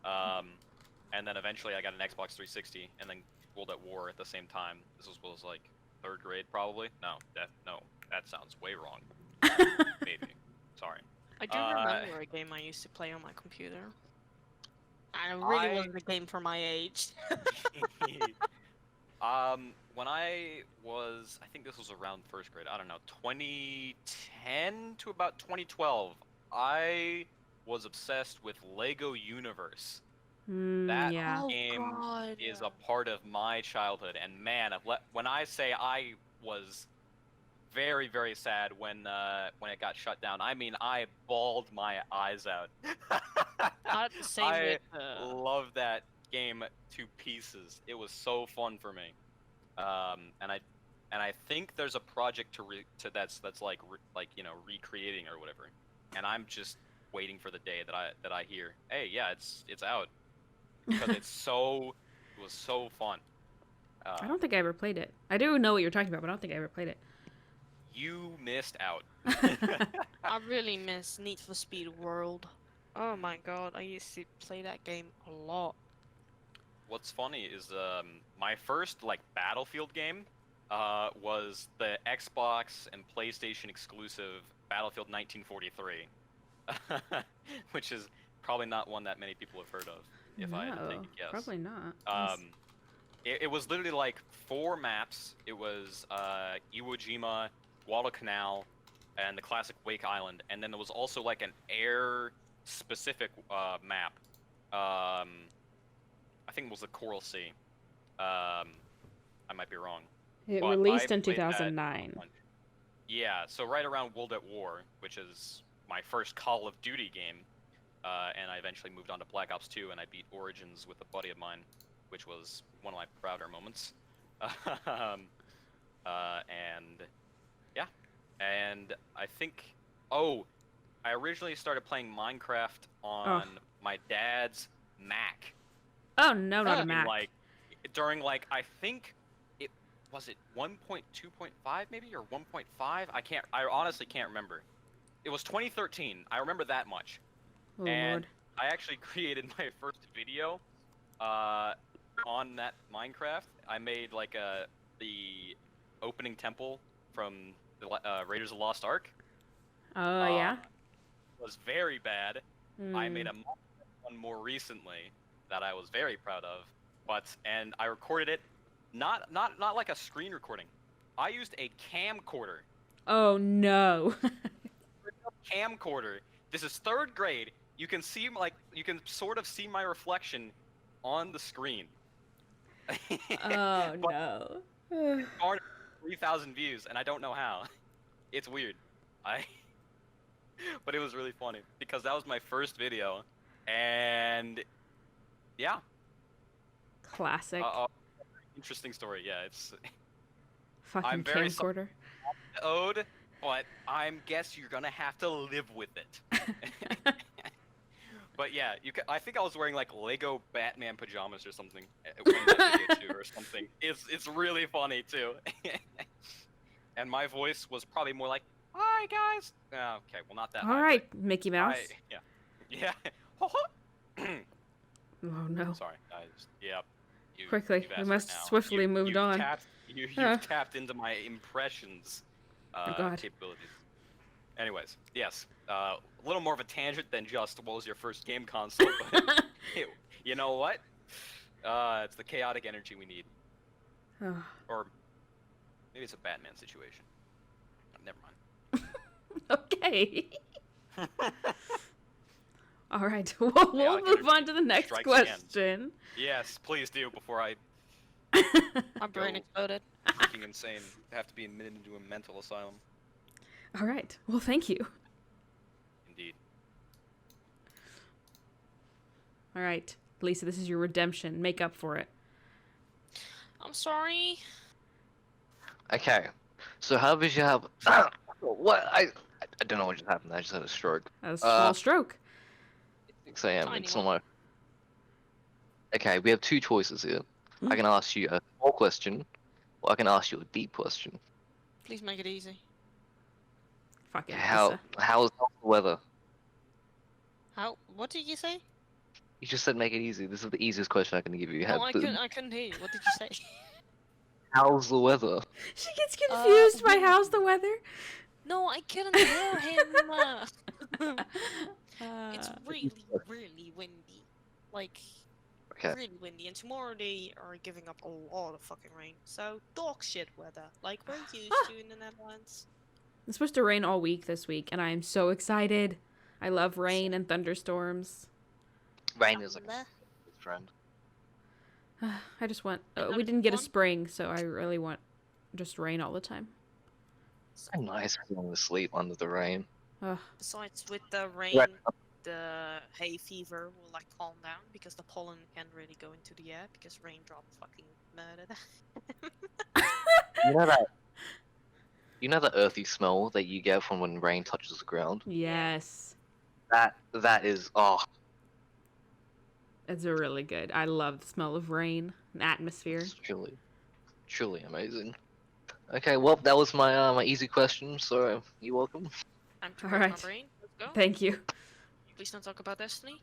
And then eventually I got an Xbox 360 and then World at War at the same time. This was like 3rd grade probably. No, that sounds way wrong. Maybe. Sorry. I do remember a game I used to play on my computer. And it really wasn't a game for my age. When I think this was around 1st grade, I don't know, 2010 to about 2012, I was obsessed with Lego Universe. That game is a part of my childhood, and man, when I say I was very, very sad when it got shut down, I mean I bawled my eyes out. I love that game to pieces. It was so fun for me, and I think there's a project that's like recreating or whatever, and I'm just waiting for the day that I hear, hey, yeah, it's out, because it was so fun. I don't think I ever played it. I do know what you're talking about, but I don't think I ever played it. You missed out. I really miss Need for Speed World. Oh my god, I used to play that game a lot. What's funny is my first like Battlefield game was the Xbox and PlayStation exclusive Battlefield 1943, which is probably not one that many people have heard of. If I had to take a guess, probably not. It was literally like 4 maps. It was Iwo Jima, Guadalcanal, and the classic Wake Island, and then there was also like an air-specific map. I think it was the Coral Sea. I might be wrong. It released in 2009. Yeah, so right around World at War, which is my first Call of Duty game, and I eventually moved on to Black Ops 2, and I beat Origins with a buddy of mine, which was one of my prouder moments. And yeah, and I think, I originally started playing Minecraft on my dad's Mac. Oh no, not a Mac. During I think it was 1.2.5 maybe, or 1.5. I honestly can't remember. It was 2013. I remember that much. Oh, and Lord. I actually created my first video on that Minecraft. I made the opening temple from the Raiders of the Lost Ark. Oh yeah. It was very bad. I made Mm. a one more recently that I was very proud of, and I recorded it not like a screen recording. I used a camcorder. Oh no. Camcorder. This is 3rd grade. You can see you can sort of see my reflection on the screen. Oh no. Garnered 3,000 views, and I don't know how. It's weird. But it was really funny because that was my first video, and yeah. Classic. Interesting story. Yeah, it's. Fucking I'm very camcorder. owed, but I'm guess you're gonna have to live with it. But yeah, I think I was wearing like Lego Batman pajamas or something in that video too, or something. It's really funny too. And my voice was probably more like, "Hi guys." Okay, well not that. All right, Mickey Mouse. Yeah. Oh no. Sorry, yeah. Quickly, we must swiftly move on. You've tapped into my impressions capabilities. Anyways, yes, a little more of a tangent than just what was your first game console, but you know what? It's the chaotic energy we need. Or maybe it's a Batman situation. Never mind. Okay. All right, we'll move on to the next question. Again. Yes, please do before I. My brain exploded. Freaking insane. Have to be admitted into a mental asylum. All right. Well, thank you. Indeed. All right, Lisa, this is your redemption. Make up for it. I'm sorry. Okay, so how did you have? What I don't know what just happened. I just had a stroke. A small stroke. 6 a.m. It's not my. Okay, we have two choices here. I can ask you a small question, or I can ask you a deep question. Please make it easy. Fucking how's the weather? What did you say? You just said make it easy. This is the easiest question I can give you. No, I couldn't hear you. What did you say? How's the weather? She gets confused by how's the weather. No, I couldn't hear him. It's really, really windy. Like, really windy. And tomorrow they are giving up a lot of fucking rain. So, dog shit weather. Like we're used to in the Netherlands. It's supposed to rain all week this week, and I am so excited. I love rain and thunderstorms. Rain is like a good friend. I just want... we didn't get a spring, so I really want just rain all the time. So nice falling asleep under the rain. Besides, with the rain, the hay fever will like calm down because the pollen can't really go into the air because raindrops fucking murdered. You know that earthy smell that you get from when rain touches the ground? Yes. That is It's really good. I love the smell of rain and atmosphere. It's truly amazing. Okay, well that was my my easy question, so you're welcome. I'm to my brain. Let's go. Thank you. Please don't talk about Destiny.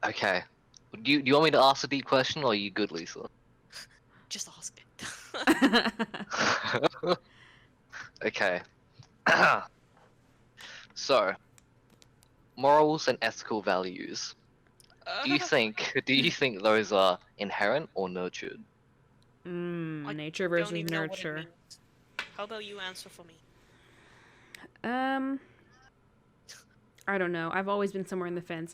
Okay. Do you want me to ask a deep question, or are you good, Lisa? Just ask it. Okay. So, morals and ethical values. Do you think those are inherent or nurtured? Nature versus nurture. How about you answer for me? I don't know. I've always been somewhere in the fence.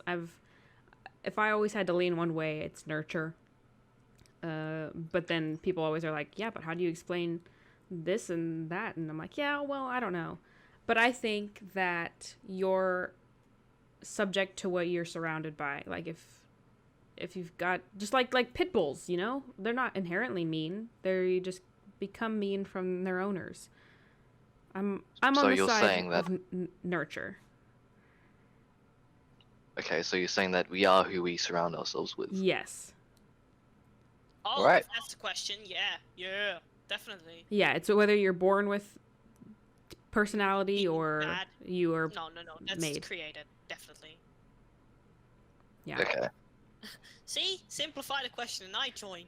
If I always had to lean one way, it's nurture. But then people always are like, yeah, but how do you explain this and that? And I'm like, yeah, well, I don't know. But I think that you're subject to what you're surrounded by. Like if you've got just like pit bulls, you know, they're not inherently mean. They just become mean from their owners. I'm on the side of nurture. Okay, so you're saying that we are who we surround ourselves with. Yes. Oh, right. If that's the question. Yeah, definitely. Yeah, it's whether you're born with personality or bad. You are No, that's made. created, definitely. Yeah. Okay. See, simplify the question and I join.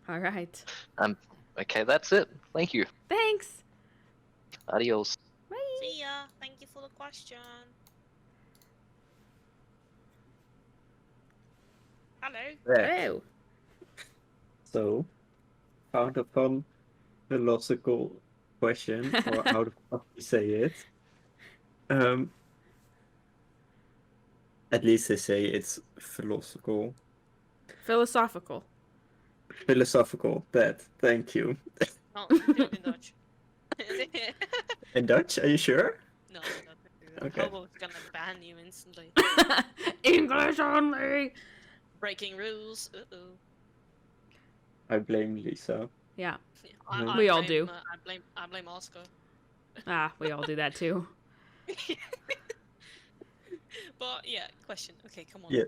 All right. Okay, that's it. Thank you. Thanks. Adios. Bye. See ya. Thank you for the question. Hello. Hello. So, found a fun philosophical question, or how the fuck you say it. At least they say it's philosophical. Philosophical. Philosophical. That. Thank you. No, do it in Dutch. In Dutch? Are you sure? No, don't do that. Okay. Hobo's gonna ban you instantly. English only. Breaking rules. Uh-oh. I blame Lisa. Yeah. Mhm. We all blame, do. I blame Oscar. We all do that too. But yeah, question. Okay, come on. Yes.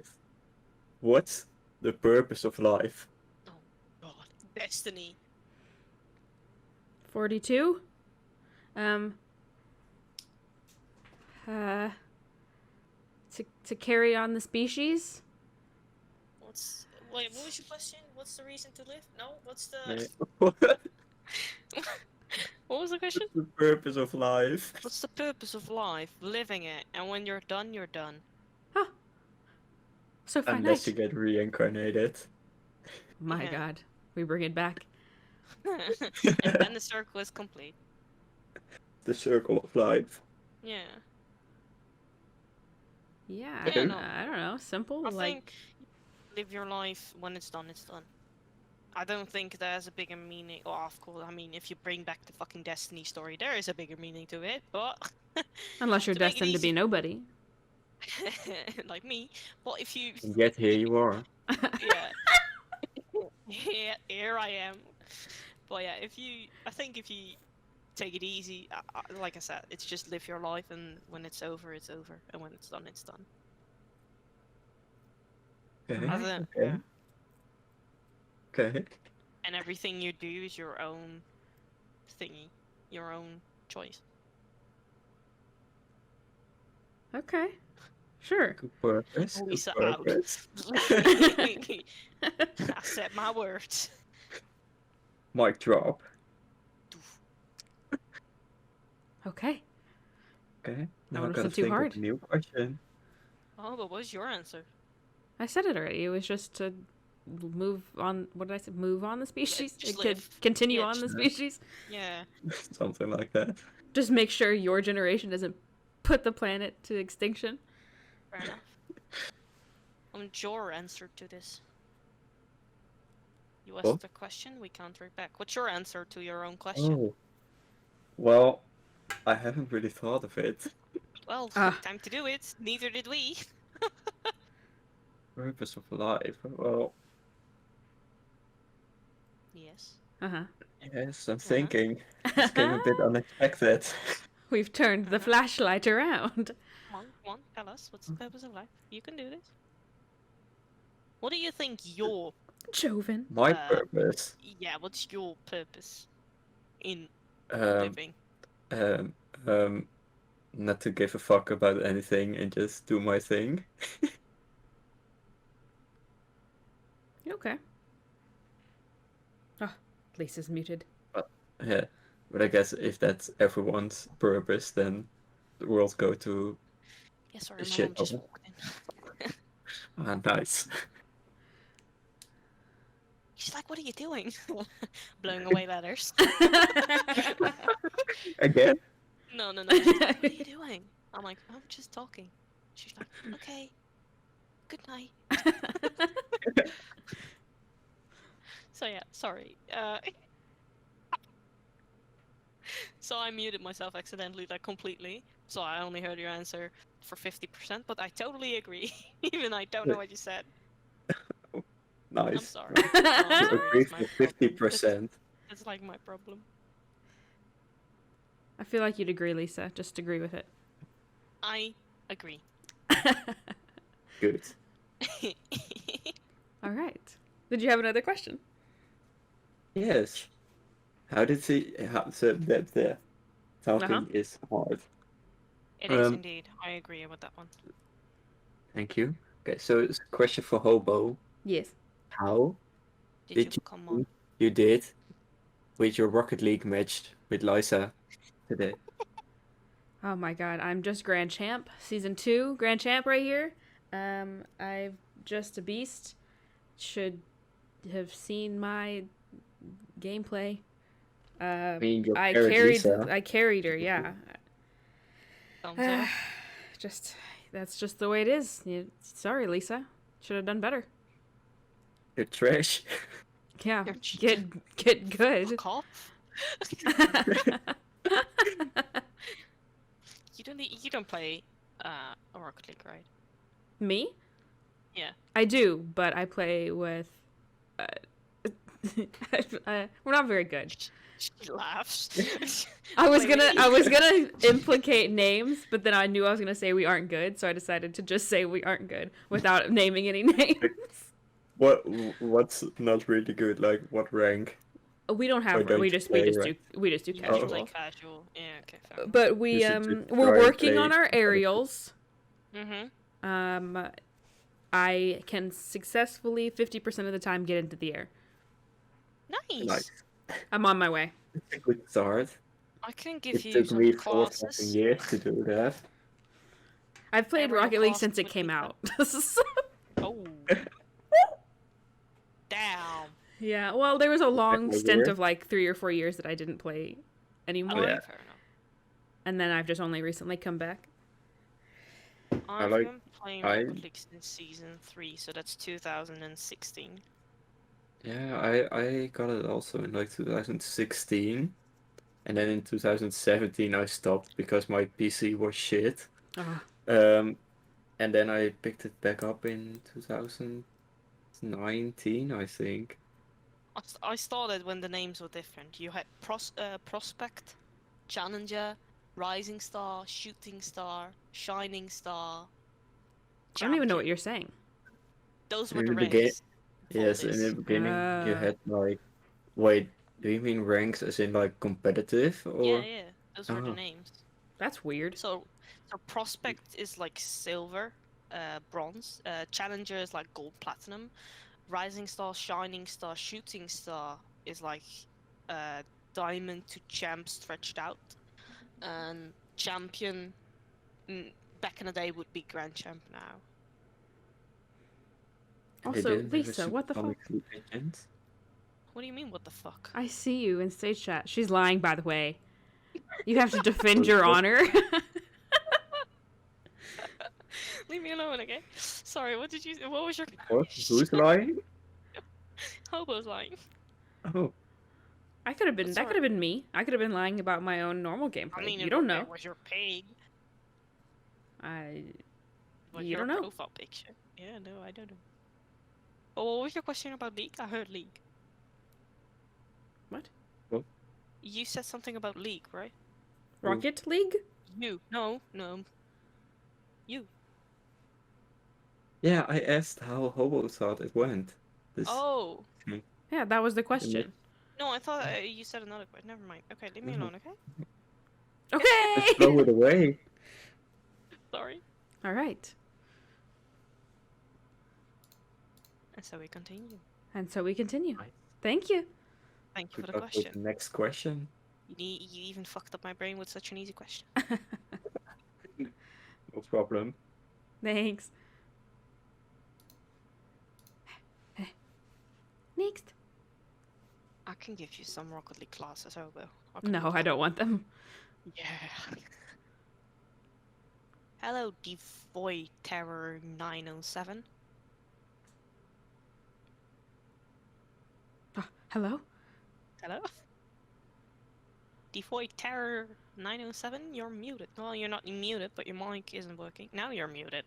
What's the purpose of life? God, destiny. 42. To carry on the species. Wait, what was your question? What's the reason to live? No, what's the what was the question? The purpose of life. What's the purpose of life? Living it, and when you're done, you're done. So finite. Unless you get reincarnated. My God, we bring it back. And then the circle is complete. The circle of life. Yeah. Yeah, I don't know. I don't know. Simple. I like think live your life when it's done, it's done. I don't think there's a bigger meaning. Oh, of course, I mean, if you bring back the fucking Destiny story, there is a bigger meaning to it, but... unless you're to make it destined to be easy- nobody. like me. But if you... And yet here you are. Yeah. Yeah, here I am. But yeah, I think if you take it easy, like I said, it's just live your life, and when it's over, it's over, and when it's done, it's done. Okay. Okay. Okay. Okay. And everything you do is your own thingy, your own choice. Okay. Sure. Good purpose. Good Lisa purpose. I said my words. Mic drop. Okay. Okay. That Now I wasn't gotta too think hard. of a new question. Oh, but what was your answer? I said it already. It was just to move on. What did I say? Move on the species. just It could live. continue Yeah, on the just- species. Yeah. Something like that. Just make sure your generation doesn't put the planet to extinction. Fair enough. Your answer to this. You asked What? a question, we countered back. What's your answer to your own question? Oh. Well, I haven't really thought of it. Well, time to do it. Neither did we. Purpose of life. Well, Yes. yes, I'm thinking. This came a bit unexpected. We've turned the flashlight around. Come on, tell us. What's the purpose of life? You can do this. What do you think your... Joven. My purpose. Yeah, what's your purpose in Um, living? Not to give a fuck about anything and just do my thing. Okay. Oh, Lisa's muted. Yeah, but I guess if that's everyone's purpose, then the world go to Yeah, sorry, my shit. mom just walked in. Ah, nice. She's like, what are you doing? Blowing away letters. Again? No. She's like, what are you doing? I'm like, I'm just talking. She's like, okay. Good night. So yeah, sorry. So I muted myself accidentally, like completely. So I only heard your answer for 50%, but I totally agree. Even I don't know what you said. Nice. I'm sorry. You I'm sorry, agree that's my for problem. 50%. That's like my problem. I feel like you'd agree, Lisa. Just agree with it. I agree. Good. All right. Did you have another question? Yes. How did he? So that something is hard. It is indeed. I agree with that one. Thank you. Okay, so it's a question for Hobo. Yes. How did you come on? You did with your Rocket League match with Lisa today? Oh my god, I'm just Grand Champ. Season 2, Grand Champ right here. I've just a beast. Should have seen my gameplay. You I carried carried Lisa. I carried her, yeah. Thumbs up. That's just the way it is. Sorry, Lisa. Should have done better. You're trash. Yeah, get good. Fuck off. You don't play Rocket League, right? Me? Yeah. I do, but I play with. We're not very good. She laughs. I was gonna implicate names, but then I knew I was gonna say we aren't good, so I decided to just say we aren't good without naming any names. What's not really good? Like what rank? We don't have. Or We don't just you play do You casual. play casual. Yeah, okay, fair enough. But we You should just we're try and working on play our aerials. Mm-hmm. I can successfully 50% of the time get into the air. Nice. I'm on my way. It's a good start. I can give It you took some me 4 classes. fucking years to do that. I've played Aerial Rocket League classes since it would came be out. Oh. Damn. Yeah, well, there was a long Like a stint year? of like 3 or 4 years that I didn't play anymore. Okay, fair enough. And then I've just only recently come back. I've like- been playing Rocket League since season 3, so that's 2016. Yeah, I got it also in like 2016. And then in 2017 I stopped because my PC was shit. And then I picked it back up in 2019, I think. I started when the names were different. You had Prospect, Challenger, Rising Star, Shooting Star, Shining Star. I don't even know what you're saying. Those were In the the beginning, ranks. yes, in the beginning you had like, wait, do you mean ranks as in like competitive or? Yeah, those were the names. That's weird. So Prospect is like silver, bronze. Challenger is like gold, platinum. Rising Star, Shining Star, Shooting Star is like diamond to champ stretched out. And champion back in the day would be grand champ now. Also, Lisa, what the fuck? What do you mean, what the fuck? I see you in stage chat. She's lying, by the way. You have to defend your honor. Leave me alone, okay? Sorry, what was your What? Who's lying? Hobo's lying. Oh. That could have been me. I could have been lying about my own normal gameplay. I mean, you don't know. It was your pig. You your don't know. Profile picture. Yeah, no, I don't know. Oh, what was your question about League? I heard League. What? What? You said something about League, right? Rocket League? You. No. You. Yeah, I asked how Hobo thought it went. Oh. Yeah, that was the question. No, I thought you said another question. Never mind. Okay, leave me alone, okay? Okay. Just throw it away. Sorry. All right. And so we continue. Thank you. Thank you for Good the luck with question. the next question. You even fucked up my brain with such an easy question. No problem. Thanks. Next. I can give you some Rocket League classes, Hobo. No, I don't want them. Yeah. Hello, Devoid Terror 907. Hello? Hello? Devoid Terror 907, you're muted. Well, you're not muted, but your mic isn't working. Now you're muted.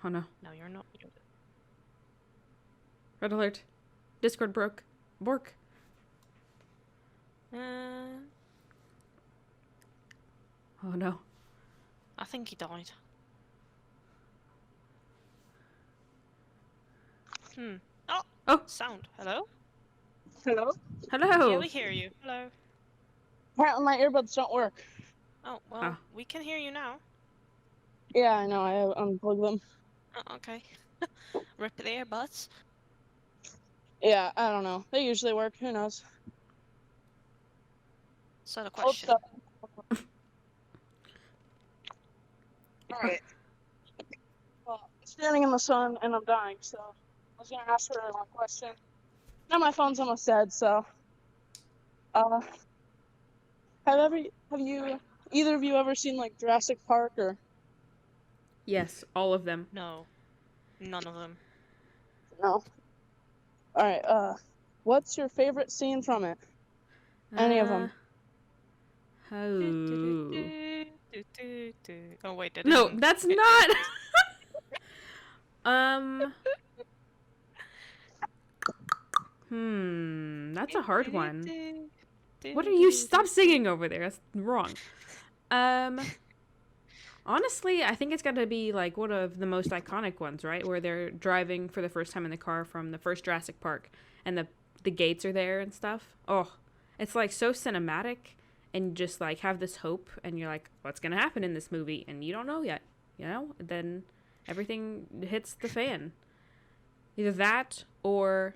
Oh no. No, you're not muted. Red alert. Discord broke. Bork. Oh no. I think he died. Oh! Sound. Hello? Hello? Hello. Yeah, we hear you. Hello. Apparently my earbuds don't work. Oh, well, we can hear you now. Yeah, I know. I unplugged them. Oh, okay. Rip the earbuds. Yeah, I don't know. They usually work. Who knows? So the question. Alright. Well, I'm standing in the sun and I'm dying, so I was gonna ask her one question. Now my phone's almost dead, so have you either of you ever seen like Jurassic Park or? Yes, all of them. No. None of them. No. All right. What's your favorite scene from it? Any of them? Oh. Oh wait, that No, isn't. that's not. That's a hard one. What are you? Stop singing over there. That's wrong. Honestly, I think it's got to be like one of the most iconic ones, right? Where they're driving for the first time in the car from the first Jurassic Park, and the gates are there and stuff. Oh, it's like so cinematic, and just like have this hope, and you're like, what's gonna happen in this movie, and you don't know yet, you know? Then everything hits the fan. Either that or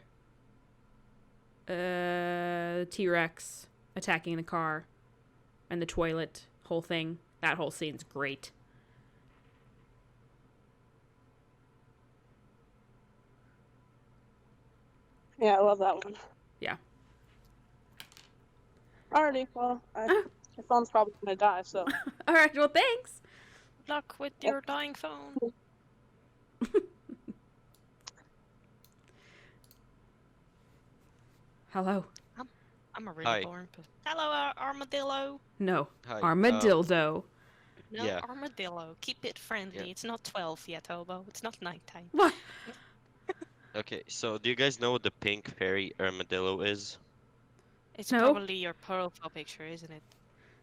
T-Rex attacking the car and the toilet whole thing. That whole scene's great. Yeah, I love that one. Yeah. Alrighty, well, your phone's probably gonna die, so. Alright, well, thanks. Good luck with your dying phone. Hello. I'm a really boring person. Hello, armadillo. No. Hi, Armadillo. No, Yeah. armadillo. Keep it friendly. Yeah. It's not 12 yet, Hobo. It's not nighttime. What? Okay, so do you guys know what the pink fairy armadillo is? It's No. probably your profile picture, isn't it?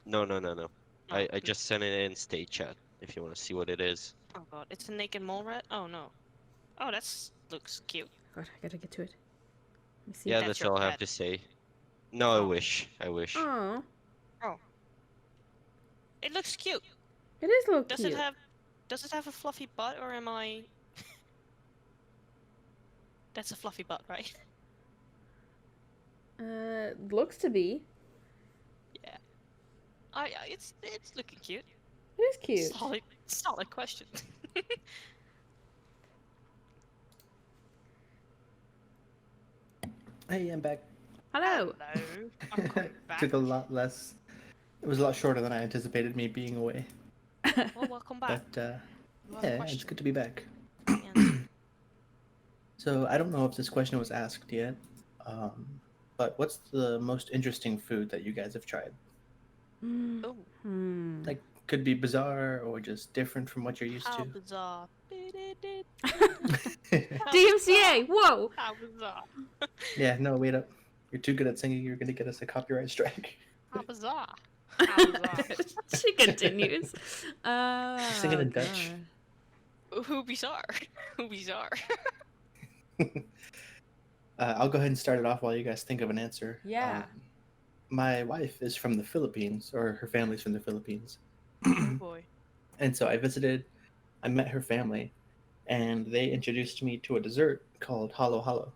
No. Oh, I good. just sent it in state chat if you want to see what it is. Oh god, it's a naked mole rat? Oh no. Oh, looks cute. God, I gotta get to it. Let me see. Yeah, That's that's your all I have pet. to say. No, I wish. I wish. Oh, It looks cute. it is a little Does cute. Does it have a fluffy butt, or am I? That's a fluffy butt, right? Looks to be. Yeah. It's looking cute. It is cute. Solid question. Hey, I'm back. Hello. Hello. I'm coming back. Took a lot less. It was a lot shorter than I anticipated me being away. Well, welcome back. But You have a yeah, it's question. good to be back. Yes. So I don't know if this question was asked yet, but what's the most interesting food that you guys have tried? Oh. Like, could be bizarre or just different from what you're used How to. bizarre. DMCA. Whoa. How bizarre. Yeah, no, wait up. You're too good at singing. You're gonna get us a copyright strike. How bizarre. How bizarre. She continues. Sing it in Dutch. Who bizarre? Who bizarre? I'll go ahead and start it off while you guys think of an answer. Yeah. My wife is from the Philippines, or her family's from the Philippines. Oh boy. And so I met her family, and they introduced me to a dessert called halo halo,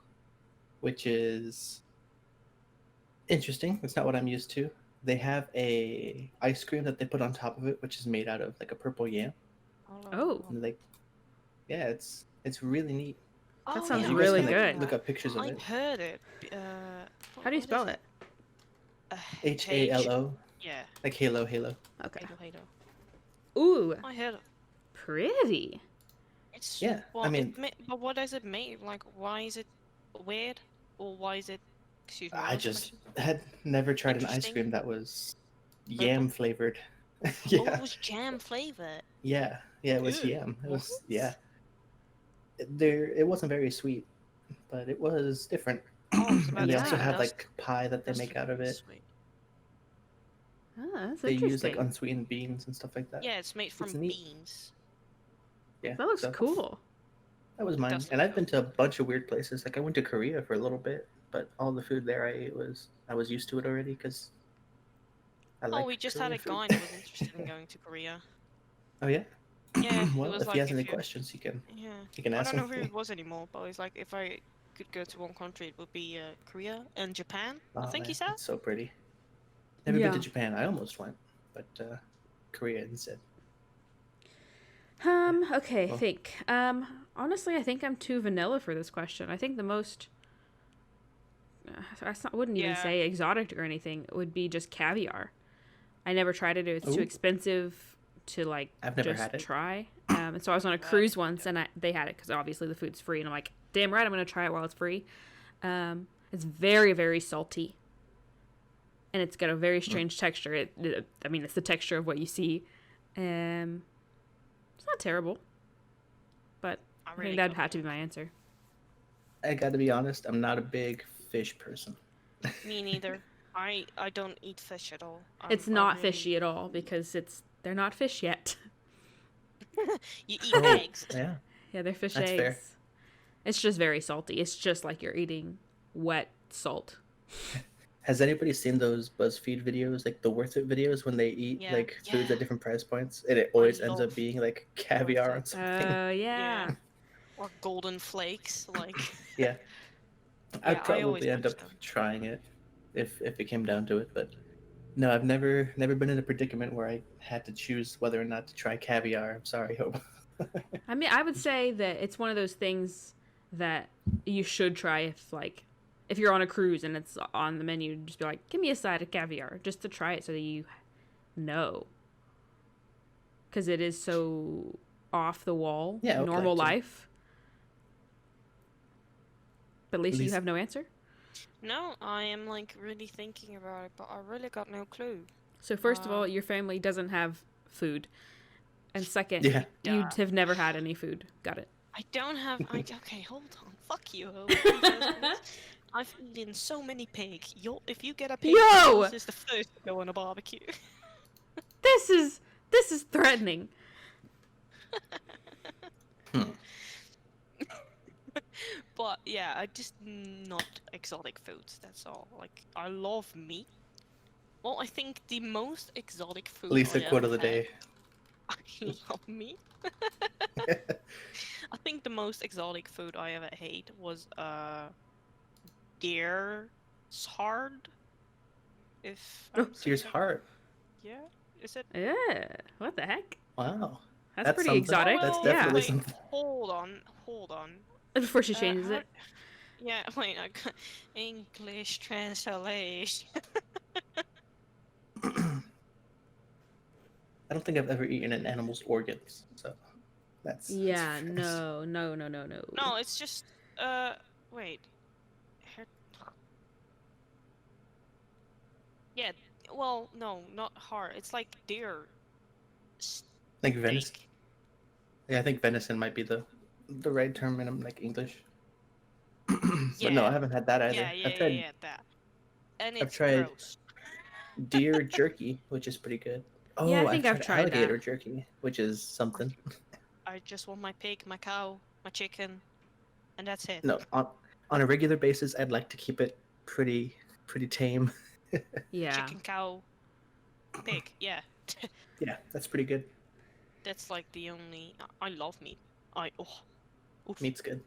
which is interesting. It's not what I'm used to. They have a ice cream that they put on top of it, which is made out of like a purple yam. Oh. And like, yeah, it's really neat. That sounds You guys really can, like, good. Look up pictures of I it. heard it. How do you spell it? HALO. Yeah. Like Halo. Okay. Halo. Ooh. I heard it. Pretty. It's Yeah, I mean- but what does it make? Like, why is it weird, or why is it? Excuse me. I what's the just question? had never tried an ice Interesting. cream that was yam flavored. yeah. Oh, it was jam flavored. Yeah, it was Ew, yam. It was what? yeah. It wasn't very sweet, but it was different. Oh, I was about And they to also say, have that's- like pie that they that's make out of really it. sweet. Oh, that's They use like interesting. unsweetened beans and stuff like that. Yeah, it's made from It's neat. beans. Yeah, That looks so cool. that was mine. does And I've been to a bunch of weird places. Like I went to Korea for a little bit, but all the food there I ate I was used to it already because I like. Oh, we just had a Korean guy food. that was interested in going to Korea. Oh yeah. Yeah, it Well, was if like he has if any you- questions, you can. Yeah. You can I ask don't know him. who it was anymore, but it's like if I could go to one country, it would be Korea and Japan. I Oh, think he man, said. it's so pretty. Never been to Yeah. Japan. I almost went, but Korea instead. Okay, I Well- think. Honestly, I think I'm too vanilla for this question. I think the most wouldn't even Yeah. say exotic or anything. It would be just caviar. I never tried it. It's too Ooh. expensive to like I've never just had it. try. And so I was on a cruise once, and they had it because obviously the food's free, and I'm like, damn right, I'm gonna try it while it's free. It's very, very salty. And it's got a very strange texture. I mean, it's the texture of what you see. It's not terrible. But I think that'd have to be my answer. I gotta be honest, I'm not a big fish person. Me neither. I don't eat fish at all. It's not fishy at all because they're not fish yet. You eat eggs. Yeah. Yeah, they're fish That's eggs. fair. It's just very salty. It's just like you're eating wet salt. Has anybody seen those BuzzFeed videos, like the Worth It videos, when they eat like foods at different price points, and it always ends up being like caviar and something? Oh yeah. Or golden flakes, like. Yeah. I'd I always probably end up trying it if it came down to it, but no, I've never been in a predicament where I had to choose whether or not to try caviar. I'm sorry, Hobo. I mean, I would say that it's one of those things that you should try if you're on a cruise and it's on the menu, just be like, give me a side of caviar just to try it so that you know. Because it is so off the wall, normal life. But Lisa, you have no answer? No, I am like really thinking about it, but I really got no clue. So first of all, your family doesn't have food. And second, you have never had any food. Got it. I don't have. Okay, hold on. Fuck you, Hobo. I've eaten so many pig. If you get a pig, this is the first to go on a barbecue. This is threatening. But yeah, I just not exotic foods. That's all. Like I love meat. Well, I think the most exotic food. Lisa quote of the day. I love meat. I think the most exotic food I ever ate was deer's heart. Deer's heart. Yeah, is it? Yeah. What the heck? Wow. That's pretty exotic. That's definitely something. Hold on. Before she changes it. Yeah, wait, I got English translation. I don't think I've ever eaten an animal's organs, so that's no. No, it's just wait. Yeah, well, no, not heart. It's like deer. Like venison. Yeah, I think venison might be the right term in like English. But no, I haven't had that either. Yeah, that. And it's I've tried gross. deer jerky, which is pretty good. Oh, yeah, I think I've tried alligator that. jerky, which is something. I just want my pig, my cow, my chicken, and that's it. No, on a regular basis, I'd like to keep it pretty tame. Yeah. Chicken, cow, pig. Yeah. Yeah, that's pretty good. That's like the only. I love meat. Oof. Meat's good.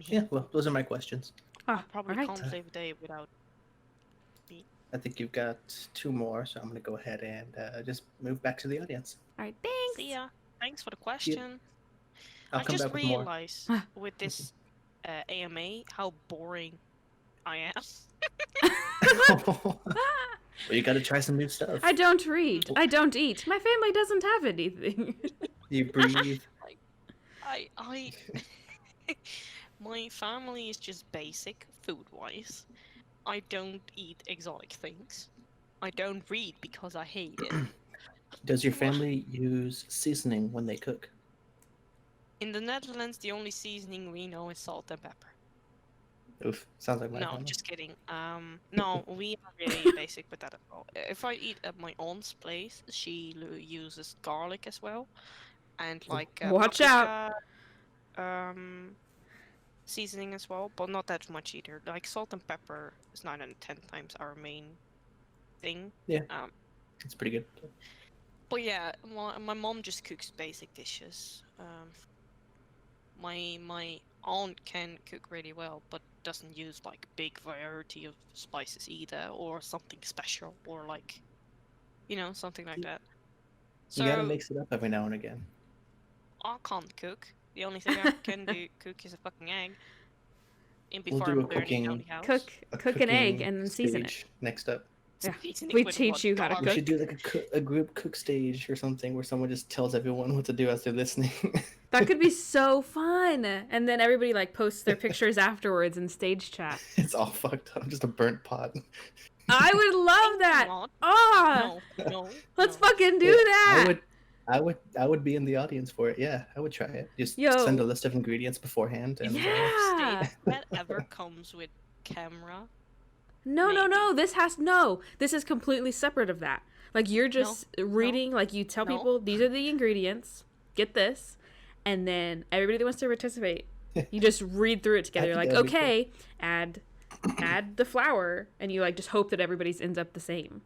Yeah, well, those are my questions. I probably can't live a day without meat. I think you've got 2 more, so I'm going to go ahead and just move back to the audience. All right, thanks. See ya. Thanks for the question. I'll I come just back with more. realized with this AMA how boring I am. Well, you got to try some new stuff. I don't read. I don't eat. My family doesn't have anything. You breathe. I my family is just basic food-wise. I don't eat exotic things. I don't read because I hate it. Does your family use seasoning when they cook? In the Netherlands, the only seasoning we know is salt and pepper. Oof, sounds like my No, family. just kidding. No, we are really basic with that as well. If I eat at my aunt's place, she uses garlic as well, and like Watch out. Seasoning as well, but not that much either. Like salt and pepper is 9 out of 10 times our main thing. Yeah, it's pretty good. But yeah, my mom just cooks basic dishes. My aunt can cook really well, but doesn't use like big variety of spices either, or something special, or like, something like that. So You gotta mix it up every now and again. I can't cook. The only thing I can cook is a fucking egg. We'll do a I'm burning down cooking. the house. Cook an egg and then season it. Stage next up. Yeah, Seasoning we with teach what? you how to Garlic? We should cook. do like a group cook stage or something where someone just tells everyone what to do as they're listening. That could be so fun. And then everybody like posts their pictures afterwards in stage chat. It's all fucked up, just a burnt pot. I would love that. not. Ah, No. let's fucking do Yeah, that. I would be in the audience for it. Yeah, I would try it. Just Yo. send a list of ingredients beforehand. And, Yeah. If that ever comes with camera. No. This is completely separate of that. Like you're just reading, like you tell people these are the ingredients. Get this, and then everybody that wants to participate, you just read through it together. You're like, okay, add the flour, and you like just hope that everybody's ends up the same.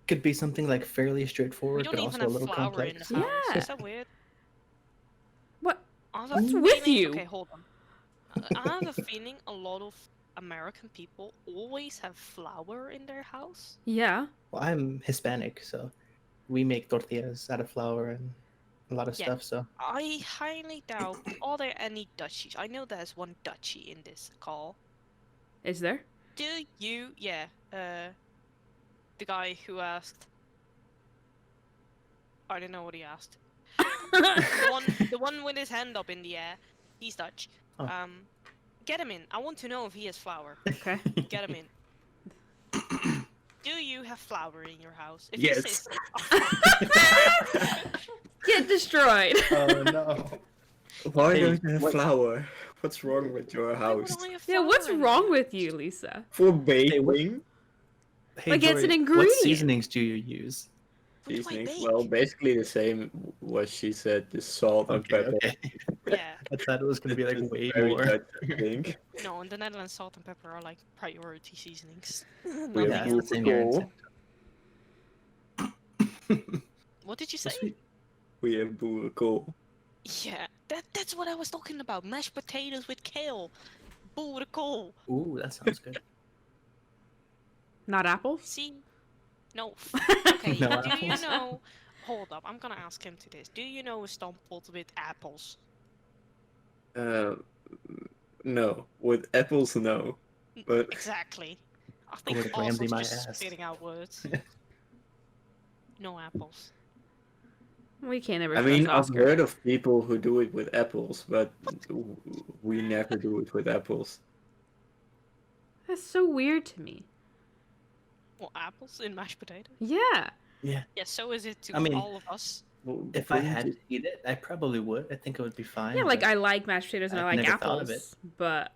Could be something like fairly straightforward, We but don't also even a have little flour in complex. the house. Yeah. Is that weird? What? What's with you? Okay, hold on. I have a feeling a lot of American people always have flour in their house. Yeah. Well, I'm Hispanic, so we make tortillas out of flour and a lot of stuff. So I highly doubt. Are there any Dutchies? I know there's one Dutchie in this call. Is there? Do you? Yeah. The guy who asked. I don't know what he asked. the one with his hand up in the air. He's Dutch. Oh. Get him in. I want to know if he has flour. Okay. Get him in. Do you have flour in your house? If Yes. he says Get destroyed. Oh no. Why Hey, don't you have what- flour? What's wrong with your house? Yeah, what's wrong with you, Lisa? For baking? Hey, Like, it's an Jory, ingredient. What seasonings do you use? Seasonings? Well, basically the same what she said, just salt and pepper. Okay. Yeah. I thought it was gonna be like It's way very more. Dutch, I think. No, in the Netherlands, salt and pepper are like priority seasonings. We Yeah, have it's the same here in boerenkool. What did you say? We have boerenkool. Yeah, that's what I was talking about. Mashed potatoes with kale. Boerenkool. Ooh, that sounds good. Not apples? See? No. Okay, No do you apples. know... Hold up, I'm gonna ask him to this. Do you know a stamppot with apples? No. With apples, no. But Exactly. I With think brandy Austin's my just ass. spitting out words. No apples. We can't ever I trust mean, I've Oscar. heard of people who do it with apples, but we never do it with apples. That's so weird to me. Well, apples in mashed potatoes? Yeah. Yeah. Yeah, so is it to I mean, all of us. If I had to eat it, I probably would. I think it would be fine. Yeah, like but I like mashed potatoes and I I've like never thought of apples, but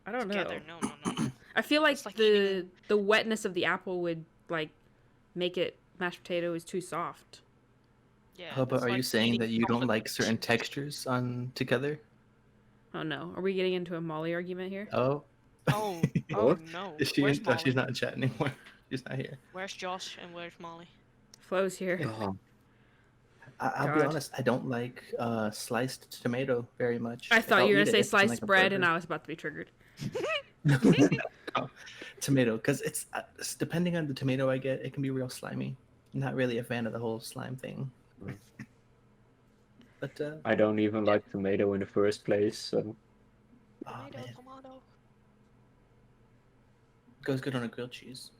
I don't Together, know. no. I feel like the wetness of the apple would like make it mashed potato is too soft. Yeah. Hobo, it's are you like saying eating that you don't chocolate like chip certain chips. textures on together? Oh no, are we getting into a Molly argument here? Oh. Oh, oh no. Is she? Where's Oh, she's Molly? not in chat anymore. She's not here. Where's Josh and where's Molly? Flo's here. I'll be God. honest. I don't like sliced tomato very much. I thought I'll you were eat gonna it say if it's on, sliced like, a bread, and burger. I was about to be triggered. Tomato, because it's depending on the tomato I get, it can be real slimy. I'm not really a fan of the whole slime thing. But I don't even like tomato in the first place, so Tomato. Goes good on a grilled cheese.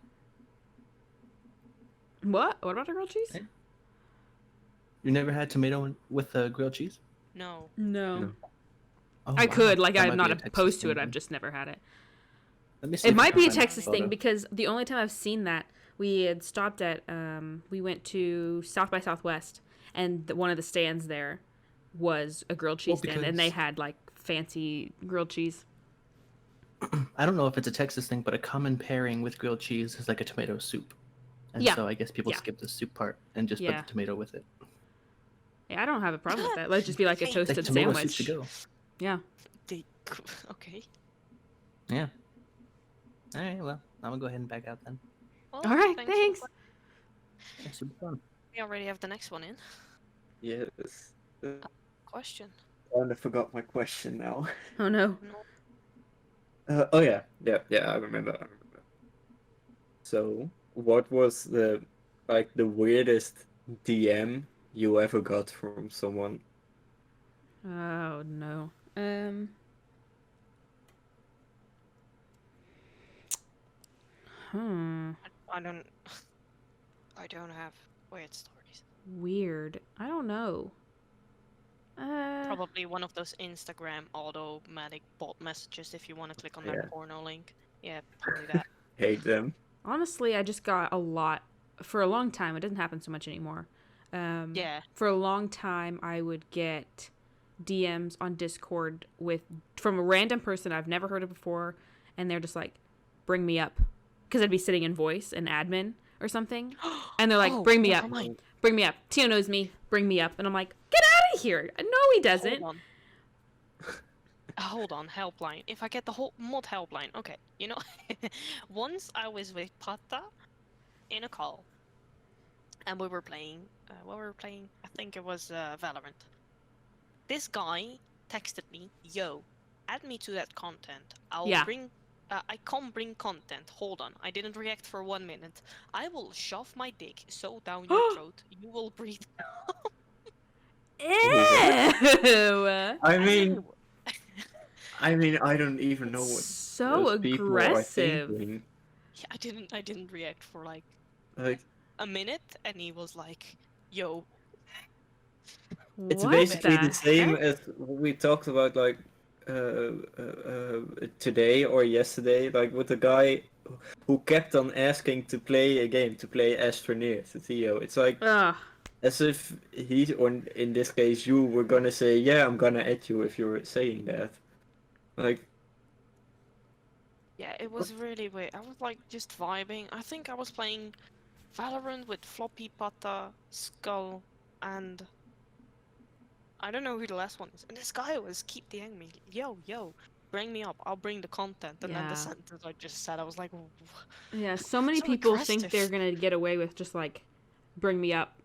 What? What about the grilled cheese? You never had tomato with grilled cheese? No. No. Oh, I wow. could, like, That I'm might not be a Texas opposed to thing it. I've then. just never had it. Let me see It if I might can be a find Texas thing photo. because the only time I've seen that we had stopped at we went to South by Southwest and one of the stands there was a grilled cheese Well, stand and they because- had like fancy grilled cheese. I don't know if it's a Texas thing, but a common pairing with grilled cheese is like a tomato soup. And Yeah. so I guess people Yeah. skip the soup part and just Yeah. put the tomato with it. Yeah, I don't have a problem with that. Let's just be like a Hey, toasted like tomato sandwich. soup to go. Yeah. Okay. Yeah. All right. Well, I'm gonna go ahead and back out then. Well, All right, for the thanks. que- Yeah, super fun. We already have the next one in. yes. Question. I forgot my question now. Oh no. Oh yeah, I remember. So, what was the weirdest DM you ever got from someone? Oh no. I don't. I don't have weird stories. Weird. I don't know. Probably one of those Instagram automatic bot messages if you want to click on that Yeah. porno link. Yeah, probably that. Hate them. Honestly, I just got a lot for a long time. It doesn't happen so much anymore. Yeah. For a long time, I would get DMs on Discord from a random person I've never heard of before, and they're just like, "Bring me up," because I'd be sitting in voice and admin or something, and they're like, Oh, "Bring me never up, mind. bring me up." Tio knows me. Bring me up, and I'm like, "Get out of here!" No, he doesn't. Hold on. Hold on, helpline. If I get the whole mod helpline, okay. You know, once I was with Pata in a call, and we were playing. What were we playing? I think it was Valorant. This guy texted me, "Yo, add me to that content. Yeah. I can't bring content. Hold on. I didn't react for 1 minute. I will shove my dick so down your throat you will breathe." Ew. I mean, I don't even know what So those people are aggressive. thinking. Yeah, I didn't react for like Like, a minute, and he was like, "Yo." it's What basically the the same heck? as we talked about, like, today or yesterday, like with the guy who kept on asking to play a game, to play Astroneer to Theo. It's like, Ugh. as if he, or in this case, you were gonna say, "Yeah, I'm gonna add you," if you're saying that. Like, Yeah, it was really weird. I was like just vibing. I think I was playing Valorant with Floppy, Pata, Skull, and I don't know who the last one is. And this guy was keep DMing me, "Yo, bring me up. I'll bring the content." And then the Yeah. sentence I just said, I was like, Yeah, so many so people think they're aggressive. gonna get away with just like, bring me up,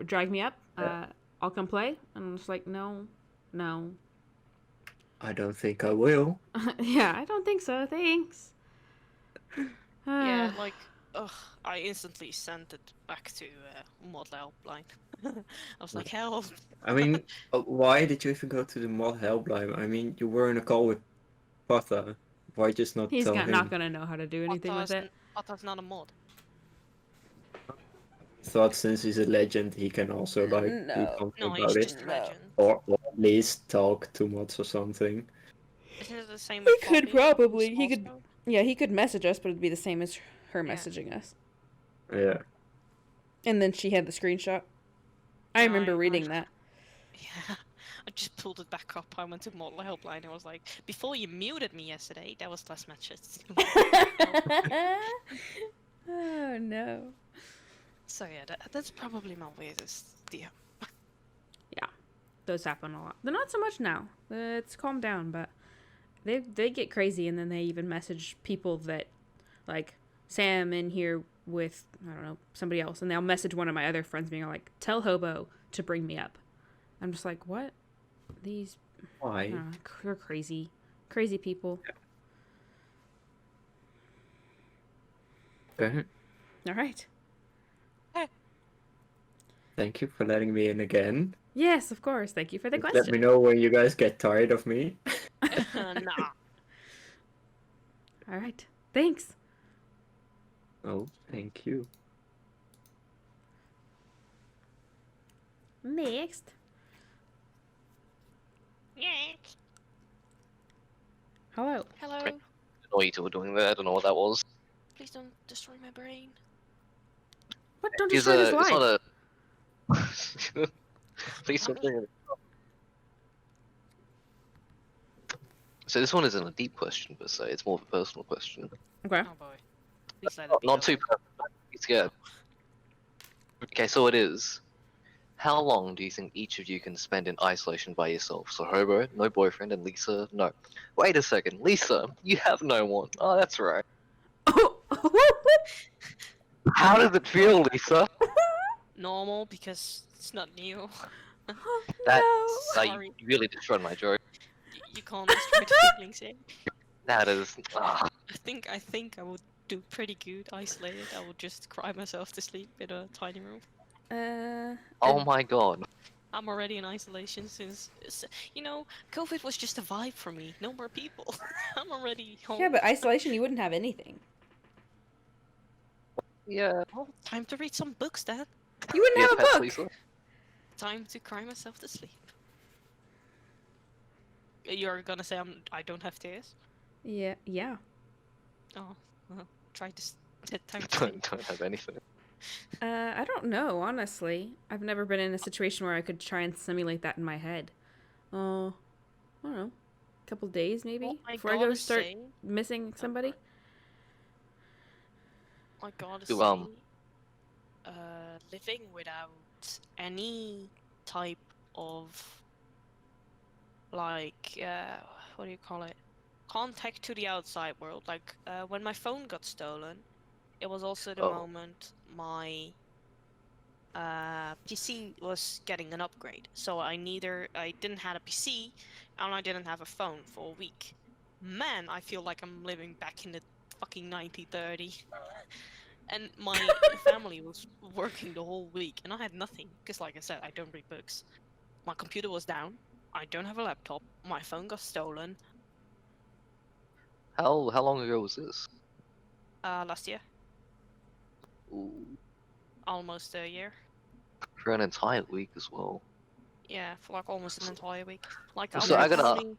drag me up. Yeah. I'll come play, and I'm just like, no. I don't think I will. Yeah, I don't think so. Thanks. Yeah, like, ugh, I instantly sent it back to mod helpline. I was like, help. I mean, why did you even go to the mod helpline? I mean, you were in a call with Pata. Why just not He's tell not him? gonna know how to do anything with it. Pata's not a mod. Thought since he's a legend, he can also like do No. something No, about he's it, just a legend. or at least talk to mods or something. Isn't it the same He with could Floppy? probably. He could. Also? Yeah, he could message us, but it'd be the same as her Yeah. messaging us. Yeah. And then she had the screenshot. I remember reading that. Yeah, I just pulled it back up. I went to model helpline. I was like, "Before you muted me yesterday, there was less matches." Oh no. So yeah, that's probably my weirdest DM. Yeah, those happen a lot. They're not so much now. It's calmed down, but they get crazy, and then they even message people that, like, say I'm in here with, I don't know, somebody else, and they'll message one of my other friends being like, "Tell Hobo to bring me up." I'm just like, what? These... Why? They're crazy. Crazy people. Okay. All right. Thank you for letting me in again. Yes, of course. Thank you for the Let question. me know when you guys get tired of me. Nah. All right. Thanks. Oh, thank you. Next. Next. Hello. Hello. I don't know what you two were doing there. I don't know what that was. Please don't destroy my brain. What? Don't It's destroy his it's life. not a. Please stop doing it. So this one isn't a deep question per se. It's more of a personal question. Okay. Oh boy. Please let it be Not too over. personal. Don't be scared. Okay, so it is. How long do you think each of you can spend in isolation by yourself? So Hobo, no boyfriend, and Lisa, no. Wait a second, Lisa, you have no one. Oh, that's right. How does it feel, Lisa? Normal, because it's not new. That Sorry. you really destroyed my joke. You can't destroy the feelings here. That is. I think I would do pretty good isolated. I would just cry myself to sleep in a tiny room. Oh my god. I'm already in isolation since, COVID was just a vibe for me. No more people. I'm already home. Yeah, but isolation, you wouldn't have anything. Yeah. Oh, time to read some books, Dad. You wouldn't You have get a pets, book. Lisa? Time to cry myself to sleep. You're gonna say I don't have tears? Yeah. Yeah. Oh, well, try to time to sleep. Don't have anything. I don't know, honestly. I've never been in a situation where I could try and simulate that in my head. Oh, I don't know. A couple days maybe Well, I before I go gotta start say, missing somebody. I gotta Do, say, living without any type of like what do you call it? Contact to the outside world. Like when my phone got stolen, it was also the Oh. moment my PC was getting an upgrade. So I didn't have a PC and I didn't have a phone for a week. Man, I feel like I'm living back in the fucking 1930. And my family was working the whole week and I had nothing because like I said, I don't read books. My computer was down. I don't have a laptop. My phone got stolen How long ago was this? last year. Ooh, Almost a year. for an entire week as well. Yeah, for like almost an entire week. Like So I gotta.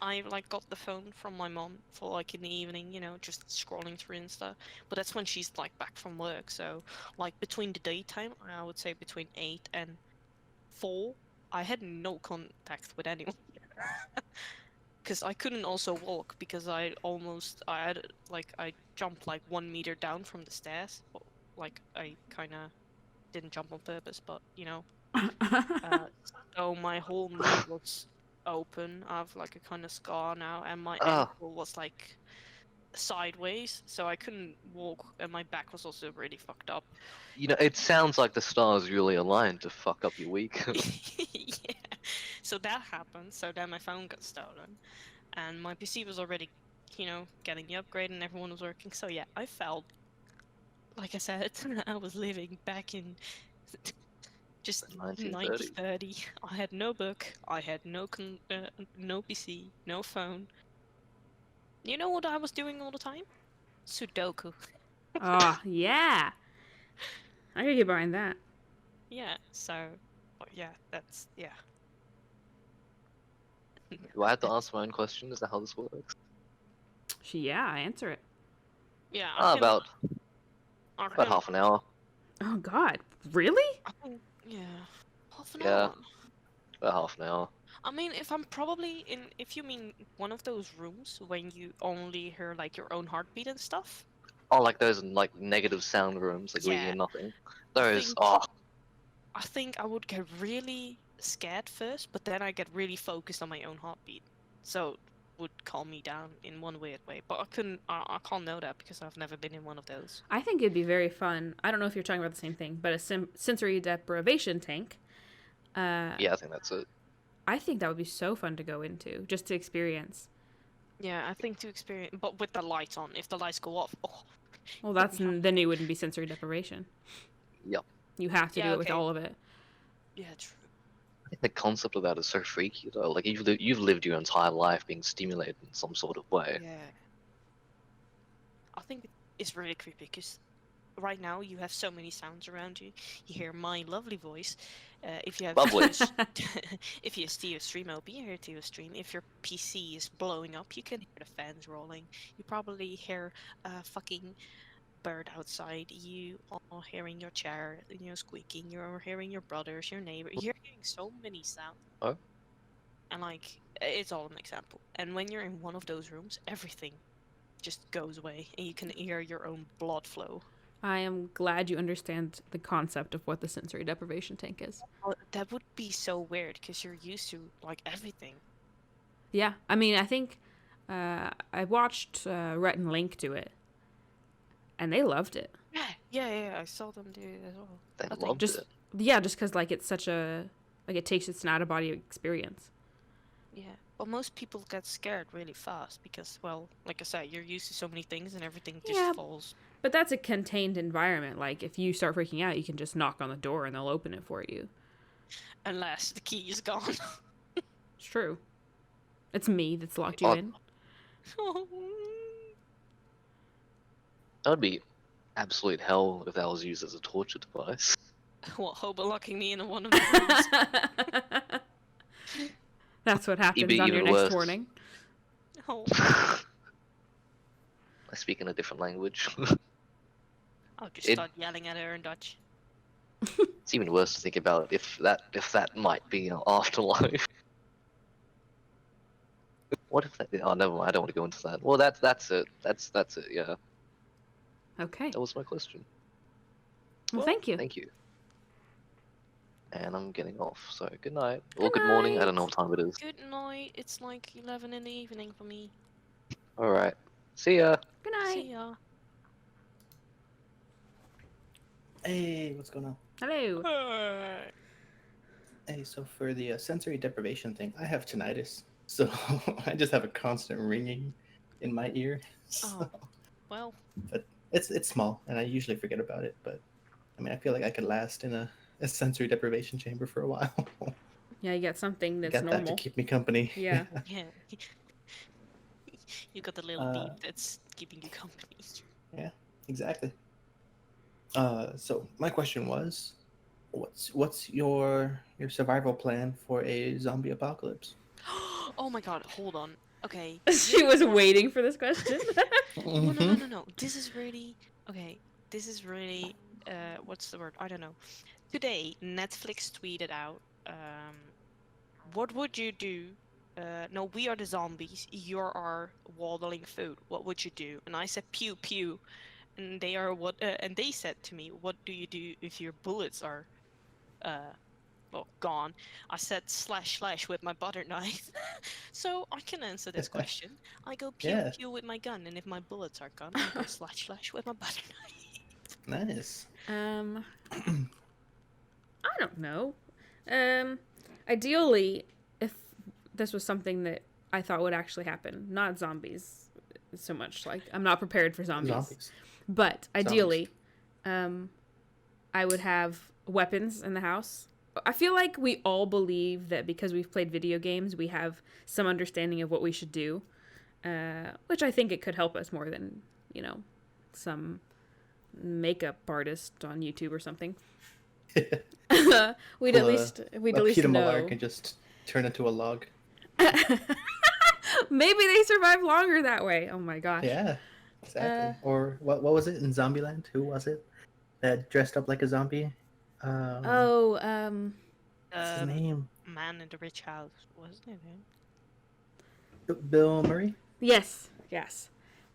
I like got the phone from my mom for like in the evening, you know, just scrolling through Insta. But that's when she's like back from work. So like between the daytime, I would say between 8 and 4, I had no contact with anyone. Because I couldn't also walk because I jumped like 1 meter down from the stairs. Like I kind of didn't jump on purpose, but you know. So my whole knee was open. I have like a kind of scar now, and my ankle was like sideways, so I couldn't walk, and my back was also really fucked up. You know, it sounds like the stars really aligned to fuck up your week. Yeah. So that happened. So then my phone got stolen, and my PC was already, you know, getting the upgrade, and everyone was working. So yeah, I felt, like I said, I was living back in just 1930. I had no book. I had no PC, no phone. You know what I was doing all the time? Sudoku. Oh, yeah. I could get behind that. Yeah, so, yeah, that's, yeah. Do I have to answer my own question? Is that how this works? Yeah, answer it. Yeah, about half an hour. Oh, God. Really? Yeah, half an Yeah, hour. about half an hour. I mean, if you mean one of those rooms when you only hear like your own heartbeat and stuff. Oh, like those like negative sound rooms, like where you Yeah. hear nothing. I Those. think- Oh, I think I would get really scared first, but then I get really focused on my own heartbeat. So it would calm me down in one weird way. But I can't know that because I've never been in one of those. I think it'd be very fun. I don't know if you're talking about the same thing, but a sensory deprivation tank. yeah, I think that's it. I think that would be so fun to go into, just to experience. Yeah, I think to experience, but with the lights on. If the lights go off, oh. Well, then it wouldn't be sensory deprivation. Yep. You have to do it with all of it. Yeah, true. I think the concept of that is so freaky though. Like you've lived your entire life being stimulated in some sort of way. Yeah. I think it's really creepy because right now you have so many sounds around you. You hear my lovely voice. If you have if you see a stream OP, you hear it to a stream. If your PC is blowing up, you can hear the fans rolling. You probably hear a fucking bird outside. You are hearing your chair, you know, squeaking. You're hearing your brothers, your neighbor. You're hearing so many sounds. Oh. And like, it's all an example. And when you're in one of those rooms, everything just goes away, and you can hear your own blood flow. I am glad you understand the concept of what the sensory deprivation tank is. Well, that would be so weird because you're used to like everything. Yeah, I mean, I think I watched Rhett and Link do it, and they loved it. Yeah, I saw them do it as well. They loved it. Yeah, just because like it's such a it takes it's an out of body experience. Yeah, but most people get scared really fast because, well, like I said, you're used to so many things and everything just falls. But that's a contained environment. Like, if you start freaking out, you can just knock on the door and they'll open it for you. Unless the key is gone. It's true. It's me that's locked you in. That would be absolute hell if that was used as a torture device. What, Hobo locking me in one of the rooms? That's what happens Even- on your even next worse. warning. Oh. I speak in a different language. I'll just It- start yelling at her in Dutch. It's even worse to think about if that might be an afterlife. What if that? Oh, never mind. I don't want to go into that. Well, that's it. That's it. Yeah. Okay. That was my question. Well, thank you. Thank you. And I'm getting off. So good night or good morning. I don't know what time it is. Good night. It's like 11 in the evening for me. All right. See ya. Good night. See ya. Hey, what's going on? Hello. Hey, so for the sensory deprivation thing, I have tinnitus, so I just have a constant ringing in my ear. Oh, well. But it's small, and I usually forget about it. But I mean, I feel like I could last in a sensory deprivation chamber for a while. Yeah, you got something that's got normal. that to keep me company. Yeah. Yeah. You got the little beep that's keeping you company. Yeah, exactly. So my question was, what's your survival plan for a zombie apocalypse? Oh my god, hold on. Okay. She was waiting for this question. No. This is really okay. This is really what's the word? I don't know. Today, Netflix tweeted out, what would you do? No, we are the zombies. You're our waddling food. What would you do? And I said pew pew, and they are what? And they said to me, what do you do if your bullets are, well, gone? I said slash slash with my butter knife. So I can answer this question. I go pew Yeah. pew with my gun, and if my bullets are gone, I go slash slash with my butter knife. Nice. I don't know. Ideally, if this was something that I thought would actually happen, not zombies so much. Like, I'm not prepared for zombies. But ideally, I would have weapons in the house. I feel like we all believe that because we've played video games, we have some understanding of what we should do, which I think it could help us more than, some makeup artist on YouTube or something. We'd at least know. Can just turn into a log. Maybe they survive longer that way. Oh my gosh. Yeah, exactly. Or what was it in Zombieland? Who was it that dressed up like a zombie? What's his name? Man in the Rich House, wasn't it? Bill Murray? Yes.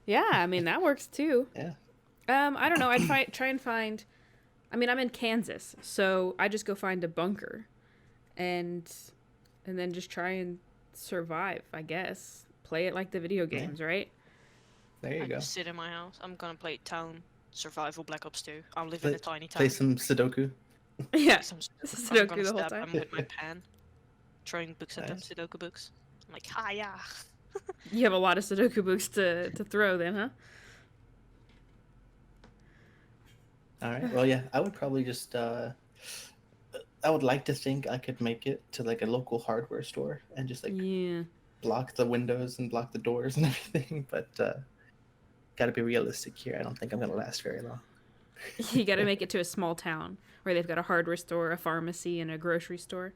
Yeah, I mean, that works too. Yeah. I don't know. I'd try and find... I mean, I'm in Kansas, so I just go find a bunker and then just try and survive, I guess. Play it like the video games, right? There you I go. just sit in my house. I'm gonna play Town Survival Black Ops 2. I live in a tiny town. Play some Sudoku. Yeah, I'm Sudoku gonna the whole stab time. them with my pen. Throwing books at them, Nice. Sudoku books. I'm like, hiya. You have a lot of Sudoku books to throw then, huh? All right. Well, yeah, I would probably just. I would like to think I could make it to like a local hardware store and just like block the windows and block the doors and everything, but got to be realistic here. I don't think I'm gonna last very long. You got to make it to a small town where they've got a hardware store, a pharmacy, and a grocery store,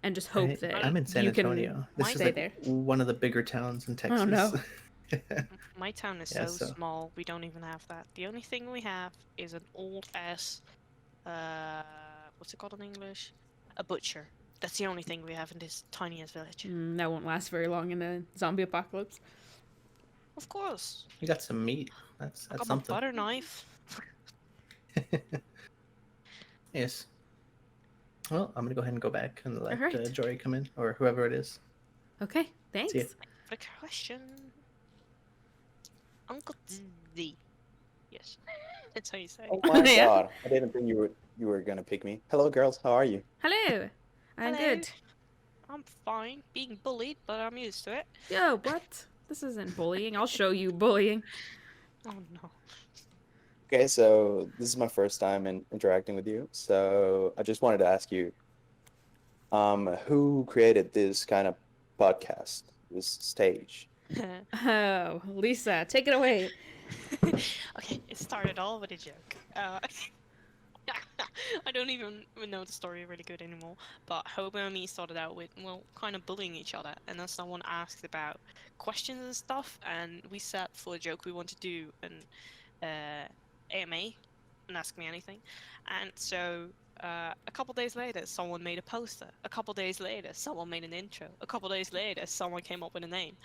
and just hope that I'm in San you Antonio. can This is stay like there. one of the bigger towns in Texas. Oh no. My town is Yeah, so so- small, we don't even have that. The only thing we have is an old ass, what's it called in English? A butcher. That's the only thing we have in this tiny ass village. That won't last very long in a zombie apocalypse. Of course. You got some meat. That's I got something. my butter knife. Yes. Well, I'm gonna go ahead and go back and let Alright. Jory come in or whoever it is. Okay, thanks. See ya. For the question. Uncle Z. Yes. That's how you say it. Oh my Yeah. god! I didn't think you were gonna pick me. Hello, girls. How are you? Hello. I'm Hello. good. I'm fine. Being bullied, but I'm used to it. Yo, what? This isn't bullying. I'll show you bullying. Oh no. Okay, so this is my first time interacting with you. So I just wanted to ask you, who created this kind of podcast, this stage? Oh, Lisa, take it away. Okay, it started all with a joke. I don't even know the story really good anymore, but Hobo and me started out with, well, kind of bullying each other, and then someone asked about questions and stuff, and we said for a joke we want to do an AMA, and Ask Me Anything, and so a couple days later someone made a poster, a couple days later someone made an intro, a couple days later someone came up with a name,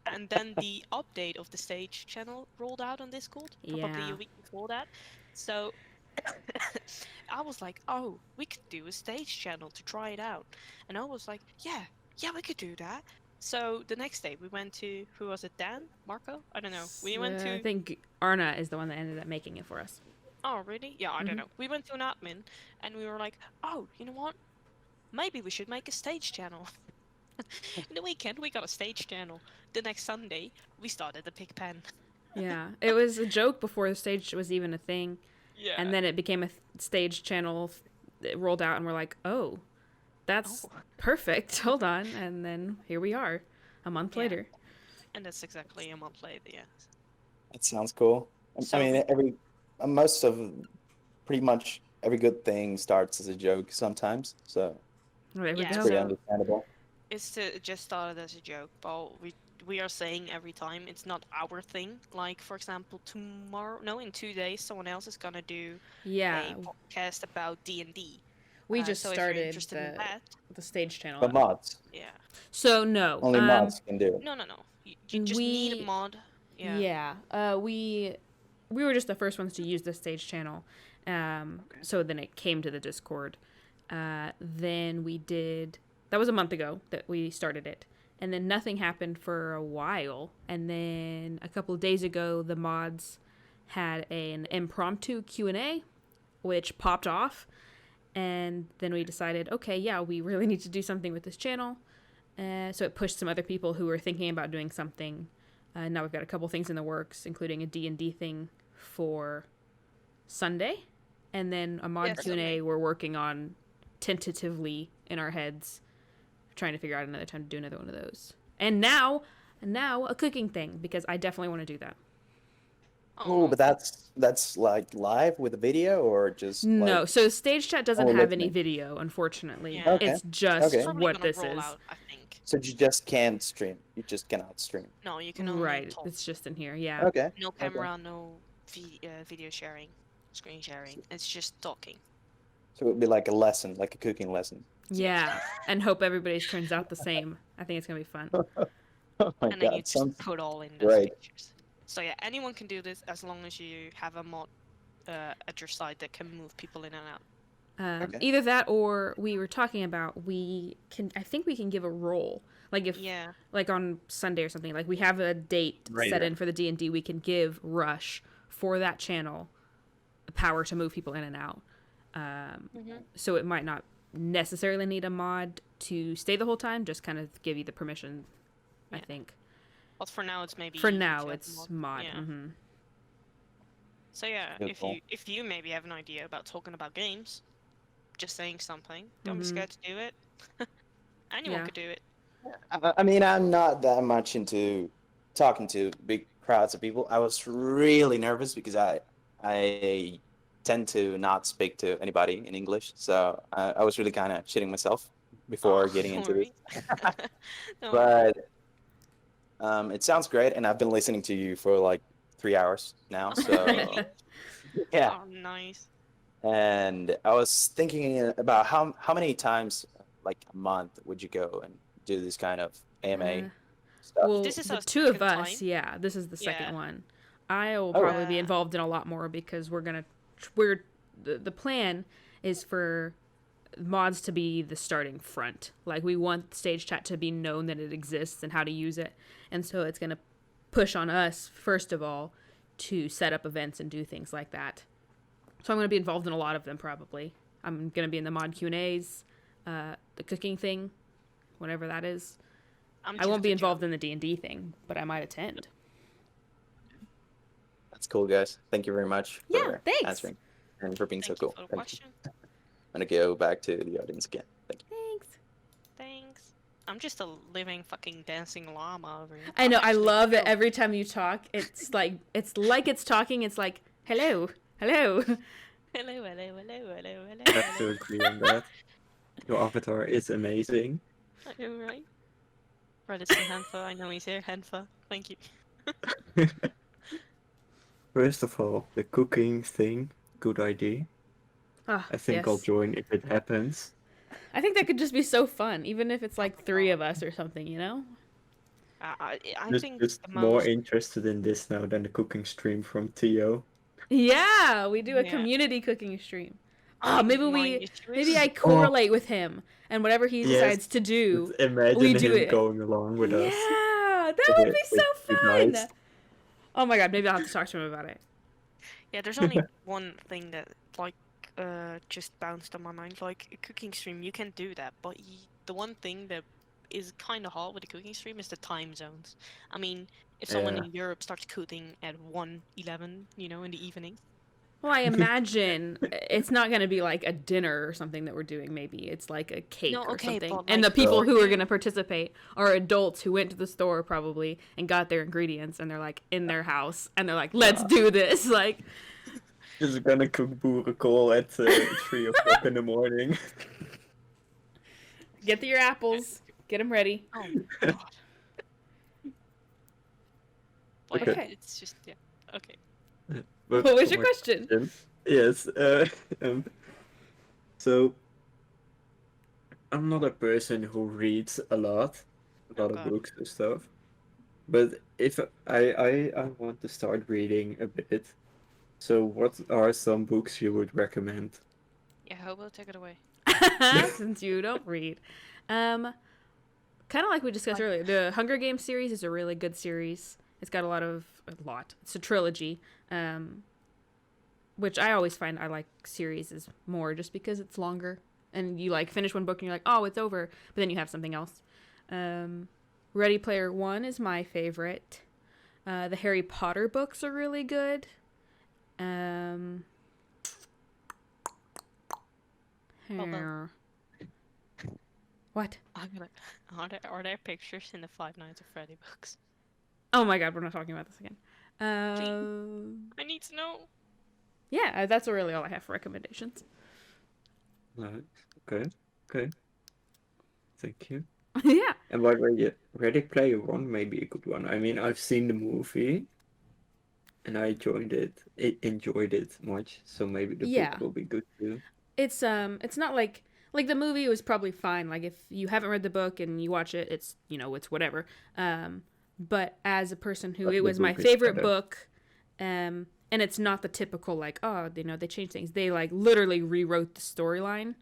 and then the update of the stage channel rolled out on Discord, probably Yeah. a week before that, so I was like, oh, we could do a stage channel to try it out. And I was like, yeah, we could do that. So the next day we went to, who was it, Dan? Marco? I don't know. We went I to, think Arna is the one that ended up making it for us. oh, really? Yeah, I don't Mhm. know. We went to an admin and we were like, oh, you know what? Maybe we should make a stage channel. In the weekend, we got a stage channel. The next Sunday, we started the pig pen. Yeah, it was a joke before the stage was even a thing. Yeah. And then it became a stage channel. It rolled out, and we're like, oh, that's perfect. Hold on. And then here we are, a month later. And that's exactly a month later, yeah. That sounds cool. So I mean, pretty much every good thing starts as a joke sometimes, so There we Yeah, it's go. pretty so- understandable. It's to just started as a joke, but we are saying every time it's not our thing. Like for example, in 2 days, someone else is gonna do Yeah. a podcast about D&D. We just so if you're started interested in that, the stage channel. But mods. yeah. So no. Only mods can do it. No. You just need a mod. Yeah. We were just the first ones to use the stage channel. So then it came to the Discord. Then we did. That was a month ago that we started it. And then nothing happened for a while. And then a couple of days ago, the mods had an impromptu Q&A, which popped off. And then we decided, okay, yeah, we really need to do something with this channel. So it pushed some other people who were thinking about doing something. Now we've got a couple things in the works, including a D&D thing for Sunday. And then a mod Yeah, Q&A Sunday. we're working on tentatively in our heads, trying to figure out another time to do another one of those. And now a cooking thing, because I definitely want to do that. Oh, but that's like live with a video or just No, like so Stage Chat doesn't Oh, have any listening. video, unfortunately. Yeah. Okay. It's just Okay. Probably what gonna this roll is. out, I think. So you just can't stream. You just cannot stream. No, you can only Right, talk. it's just in here, yeah. Okay. No okay. camera, no video sharing, screen sharing. It's just talking. So it would be like a lesson, like a cooking lesson. Yeah, and hope everybody's turns out the same. I think it's gonna be fun. Oh my And then you god, just sounds put all in the great. pictures. So yeah, anyone can do this as long as you have a mod at your side that can move people in and out. Okay. Either that, or we were talking about I think we can give a role, like if Yeah. like on Sunday or something, like we have a date Right, set yeah. in for the D&D, we can give Rush for that channel the power to move people in and out. So it might not necessarily need a mod to stay the whole time, just kind of give you the permission, I think. But for now, it's maybe For easy now, to have it's mod. Yeah. Mm-hmm. So yeah, Beautiful. if you maybe have an idea about talking about games, just saying something, don't be Mhm. scared to do it. Anyone Yeah. could do it. I mean, I'm not that much into talking to big crowds of people. I was really nervous because I tend to not speak to anybody in English, so I was really kind of shitting myself before getting don't into worry. this. Don't worry. But it sounds great, and I've been listening to you for like 3 hours now. So yeah, Oh, nice. and I was thinking about how many times, like a month, would you go and do this kind of AMA stuff? Well, This is the our two of second us, time. yeah, this is the second Yeah. one. I will Oh. probably be involved in a lot more because the plan is for mods to be the starting front. Like we want Stage Chat to be known that it exists and how to use it. And so it's going to push on us first of all to set up events and do things like that. So I'm going to be involved in a lot of them probably. I'm going to be in the mod Q&As, the cooking thing, whatever that is. I won't be involved in the D&D thing, but I might attend. That's cool, guys. Thank you very much Yeah, for thanks. answering and for being so Thank you cool. for the Thank you. question. I'm gonna go back to the audience again. Thank you. Thanks. Thanks. I'm just a living fucking dancing llama over here. I know. I Actually, love that no. every time you talk, it's like it's talking. It's like hello, hello. Hello, hello, hello, hello, hello, I have to hello. agree on that. Your avatar is amazing. I know, right? Right, it's to Hanfa. I know he's here. Hanfa, thank you. First of all, the cooking thing, good idea. Ah, I think I'll yes. join if it happens. I think that could just be so fun, even if it's like 3 of us or something, you know? I think Just the more most. interested in this now than the cooking stream from Theo. Yeah, we do a Yeah. community cooking stream. I Oh, think maybe my issue maybe is- I correlate with him, and whatever he Yes, decides to do, just imagine we do him it. going along with us. Yeah, that would be so You fun. guys. Oh my god, maybe I'll have to talk to him about it. Yeah, there's only one thing that like just bounced on my mind. Like a cooking stream, you can do that, but the one thing that is kind of hard with a cooking stream is the time zones. I mean, if someone Yeah. in Europe starts cooking at 1:11, you know, in the evening. Well, I imagine it's not going to be like a dinner or something that we're doing. Maybe it's like a cake No, or okay, something. but, And the like, people for who are you- going to participate are adults who went to the store probably and got their ingredients, and they're like in their house, and they're like, "Let's do this!" Like, Just gonna cook boerenkool at 3 o'clock in the morning. get your apples, get them ready. Oh god. Like, Okay. it's just yeah. Okay. But What was for your my question? Yes. So I'm not a person who reads a lot of books and stuff. But if I want to start reading a bit. So what are some books you would recommend? Yeah, Hobo, take it away. Since you don't read, kind of like we discussed earlier, the Hunger Games series is a really good series. It's got a lot. It's a trilogy, which I always find I like series is more just because it's longer and you like finish one book and you're like, oh, it's over, but then you have something else. Ready Player One is my favorite. The Harry Potter books are really good. Here. What? Are there pictures in the Five Nights at Freddy books? Oh my god, we're not talking about this again. I need to know. Yeah, that's really all I have for recommendations. Right. Okay. Okay. Thank you. Yeah. And by the way, yeah, Ready Player One may be a good one. I mean, I've seen the movie, and I enjoyed it. Enjoyed it much. So maybe the book will be good too. It's not like the movie was probably fine. Like if you haven't read the book and you watch it, it's it's whatever. But as a person who But it the was my book is favorite better. book, and it's not the typical like they changed things. They like literally rewrote the storyline.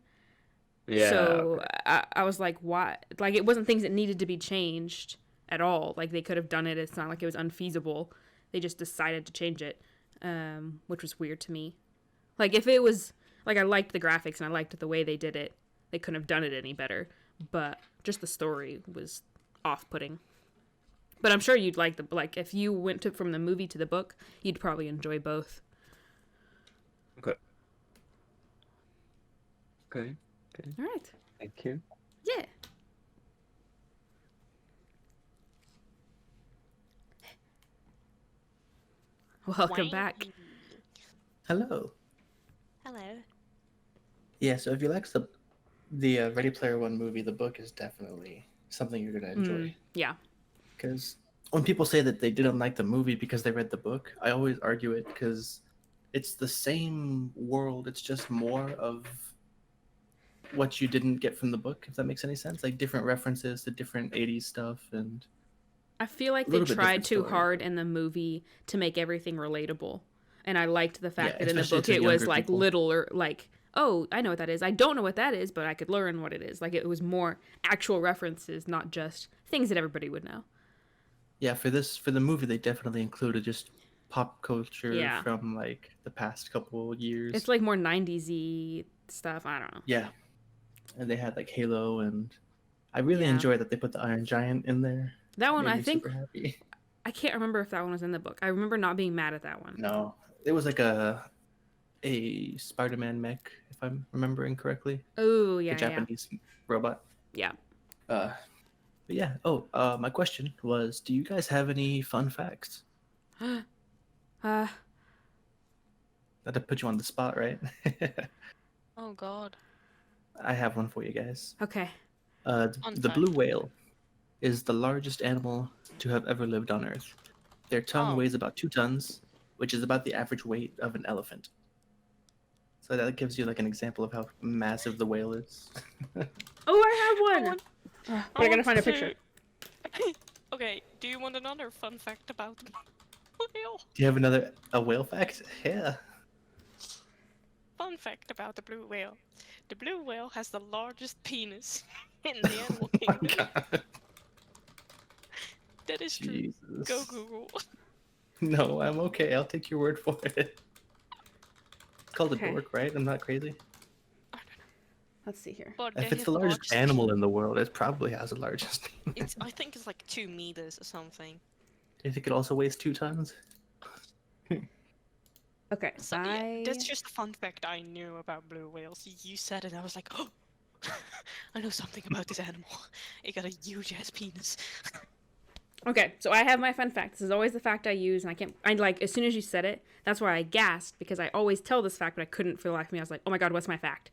Yeah. So I was like, why? Like it wasn't things that needed to be changed at all. Like they could have done it. It's not like it was unfeasible. They just decided to change it, which was weird to me. Like if it was like I liked the graphics and I liked the way they did it, they couldn't have done it any better. But just the story was off-putting. But I'm sure you'd like if you went from the movie to the book, you'd probably enjoy both. Okay. Okay. Okay. All right. Thank you. Yeah. Welcome back. Hello. Hello. Yeah, so if you like the Ready Player One movie, the book is definitely something you're gonna enjoy. Yeah. Because when people say that they didn't like the movie because they read the book, I always argue it because it's the same world. It's just more of what you didn't get from the book, if that makes any sense. Like different references to different 80s stuff and I feel like a they little bit tried different too story. hard in the movie to make everything relatable. And I liked the fact Yeah, that in the especially book to it was younger like people. little or like, oh, I know what that is. I don't know what that is, but I could learn what it is. Like it was more actual references, not just things that everybody would know. Yeah, for the movie they definitely included just pop culture Yeah. from like the past couple years. It's like more 90s-y stuff. I don't know. Yeah. And they had like Halo, and I really Yeah. enjoyed that they put the Iron Giant in there. That one, Made I me think, super happy. I can't remember if that one was in the book. I remember not being mad at that one. No, it was like a Spider-Man mech, if I'm remembering correctly. Oh, yeah, a Japanese robot. Yeah. But yeah. Oh, my question was, do you guys have any fun facts? uh, Not to put you on the spot, right? Oh God. I have one for you guys. Okay. Fun The fact. blue whale is the largest animal to have ever lived on Earth. Their tongue Oh. weighs about 2 tons, which is about the average weight of an elephant. So that gives you like an example of how massive the whale is. Oh, I have one. But I gotta want find a to- picture. Okay, do you want another fun fact about the whale? Do you have a whale fact? Yeah. Fun fact about the blue whale. The blue whale has the largest penis in the animal kingdom. That is true. Jesus. Go Google. No, I'm okay. I'll take your word for it. It's called a Okay. dork, right? I'm not crazy. Let's see here. But If they it's the have largest animal in the world, it probably has the largest. I think it's like 2 meters or something. Do you think it also weighs 2 tons? Okay, So yeah, that's just a fun fact I knew about blue whales. You said it, I was like, oh, I know something about this animal. It got a huge ass penis. Okay, so I have my fun fact. This is always the fact I use, and I like, as soon as you said it, that's why I gasped, because I always tell this fact, but I couldn't for the life of me. I was like, oh my god, what's my fact?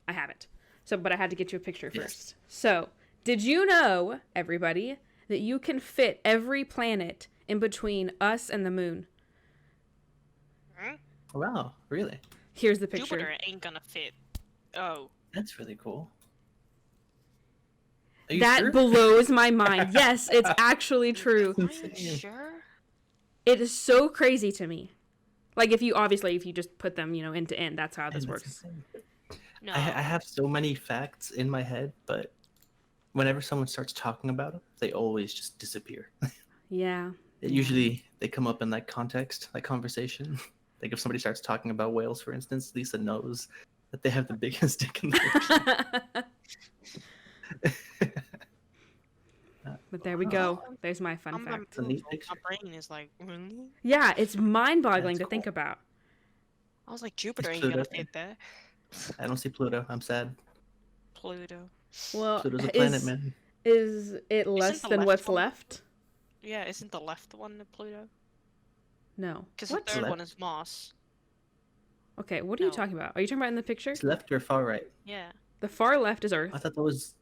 I have it. So, but I had to get you a picture first. So, did you know, everybody, that you can fit every planet in between us and the moon? Wow, really? Here's the picture. Jupiter ain't gonna fit. Oh. That's really cool. Are you That sure? blows my mind. Yes, it's actually true. Are you sure? It is so crazy to me. Like, if you just put them, end to end, that's how this Man, that's works. insane. No. I have so many facts in my head, but whenever someone starts talking about them, they always just disappear. Yeah. Usually they come up in like context, like conversation. Like if somebody starts talking about whales, for instance, Lisa knows that they have the biggest dick in the ocean. But there we go. There's my fun I'm fact. my brain is like, really? Yeah, it's mind-boggling to think about. I was like, Jupiter Is ain't gonna Pluto- fit there. I don't see Pluto. I'm sad. Pluto. Well, Pluto's a planet, man. Is it less the than left what's one- left? Yeah, isn't the left one the Pluto? No. Because the third one is Mars. Okay, what are you talking about? Are you talking about in the picture? It's left or far right? Yeah. The far left is Earth. I thought that was.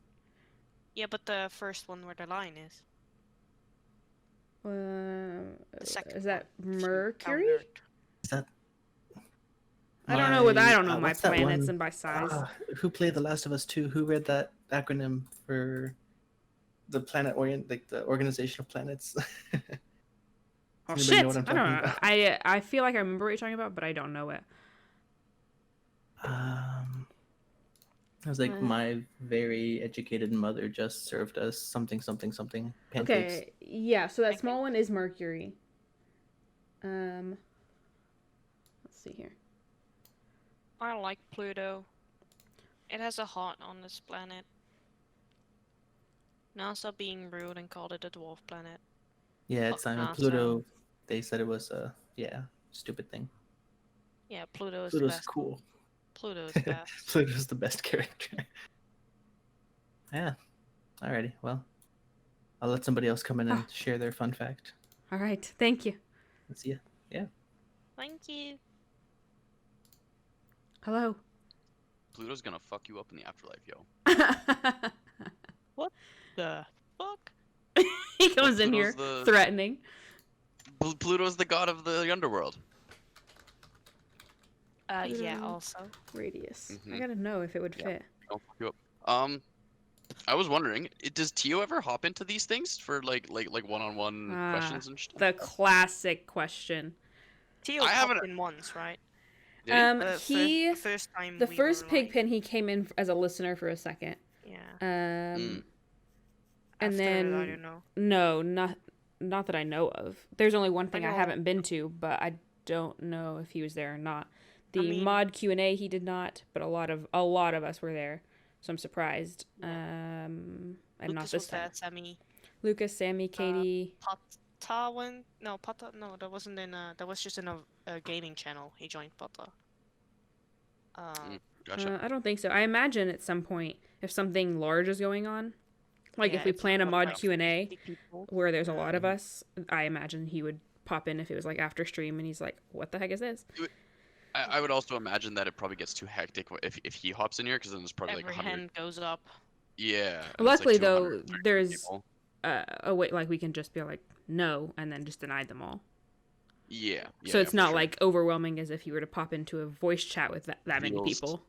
Yeah, but the first one where the line is. The second Is that one, if you count Mercury? Earth. Is that? I don't know I don't know my what's that planets one? and by size. Who played The Last of Us 2? Who read that acronym for the like the Organization of Planets? Oh Anybody shit! know what I'm I don't talking know. about? I feel like I remember what you're talking about, but I don't know it. It was like Uh. my very educated mother just served us something pancakes. Okay, yeah. So that small one is Mercury. Let's see here. I like Pluto. It has a heart on this planet. NASA being rude and called it a dwarf planet. Yeah, it's NASA. Pluto. They said it was a stupid thing. Yeah, Pluto is Pluto's the best. cool. Pluto is the best. Pluto's the best character. Yeah. Alrighty. Well, I'll let somebody else come in and share their fun fact. All right. Thank you. Let's see ya. Yeah. Thank you. Hello. Pluto's gonna fuck you up in the afterlife, yo. What the fuck? He comes in here Pluto's the- threatening. Pluto's the god of the underworld. Yeah, also. Radius. I Mhm. gotta know if it would fit. I'll fuck you up. I was wondering, does Tio ever hop into these things for like one-on-one questions and stuff? The classic question. Tio popped in once, right? He first time the we first were, Pigpen he came in as a listener for a second. Yeah. And After, then I don't know. No, not that I know of. There's only one thing I know- haven't been to, but I don't know if he was there or not. The mean- mod Q&A he did not, but a lot of us were there, so I'm surprised. And Lucas not this was time. there, Sammy. Lucas, Sammy, Katie. Pata went. No, Pata. No, that wasn't in a. That was just in a gaming channel. He joined Pata. Gotcha. I don't think so. I imagine at some point, if something large is going on, Like Yeah, if we it's plan a not mod like Q&A 50 people. where there's a lot of us, I imagine he would pop in if it was like after stream and he's like, what the heck is this? I would also imagine that it probably gets too hectic if he hops in here, because then there's probably like Every 100. hand goes up. Yeah. and it's, Luckily like though, 200 there's people. a way, like we can just be like, no, and then just deny them all. Yeah. So it's for not sure. like overwhelming as if you were to pop into a voice chat with that many Feels- people.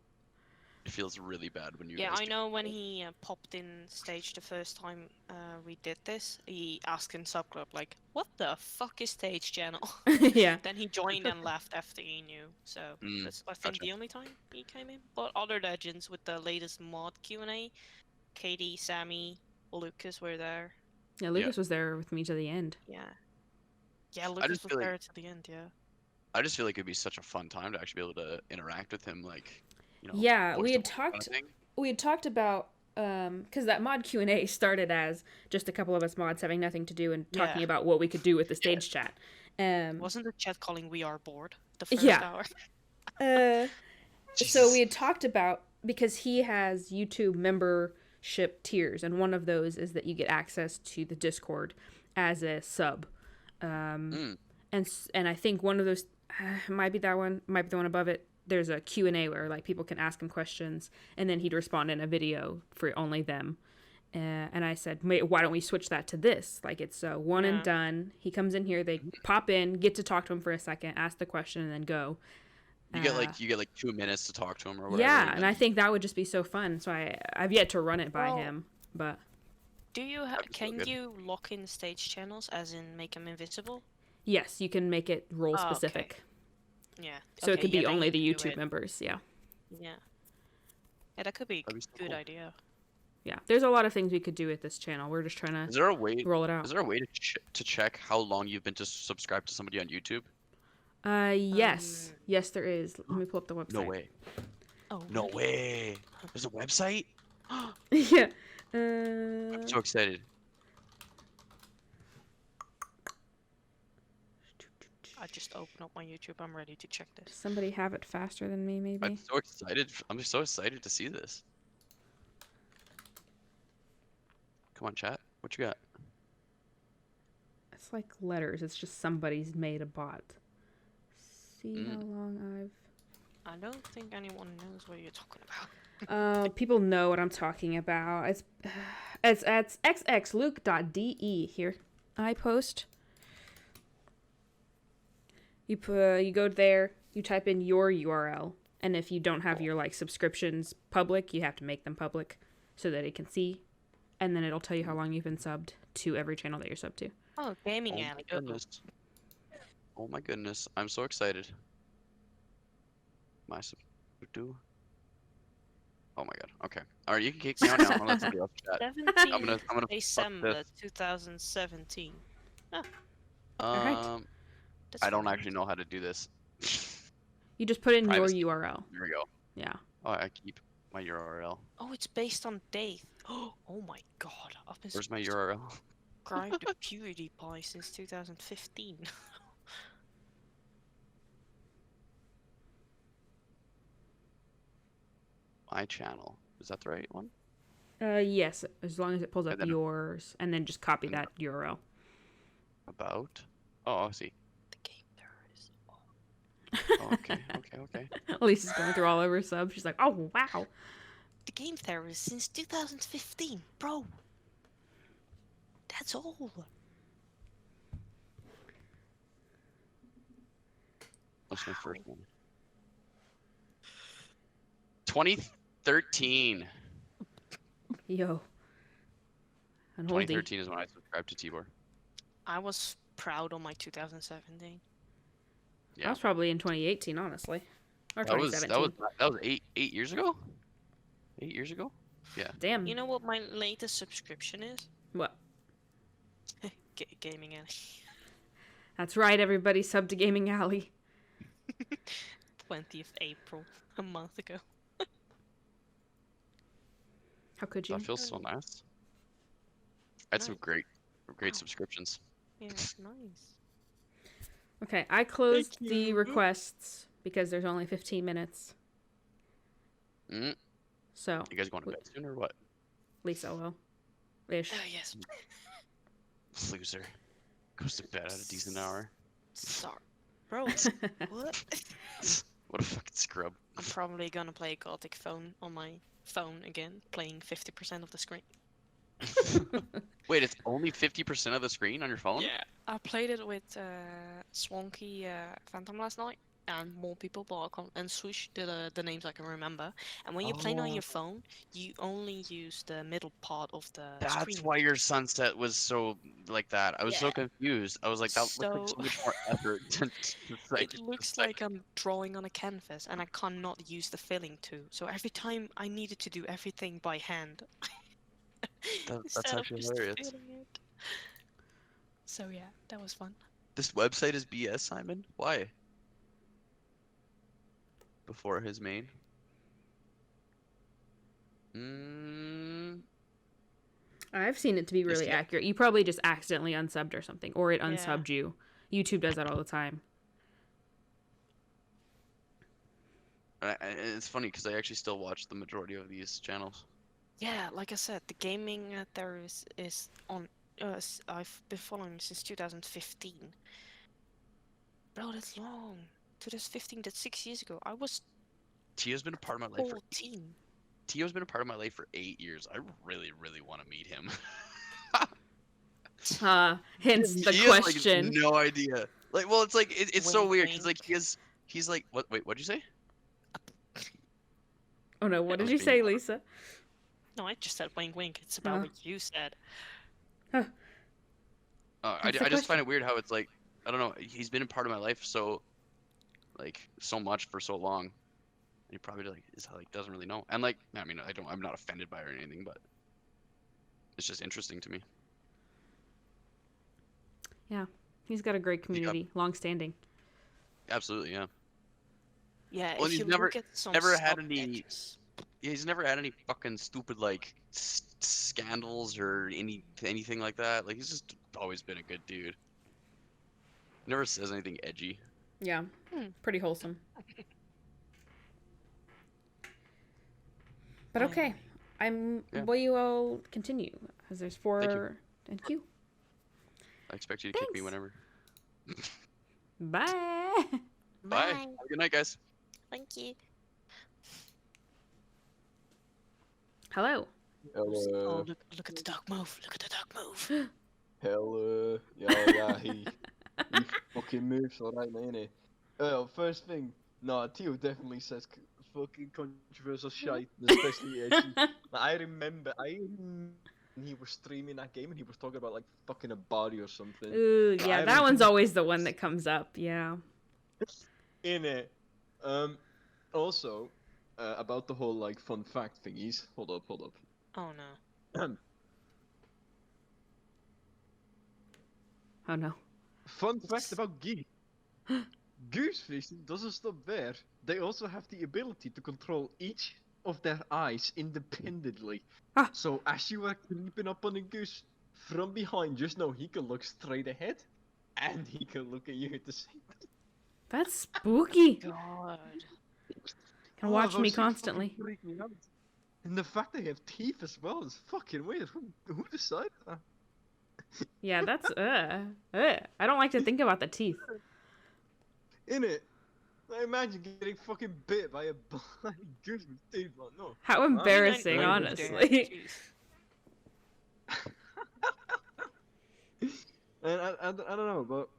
It feels really bad when you. Yeah, guys I do know when he popped in stage the first time we did this, he asked in subgroup like, "What the fuck is stage channel?" Yeah. Then he joined and left after he knew. So that's I think gotcha. the only time he came in. But other legends with the latest mod Q&A, Katie, Sammy, Lucas were there. Yeah, Lucas was there with me to the end. Yeah. Yeah, Lucas just was feel like- there to the end. Yeah. I just feel like it'd be such a fun time to actually be able to interact with him, like, you know. Yeah, voice we to had voice kind of talked. thing. We had talked about because that mod Q&A started as just a couple of us mods having nothing to do and talking Yeah. about what we could do with the stage chat. Wasn't the chat calling "We are bored" the first Yeah. hour? So we had talked about, because he has YouTube membership tiers, and one of those is that you get access to the Discord as a sub. And I think one of those might be that one, might be the one above it. There's a Q&A where like people can ask him questions, and then he'd respond in a video for only them. And I said, why don't we switch that to this? Like it's one and done. He comes in here, they pop in, get to talk to him for a second, ask the question, and then go. You get like 2 minutes to talk to him or whatever. Yeah, and I think that would just be so fun. So I've yet to run it by Well, him, but Do you That'd be so can good. you lock in stage channels, as in make them invisible? yes, you can make it role Oh, okay. specific. Yeah. So it okay, could be yeah, then only you the can do YouTube it. members. Yeah. Yeah. Yeah, that could be a That'd be so good cool. idea. Yeah. There's a lot of things we could do with this channel. We're just trying Is to there a way? roll it out. Is there a way to check how long you've been to subscribe to somebody on YouTube? Yes. Yes, there is. Let me pull up the website. No way. Oh. No way. There's a website? Yeah. I'm so excited. I just opened up my YouTube. I'm ready to check this. Somebody have it faster than me, maybe. I'm so excited. I'm just so excited to see this. Come on, chat. What you got? It's like letters. It's just somebody's made a bot. See how long I don't think anyone knows what you're talking about. people know what I'm talking about. It's xxluke.de here. I post. You go there, you type in your URL, and if you don't have your like subscriptions public, you have to make them public so that it can see, and then it'll tell you how long you've been subbed to every channel that you're subbed to. Oh, gaming Oh alley. my goodness. Oh my goodness. I'm so excited. My do. Oh my god. Okay. All right, you can kick me out now. Let's be off chat. 17th I'm gonna fuck December this. 2017. Ah, Um, that's I don't fine. actually know how to do this. You just put in Privacy. your URL. There we go. Yeah. Oh, I keep my URL. Oh, it's based on date. Oh my god. I've been Where's my URL? subscribed to PewDiePie since 2015. My channel. Is that the right one? Yes, as long as it pulls up And then- yours, and then just copy that URL. About? Oh, I see. The game terrorist. Oh, okay, okay. Lisa's going through all of her subs. She's like, oh, wow. The game terrorist since 2015, bro. That's all. What's my first one? 2013. Yo. An oldie. 2013 is when I subscribed to Tibor. I was proud on my 2017. I was probably in 2018, honestly. Or That was 2017. that was eight years ago. 8 years ago. Yeah. Damn. You know what my latest subscription is? What? Gaming Alley. That's right, everybody. Sub to Gaming Alley. 20th April, a month ago. How could you? That feels so nice. I had some great subscriptions. Yeah, nice. Okay, I closed the requests because there's only 15 minutes. Mm. So. You guys going to bed soon or what? Lisa will. ish. Oh yes. Loser. Goes to bed at a decent hour. Sorry, bro. What? What a fucking scrub. I'm probably gonna play Gothic phone on my phone again, playing 50% of the screen. Wait, it's only 50% of the screen on your phone? Yeah, I played it with Swanky Phantom last night, and more people, but I can't, and Swoosh, the names I can remember. And when you're playing on your phone, you only use the middle part of the That's screen. why your sunset was so like that. I was so confused. I was like, that looks like so much more effort. It looks like I'm drawing on a canvas, and I cannot use the filling tool. So every time I needed to do everything by hand. That's actually hilarious. It. So yeah, that was fun. This website is BS, Simon? Why? Before his main? I've seen it to be really accurate. You probably just accidentally unsubbed or something, or it unsubbed you. YouTube does that all the time. It's funny because I actually still watch the majority of these channels. Yeah, like I said, the gaming there is on. I've been following since 2015. Bro, that's long. 2015, that's 6 years ago. I was. Tio's been a part of my life 14. Tio's been a part of my life for 8 years. I really, really want to meet him. Hence the he question. Has, like, no idea. Like, well, it's like it's so weird because like he's like what? Wait, what'd you say? Oh no, what did you say, Lisa? No, I just said wink wink. It's about what you said. I just find it weird how it's like, I don't know, he's been a part of my life so much for so long. And he probably doesn't really know. And like, I mean, I'm not offended by it or anything, but it's just interesting to me. Yeah. He's got a great community, long standing. Absolutely, yeah. Yeah, well, if you look at some never had any he's never had any fucking stupid like scandals or anything like that. Like, he's just always been a good dude. Never says anything edgy. Yeah, pretty wholesome. But okay, we will continue as there's 4 and Q. I expect you to kick me whenever. Bye. Bye. Have a good night, guys. Thank you. Hello. Hello. Oh, look at the dog move. Look at the dog move. Hello. Yeah, he fucking moves alright, man. First thing, Tio definitely says fucking controversial shit, especially I remember he was streaming that game and he was talking about like fucking a body or something. Ooh, yeah, that one's always the one that comes up. Yeah. In it. Also, about the whole like fun fact thingies. Hold up. Oh no. Oh no. Fun fact about geese. Goosefish doesn't stop there. They also have the ability to control each of their eyes independently. So as you are creeping up on a goose from behind, just know he can look straight ahead and he can look at you at the same time. That's spooky. God. Can watch me constantly. Me out. And the fact they have teeth as well is fucking weird. Who decided that? Yeah, that's I don't like to think about the teeth. Innit? I imagine getting fucking bit by a bloody goose with teeth. Like, no. How embarrassing, honestly. And I don't know, but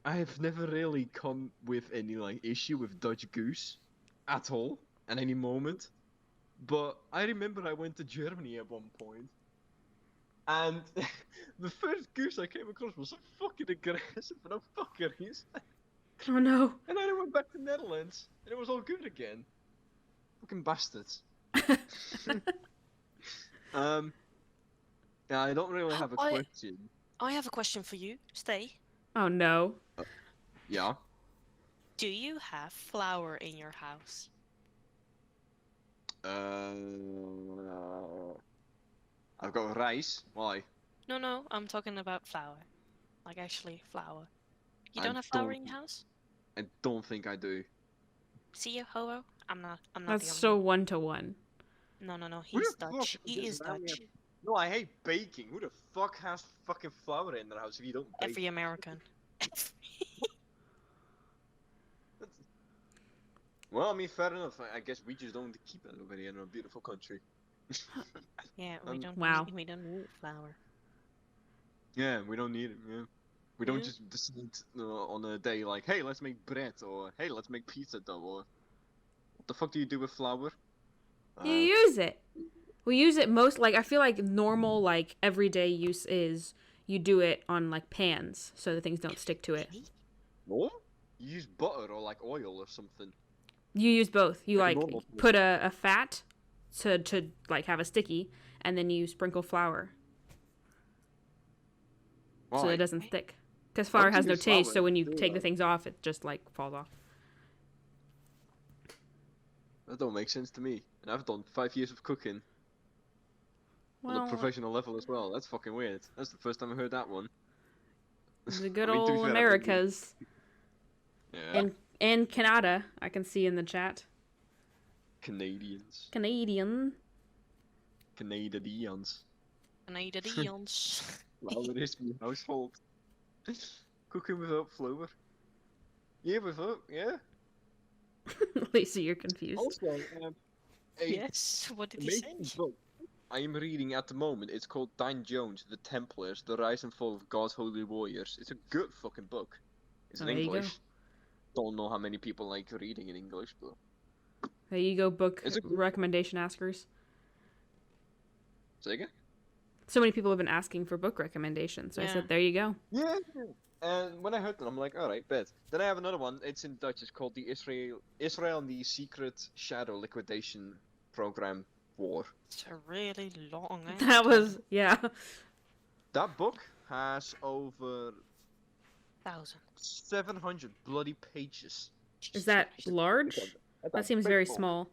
I have never really come with any like issue with Dutch goose at all at any moment. But I remember I went to Germany at one point, and the first goose I came across was so fucking aggressive, and I'm fucking Oh no. And then I went back to Netherlands, and it was all good again. Fucking bastards. Yeah, I don't really have a question. I have a question for you. Stay. Oh no. Yeah. Do you have flour in your house? I've got rice. Why? No, I'm talking about flour. Like actually flour. You don't have flour in your house? I don't think I do. See you, Hobo? I'm not That's the so only one. 1-to-1. No. He's Dutch. He is Dutch. No, I hate baking. Who the fuck has fucking flour in their house if you don't bake? Every American. Well, I mean, fair enough. I guess we just don't keep it over here in our beautiful country. Yeah, we don't. Wow. We don't need flour. Yeah, we don't need it. Yeah, we don't Yeah. just decide on a day like, hey, let's make bread, or hey, let's make pizza dough, or what the fuck do you do with flour? You use it. We use it most, like, I feel like normal, like, everyday use is you do it on, like, pans so that things don't stick to it. No? You use butter or like oil or something. You use both. You, Like like, normal put a fat to, like, have a sticky, and then you sprinkle flour so Why? it doesn't stick. Because flour Don't has give no me flour taste, so when you to do take the that. things off, it just, like, falls off. That don't make sense to me. And I've done 5 years of cooking on Well, a professional level as well. That's fucking weird. That's the first time I heard that one. The good I mean, to be old fair, I've only- Americas. Yeah. And Canada, I can see in the chat. Canadians. Canadian. Canadians. Canadians. Flour is my household. Cooking without flour. Yeah, without, yeah. Lisa, you're confused. Also, a Yes. What did he say? amazing book I am reading at the moment. It's called Dan Jones, The Templars, The Rise and Fall of God's Holy Warriors. It's a good fucking book. It's in There you go. English. Don't know how many people like reading in English, but There you go, book It's a good- recommendation askers. say again? So many people have been asking for book recommendations, so I Yeah. said, there you go. Yeah. And when I heard that, I'm like, alright, bet. Then I have another one. It's in Dutch. It's called the Israel and the Secret Shadow Liquidation Program War. It's a really long. That was, yeah. That book has over 1,000. 700 bloody pages. Is that large? That's a That seems big very book. small.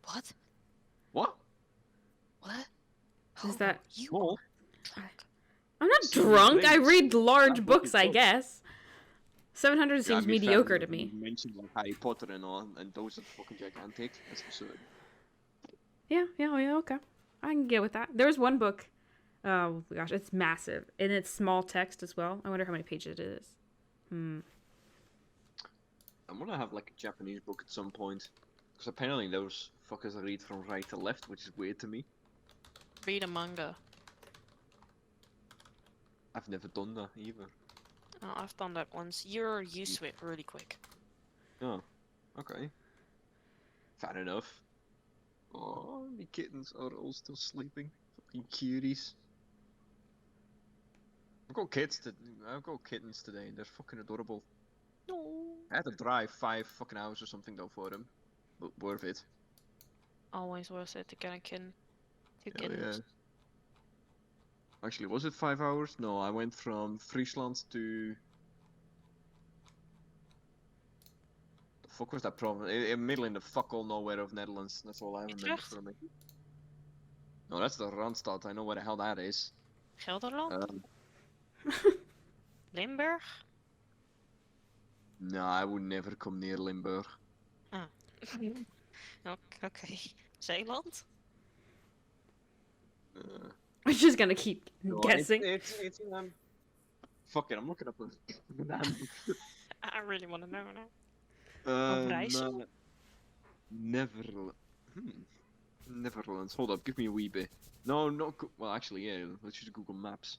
What? What? What? Is that... Small? I'm not See, drunk. I please. read large That book books, is I big. guess. 700 Yeah, I seems mean, fair mediocre enough, to me. You mentioned like Harry Potter and all, and those are fucking gigantic. That's absurd. Yeah, okay. I can get with that. There was one book. Oh gosh, it's massive. And it's small text as well. I wonder how many pages it is. I'm gonna have like a Japanese book at some point. Because apparently those fuckers read from right to left, which is weird to me. Read a manga. I've never done that either. Oh, I've done that once. You're used to it really quick. Oh, okay. Fair enough. Oh, the kittens are all still sleeping. Fucking cuties. I've got kittens today, and they're fucking adorable. No. I had to drive 5 fucking hours or something though for them, but worth it. Always worth it to get a kitten. Two Hell kittens. yeah. Actually, was it 5 hours? No, I went from Friesland to... The fuck was that province? In middle in the fuck all nowhere of Netherlands. That's all I remember Utrecht? from it. No, that's the Randstad. I know where the hell that is. Gelderland? Limburg? No, I would never come near Limburg. Ah. Okay. Zeeland? I'm just gonna keep No, guessing. It's fuck it, I'm looking up a I really want to know now. Overijssel? Netherlands. Hold up, give me a wee bit. No, not well. Actually, yeah. Let's use Google Maps.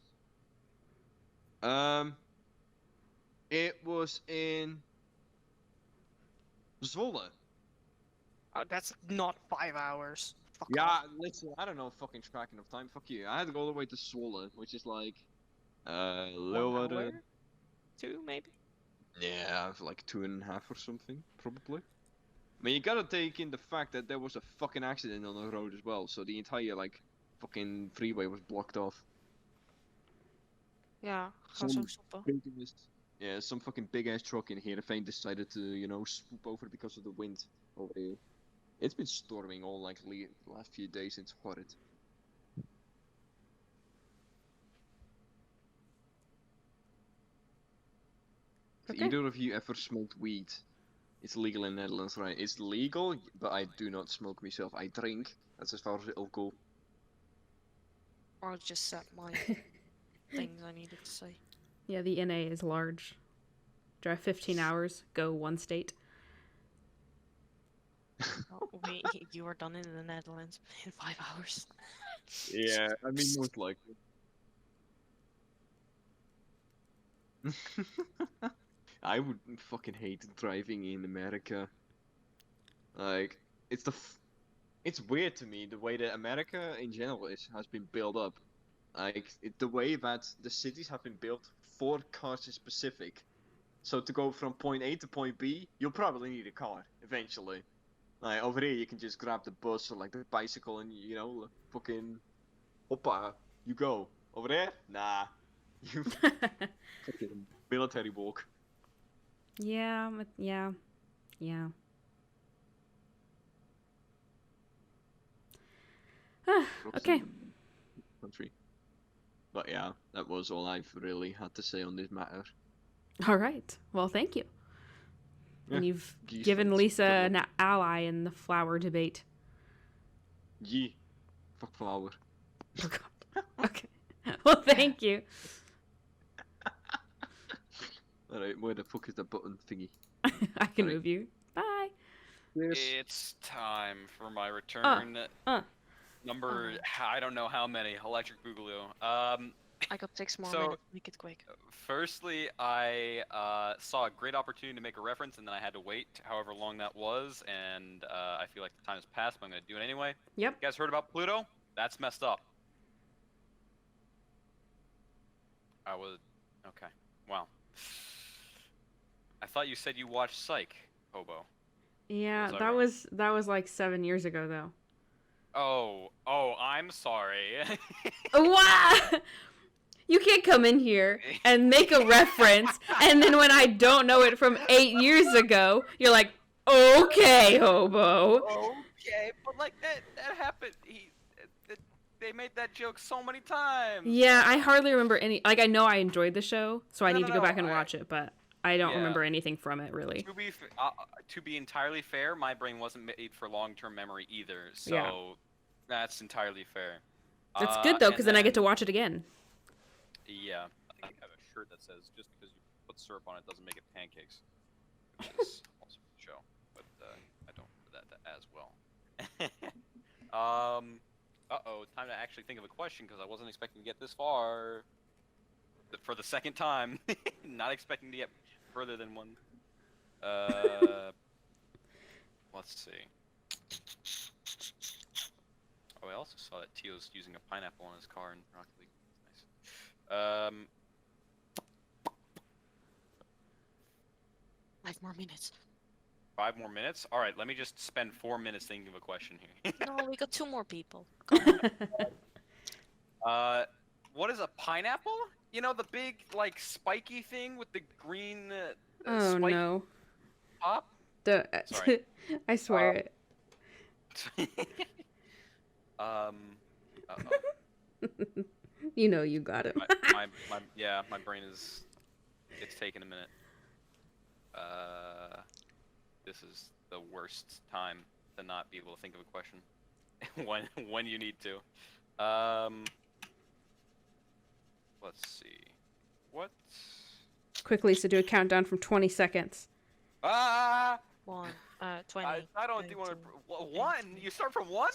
It was in Zwolle. Oh, that's not 5 hours. Fuck Yeah, off. listen, I don't know fucking tracking of time. Fuck you. I had to go all the way to Zwolle, which is like, 1 lower. hour? 2 maybe? Yeah, like 2.5 or something, probably. I mean, you gotta take in the fact that there was a fucking accident on the road as well, so the entire, like, fucking freeway was blocked off. Ja, ga zo stoppen. Yeah, some fucking big ass truck in Heerenveen decided to, you know, swoop over because of the wind over here. It's been storming all like the last few days. It's horrid. If Okay. either of you ever smoked weed, it's legal in Netherlands, right? It's legal, but I do not smoke myself. I drink. That's as far as it'll go. Or I'll just set my things I needed to say. Yeah, the NA is large. Drive 15 hours, go one state. Oh, wait, you are done in the Netherlands in 5 hours. Yeah, I mean, most likely. I would fucking hate driving in America. Like, it's weird to me the way that America in general has been built up. Like, the way that the cities have been built for cars in specific. So to go from point A to point B, you'll probably need a car eventually. Like, over here you can just grab the bus or like the bicycle and, you know, fucking hoppa, you go. Over there? Nah. You fucking military walk. Yeah, yeah. Okay. Country. But yeah, that was all I've really had to say on this matter. All right. Well, thank you. Yeah, And you've geez, given thanks. Lisa an ally in the flower debate. Yeah. Fuck flower. Oh, God. Okay. Well, thank you. Alright, where the fuck is the button thingy? I can move you. Bye. It's time for my return. Number, I don't know how many. Electric Boogaloo. I got 6 more so, minutes. Make it quick. Firstly, I saw a great opportunity to make a reference, and then I had to wait however long that was, and I feel like the time has passed, but I'm going to do it anyway. Yep. You guys heard about Pluto? That's messed up. Okay. Wow. I thought you said you watched Psych, Hobo. Yeah, Was I that was like 7 years ago, though. Oh, I'm sorry. What? You can't come in here and make a reference, and then when I don't know it from 8 years ago, you're like, okay, Hobo. Okay, but like that happened. They made that joke so many times. Yeah, I hardly remember any. Like, I know I enjoyed the show, so I need to go No, back and watch it, but I don't Yeah. remember anything from it, really. To be entirely fair, my brain wasn't made for long-term memory either, so Yeah. that's entirely fair. That's good, though, and because then I get to watch it again. Yeah, I have a shirt that says just because you put syrup on it doesn't make it pancakes, which is also a show, but I don't remember that as well. Uh-oh, time to actually think of a question because I wasn't expecting to get this far. For the second time, not expecting to get further than one. Let's see. Oh, I also saw that Tio's using a pineapple on his car in Rocket League. Nice. 5 more minutes. 5 more minutes? All right, let me just spend 4 minutes thinking of a question here. No, we got 2 more people. What is a pineapple? You know, the big, like, spiky thing with the green Oh, spike no. top? Sorry. I swear it. Uh-oh. You know you got it. My brain is... It's taking a minute. This is the worst time to not be able to think of a question when you need to. Let's see. What? Quick, Lisa, do a countdown from 20 seconds. 1, 20. I don't do one. 1? You start from 1?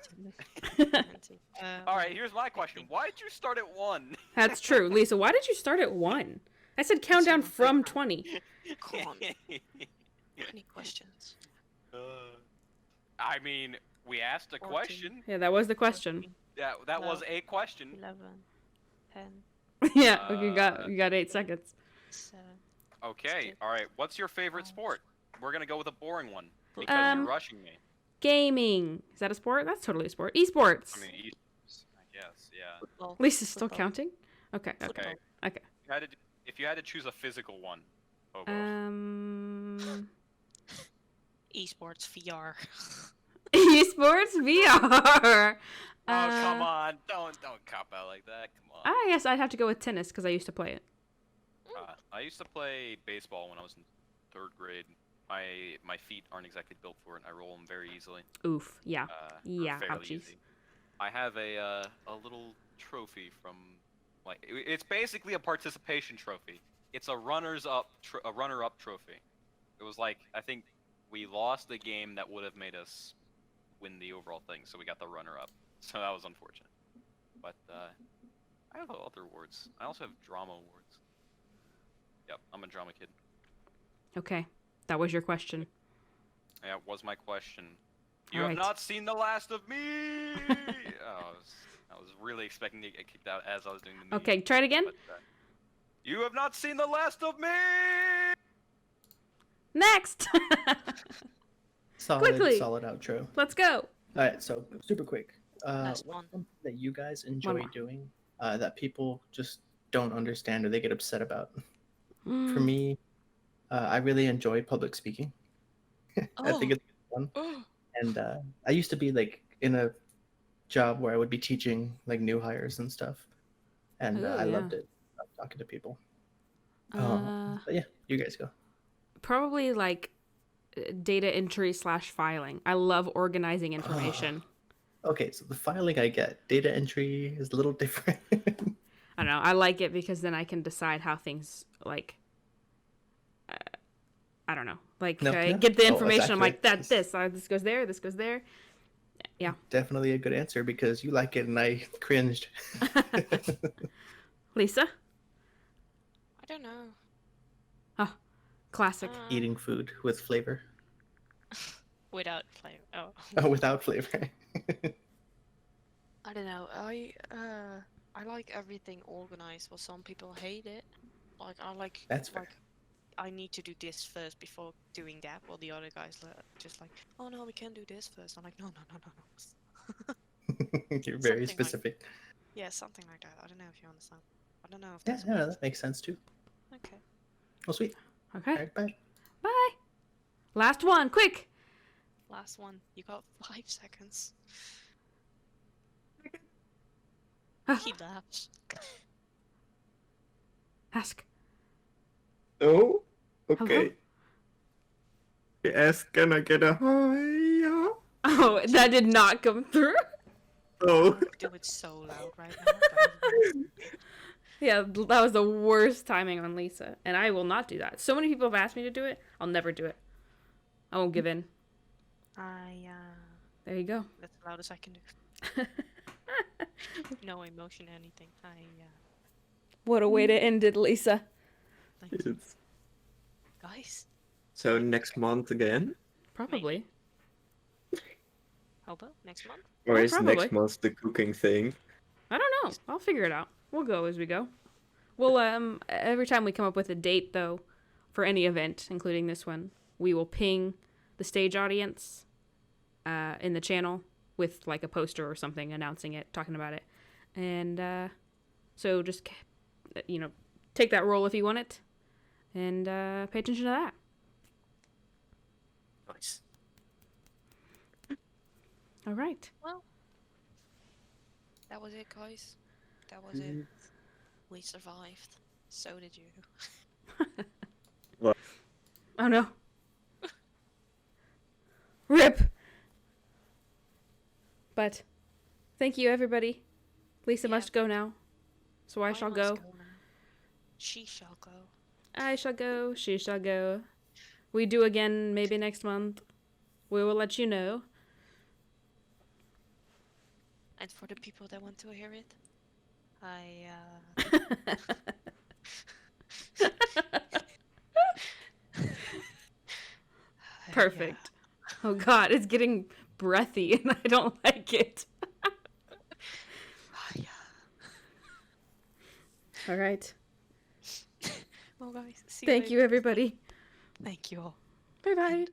All right. Here's my question. Why did you start at 1? That's true. Lisa, why did you start at 1? I said countdown from 20. Come on. Any questions? I mean, we asked a 14. question. Yeah, that was the question. Yeah, that was a question. 11, 10. Yeah, you got 8 seconds. 7. Okay. All right. What's your favorite sport? We're gonna go with a boring one because you're rushing me. Gaming. Is that a sport? That's totally a sport. Esports. I mean, esports, I guess. Yeah. Lisa's still counting? Okay. Okay. If you had to choose a physical one, Hobo. Esports VR. Esports VR. Oh, come on! Don't cop out like that. Come on. I guess I'd have to go with tennis because I used to play it. I used to play baseball when I was in 3rd grade. My feet aren't exactly built for it. I roll them very easily. Oof. Yeah. Or Yeah. fairly Ouchies. easy. I have a little trophy from, like, it's basically a participation trophy. It's a runner-up trophy. It was like, I think we lost the game that would have made us win the overall thing, so we got the runner-up. So that was unfortunate. But I have other awards. I also have drama awards. Yep, I'm a drama kid. Okay, that was your question. Yeah, was my question. You All have right. not seen the last of me! I was really expecting to get kicked out as I was doing the meme. Okay, try it again. But, you have not seen the last of me! Next! Quickly. Solid outro. Let's go. All right, so super quick. Last What's one. something that you guys One enjoy more. doing that people just don't understand or they get upset about? For Mm. me, I really enjoy public speaking. I think it's fun. And I used to be like in a job where I would be teaching like new hires and stuff, and Ooh, I yeah. loved it. I loved talking to people. Uh, But yeah, you guys go. Probably like data entry / filing. I love organizing information. Okay, so the filing I get, data entry is a little different. I don't know. I like it because then I can decide how things like. I don't know. Like No, I yeah. get the Oh, it's information. I'm like, accurate. that's this. This goes there. This goes there. Yeah. Definitely a good answer because you like it and I cringed. Lisa? I don't know. Oh, classic. Eating food with flavor. Without flavor. Oh. Oh, without flavor. I don't know. I like everything organized. Well, some people hate it. Like I like. That's fair. Like, I need to do this first before doing that. While the other guys just like, oh no, we can do this first. I'm like, no. You're very Something specific. Yeah, something like that. I don't know if you understand. I don't know if Yeah, that's yeah, that makes sense too. okay. Oh, sweet. Okay. All right, bye. Bye. Last one, quick. Last one. You got 5 seconds. He laughs. Ask. Oh, okay. Yes, can I get a hi? Oh, that did not come through. Oh. Do it so loud right now. Yeah, that was the worst timing on Lisa, and I will not do that. So many people have asked me to do it. I'll never do it. I won't give in. There you go. That's the loudest I can do. No emotion, anything. What a way to end it, Lisa. It's... Guys. So next month again? Probably. Hobo next month. Or Yeah, is probably. next month the cooking thing? I don't know. I'll figure it out. We'll go as we go. We'll every time we come up with a date though, for any event, including this one, we will ping the stage audience in the channel with like a poster or something announcing it, talking about it. And so just take that role if you want it and pay attention to that. Nice. All right. Well, that was it, guys. That was it. We survived. So did you. What? Oh no. RIP. But thank you, everybody. Lisa must go now, so I shall go. She shall go. I shall go. She shall go. We do again maybe next month. We will let you know. And for the people that want to hear it, Perfect. Oh god, it's getting breathy and I don't like it. All right. Well, guys, see Thank you, everybody. Thank you all. Bye bye.